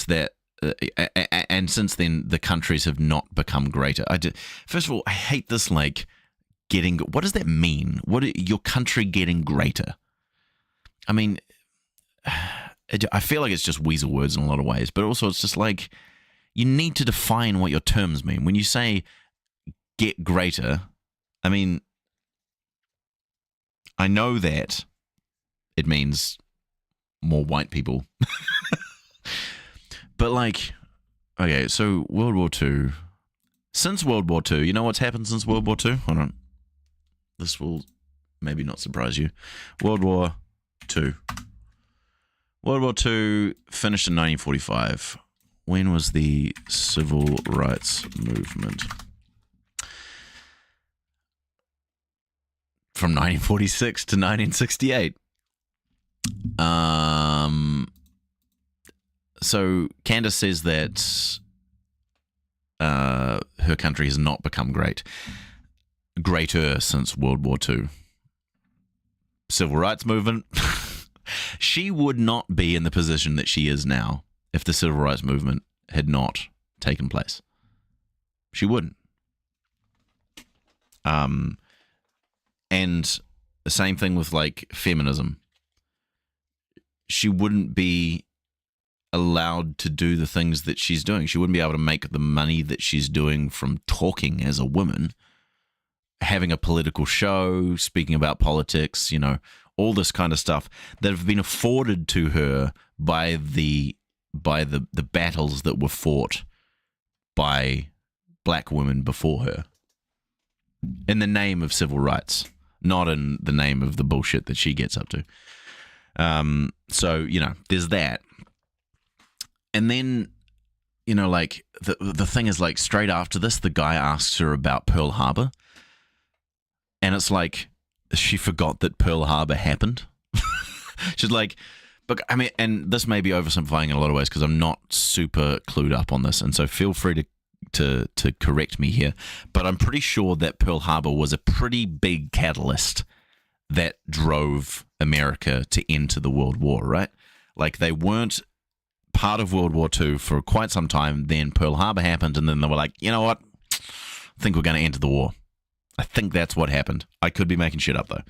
that, and since then the countries have not become greater. First of all, I hate this like getting. What does that mean? Your country getting greater? I mean, I feel like it's just weasel words in a lot of ways, but also it's just like you need to define what your terms mean. When you say get greater, I mean, I know that it means more white people. But like, okay, so World War II. Since World War II, you know what's happened since World War II? Hold on. This will maybe not surprise you. World War II. World War II finished in 1945. When was the Civil Rights Movement? From 1946 to 1968. So Candace says that her country has not become greater since World War II. Civil rights movement. She would not be in the position that she is now if the civil rights movement had not taken place. She wouldn't. And the same thing with like feminism. She wouldn't be allowed to do the things that she's doing. She wouldn't be able to make the money that she's doing from talking as a woman, having a political show, speaking about politics, you know, all this kind of stuff that have been afforded to her by the battles that were fought by black women before her in the name of civil rights, not in the name of the bullshit that she gets up to. So, you know, there's that. And then, you know, like the thing is like straight after this, the guy asks her about Pearl Harbor. And it's like she forgot that Pearl Harbor happened. She's like, but I mean, and this may be oversimplifying in a lot of ways because I'm not super clued up on this. And so feel free to correct me here. But I'm pretty sure that Pearl Harbor was a pretty big catalyst that drove America to enter the World War, right? Like they weren't part of World War II for quite some time. Then Pearl Harbor happened, and then they were like, you know what? I think we're going to enter the war. I think that's what happened. I could be making shit up, though.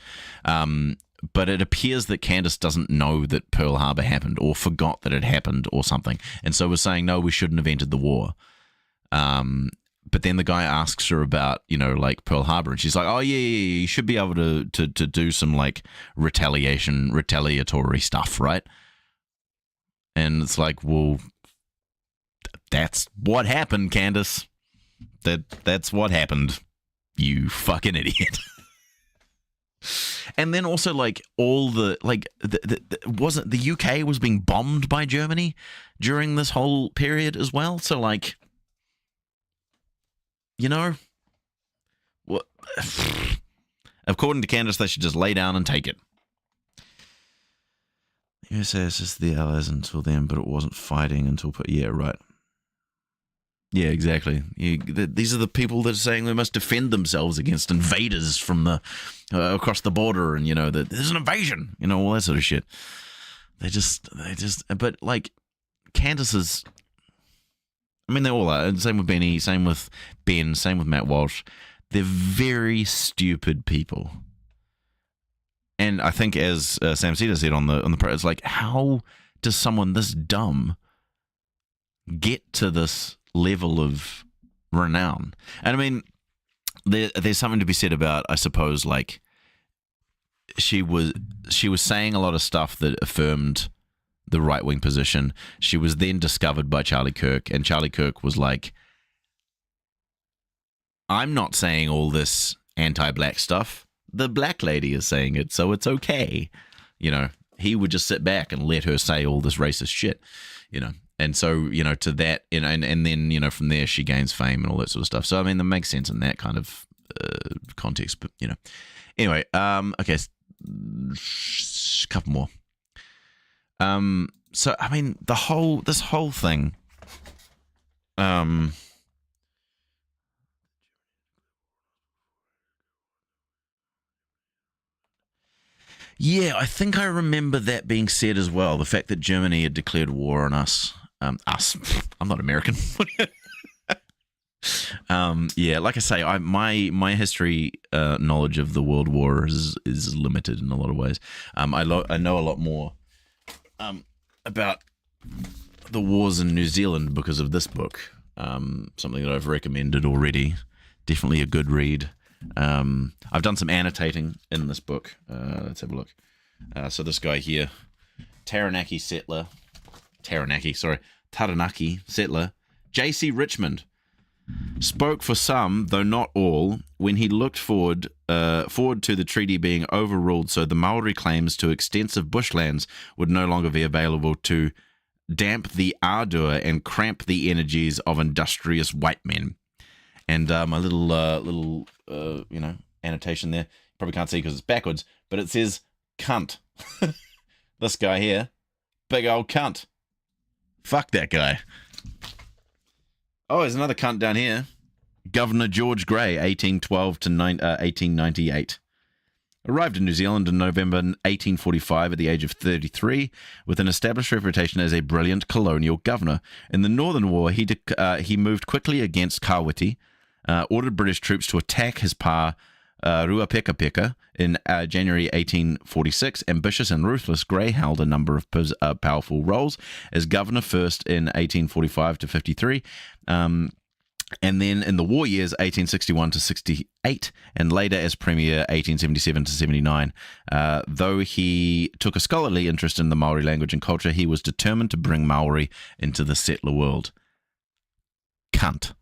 But it appears that Candace doesn't know that Pearl Harbor happened or forgot that it happened or something. And so we're saying, no, we shouldn't have entered the war. But then the guy asks her about, you know, like Pearl Harbor. And she's like, oh, yeah, you should be able to do some, like, retaliatory stuff, right? And it's like, well, that's what happened, Candace. That's what happened. You fucking idiot. And then also like all the like wasn't the UK was being bombed by Germany during this whole period as well. So like, you know, what? According to Candace, they should just lay down and take it. The USA assisted the Allies until then, but it wasn't fighting until yeah, right. Yeah, exactly. These are the people that are saying they must defend themselves against invaders from the across the border, and you know that there's an invasion, you know, all that sort of shit. They just, but like Candace is. I mean, they all are. Same with Benny. Same with Ben. Same with Matt Walsh. They're very stupid people. And I think, as Sam Cedar said on the pro, it's like, how does someone this dumb get to this level of renown? And I mean, there's something to be said about, I suppose, like she was saying a lot of stuff that affirmed the right-wing position. She was then discovered by Charlie Kirk, and Charlie Kirk was like, I'm not saying all this anti-black stuff. The black lady is saying it, so it's okay. You know, he would just sit back and let her say all this racist shit, you know. And so, you know, to that, you know, and then, you know, from there she gains fame and all that sort of stuff. So, I mean, that makes sense in that kind of context, but, you know. Anyway, okay, a couple more. So, I mean, this whole thing, Yeah, I think I remember that being said as well. The fact that Germany had declared war on us. Us. I'm not American. Yeah, like I say, my history knowledge of the World War is limited in a lot of ways. I know a lot more about the wars in New Zealand because of this book. Something that I've recommended already. Definitely a good read. I've done some annotating in this book. Let's have a look. So this guy here, Taranaki settler, J.C. Richmond, spoke for some, though not all, when he looked forward to the treaty being overruled, so the Maori claims to extensive bushlands would no longer be available to damp the ardour and cramp the energies of industrious white men. And my little annotation there, probably can't see because it's backwards, but it says cunt. This guy here, big old cunt. Fuck that guy. Oh, there's another cunt down here. Governor George Grey, 1812 to 1898. Arrived in New Zealand in November 1845 at the age of 33, with an established reputation as a brilliant colonial governor. In the Northern War, he moved quickly against Kawiti, ordered British troops to attack his pa, Ruapekapeka, in January 1846. Ambitious and ruthless, Grey held a number of powerful roles as governor, first in 1845 to 53, and then in the war years 1861 to 68, and later as premier 1877 to 79. Though he took a scholarly interest in the Maori language and culture, he was determined to bring Maori into the settler world. Cunt.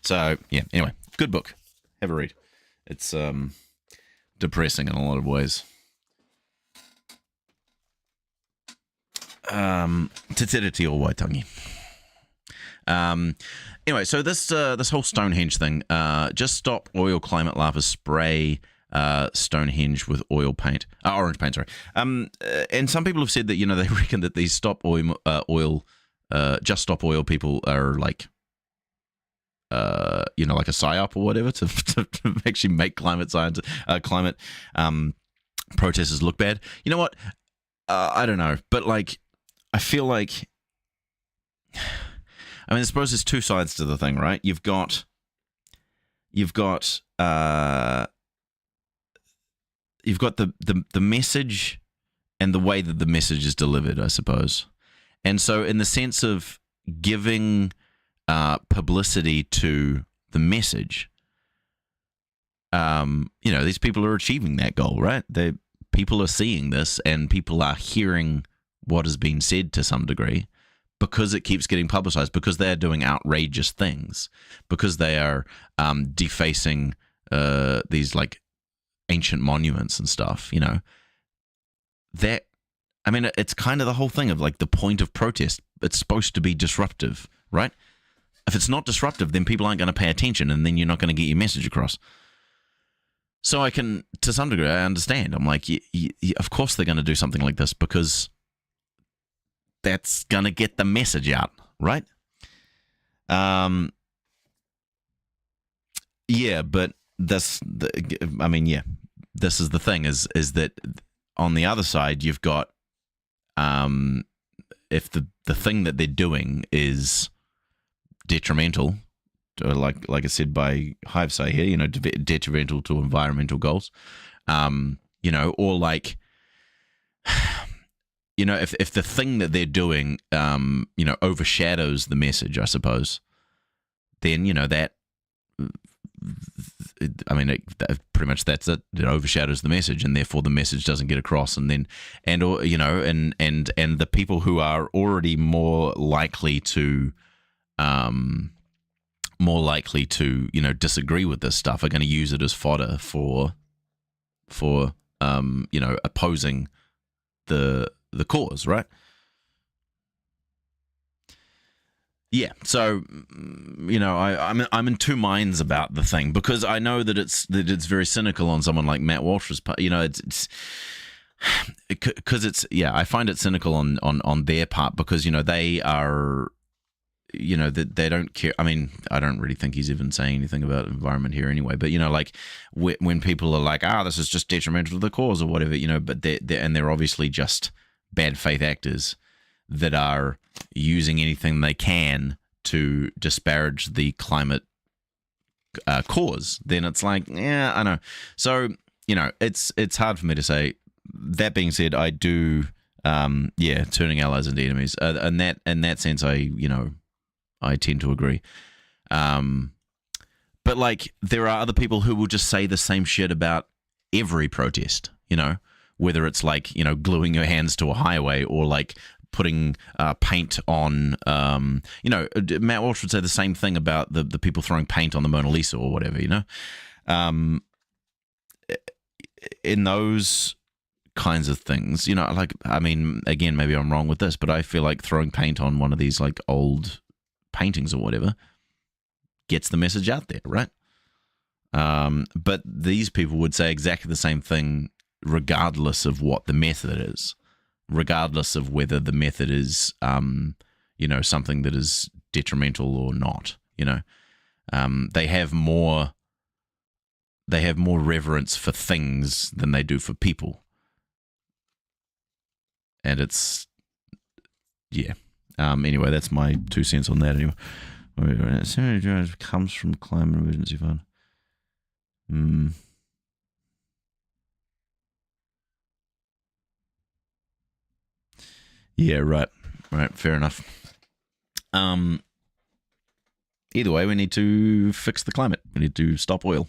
So, yeah, anyway, good book. Have a read. It's depressing in a lot of ways. Te tere te o Waitangi. Anyway, so this whole Stonehenge thing, just stop oil climate lava spray Stonehenge with orange paint, sorry. And some people have said that, they reckon that these stop oil just stop oil people are like, like a psyop or whatever to actually make climate protesters look bad. You know what? I don't know, but like, I feel like, I suppose there's two sides to the thing, right? You've got the message and the way that the message is delivered, I suppose. And so, in the sense of giving publicity to the message, these people are achieving that goal, right? People are seeing this, and people are hearing what has been said to some degree because it keeps getting publicized, because they are doing outrageous things, because they are defacing these like ancient monuments and stuff. It's kind of the whole thing of like the point of protest. It's supposed to be disruptive, right? If it's not disruptive, then people aren't going to pay attention, and then you're not going to get your message across. So I can, to some degree, I understand. I'm like, of course they're going to do something like this because that's going to get the message out, right? Yeah, but this is the thing is that on the other side, you've got, if the thing that they're doing is detrimental, like I said by Hivesai here, detrimental to environmental goals, or like, if the thing that they're doing, overshadows the message, I suppose, then, that, pretty much that's it. It overshadows the message, and therefore the message doesn't get across. And then, and the people who are already more likely to disagree with this stuff are going to use it as fodder for opposing the cause, right? Yeah, so I'm in two minds about the thing, because I know that it's very cynical on someone like Matt Walsh's part. It's because I find it cynical on their part, because they are, you know, that they don't care. I mean, I don't really think he's even saying anything about environment here anyway. But you know, like when people are like, this is just detrimental to the cause or whatever, you know, but they're obviously just bad faith actors that are using anything they can to disparage the climate cause. Then it's like, yeah, I know. So you know, it's hard for me to say. That being said, I do. Turning allies into enemies. In that sense, I tend to agree. But like, there are other people who will just say the same shit about every protest. You know, whether it's like, you know, gluing your hands to a highway or like putting paint on. You know, Matt Walsh would say the same thing about the people throwing paint on the Mona Lisa or whatever. You know, in those kinds of things, you know, like, I mean, again, maybe I'm wrong with this, but I feel like throwing paint on one of these like old paintings or whatever gets the message out there, right? But these people would say exactly the same thing regardless of what the method is, regardless of whether the method is you know, something that is detrimental or not. You know, they have more reverence for things than they do for people. And it's, yeah. Anyway, that's my 2 cents on that. Anyway, Senator comes from Climate Emergency Fund. Yeah, right. Fair enough. Either way, we need to fix the climate. We need to stop oil.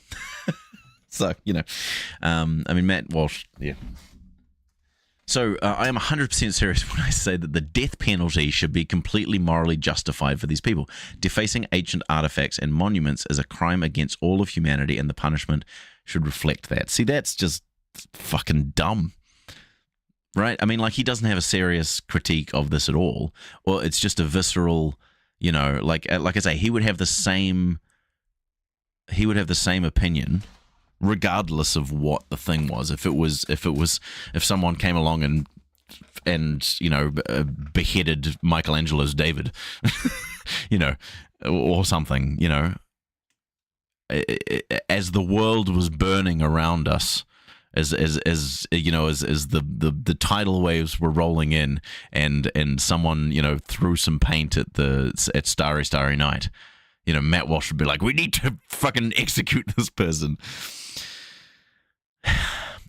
So, you know, I mean, Matt Walsh, yeah. So I am 100% serious when I say that the death penalty should be completely morally justified for these people. Defacing ancient artifacts and monuments is a crime against all of humanity, and the punishment should reflect that. See, that's just fucking dumb, right? I mean, like, he doesn't have a serious critique of this at all, or it's just a visceral, you know, like I say, he would have the same opinion regardless of what the thing was. If someone came along and you know, beheaded Michelangelo's David, you know, or something, you know, as the world was burning around us, as you know, as the tidal waves were rolling in, and someone, you know, threw some paint at Starry Night, you know, Matt Walsh would be like, we need to fucking execute this person.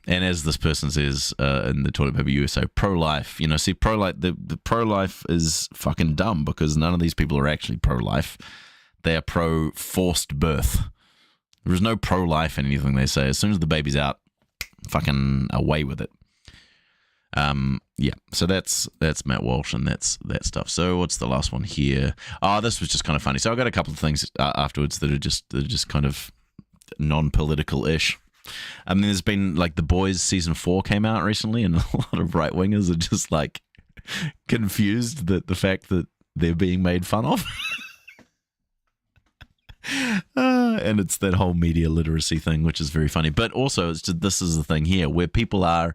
And as this person says in the Toilet Paper USA, pro-life. You know, see, pro-life, the pro-life is fucking dumb because none of these people are actually pro-life. They are pro-forced birth. There is no pro-life in anything they say. As soon as the baby's out, fucking away with it. Yeah, so that's Matt Walsh and that's that stuff. So what's the last one here? This was just kind of funny. So I got a couple of things afterwards that are just kind of non-political-ish. I mean, there's been, like, The Boys season 4 came out recently, and a lot of right wingers are just like confused that the fact that they're being made fun of. And it's that whole media literacy thing, which is very funny. But also, this is the thing here where people are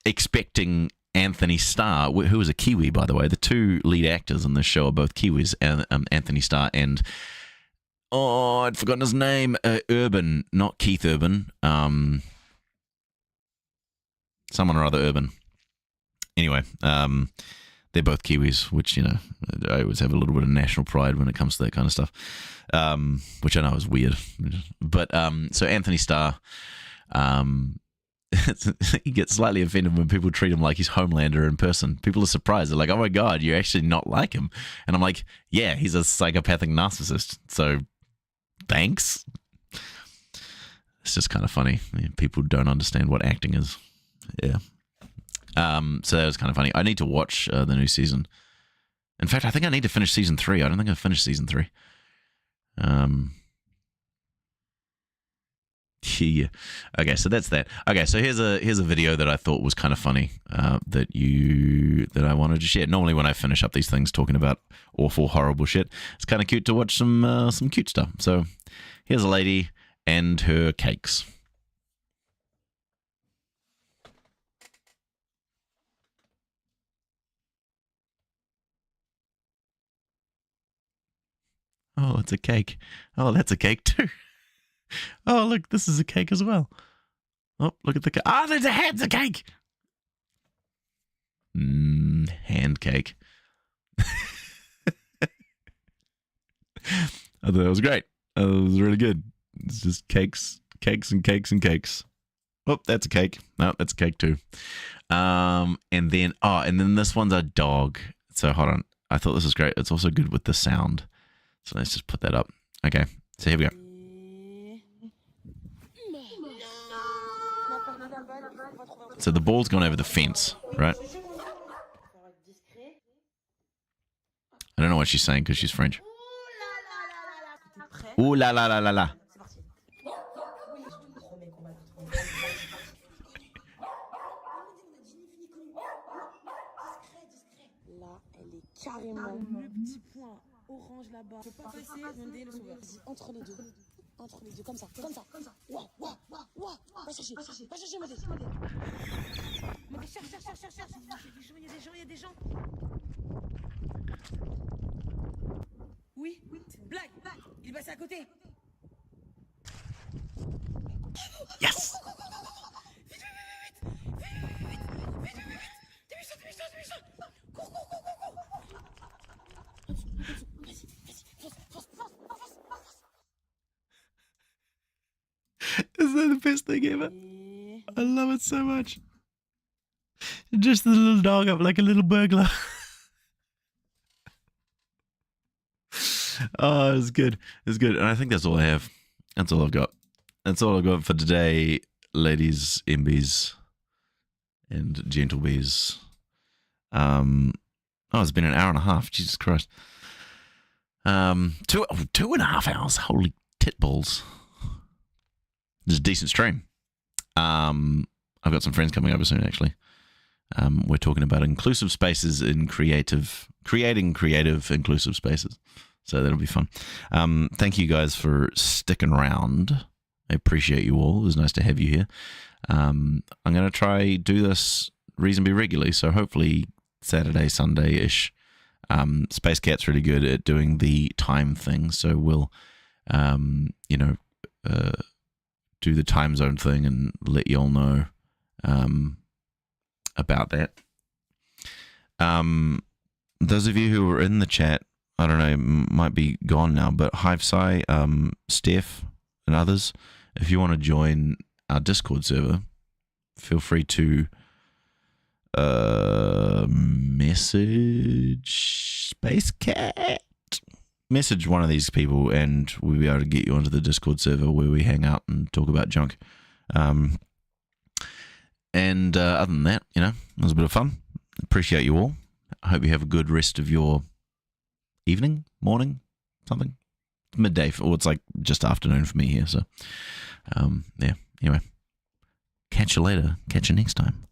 expecting Anthony Starr, who is a Kiwi, by the way. The two lead actors in this show are both Kiwis, Anthony Starr and I'd forgotten his name. Urban, not Keith Urban. Someone or other Urban. Anyway, they're both Kiwis, which, you know, I always have a little bit of national pride when it comes to that kind of stuff, which I know is weird. But so Anthony Starr, he gets slightly offended when people treat him like he's Homelander in person. People are surprised. They're like, oh my God, you're actually not like him. And I'm like, yeah, he's a psychopathic narcissist. So thanks. It's just kind of funny. People don't understand what acting is. Yeah. So that was kind of funny. I need to watch the new season. In fact, I think I need to finish season 3. I don't think I've finished season 3. Yeah. Okay, so that's that. Okay, so here's a video that I thought was kind of funny that I wanted to share. Normally, when I finish up these things talking about awful, horrible shit, it's kind of cute to watch some cute stuff. So here's a lady and her cakes. Oh, it's a cake. Oh, that's a cake too. Oh, look, this is a cake as well. Oh, look at the cake. Ah, there's a hand's a cake. Hand cake. I thought that was great. It was really good. It's just cakes and cakes and cakes. Oh, that's a cake. No, that's a cake too. And then this one's a dog. So hold on. I thought this was great. It's also good with the sound. So let's just put that up. Okay. So here we go. So the ball's gone over the fence, right? I don't know what she's saying because she's French. Ooh la la la la la. Là, elle est carrément le petit point orange là-bas. Je peux pas passer, rondez le sauveur. Entre les deux. Entre les deux, comme ça, comme ça, comme ça. Ouah, ouah, ouah, ouah. Va chercher, Modé. Modé, cherche. Il y a des gens. Oui, blague. Il est passé à côté. Yes. Vite. T'es méchant. Cours. Vas-y, fonce. Isn't that the best thing ever? I love it so much. Just the little dog up like a little burglar. Oh, it's good. And I think that's all I have. That's all I've got. That's all I've got for today, ladies, MBs, and gentlebees. It's been an hour and a half. Jesus Christ. 2.5 hours. Holy titballs. This is a decent stream. I've got some friends coming over soon, actually. We're talking about inclusive spaces in creating creative inclusive spaces. So that'll be fun. Thank you guys for sticking around. I appreciate you all. It was nice to have you here. I'm going to try do this reasonably regularly. So hopefully Saturday, Sunday-ish. Space Cat's really good at doing the time thing. So we'll, do the time zone thing and let you all know about that. Those of you who were in the chat, I don't know, might be gone now, but Hivesci, Steph, and others, if you want to join our Discord server, feel free to message Space Cat. Message one of these people and we'll be able to get you onto the Discord server where we hang out and talk about junk. And other than that, it was a bit of fun. Appreciate you all. I hope you have a good rest of your evening, morning, something. Midday, or it's like just afternoon for me here. So, yeah. Anyway, catch you later. Catch you next time.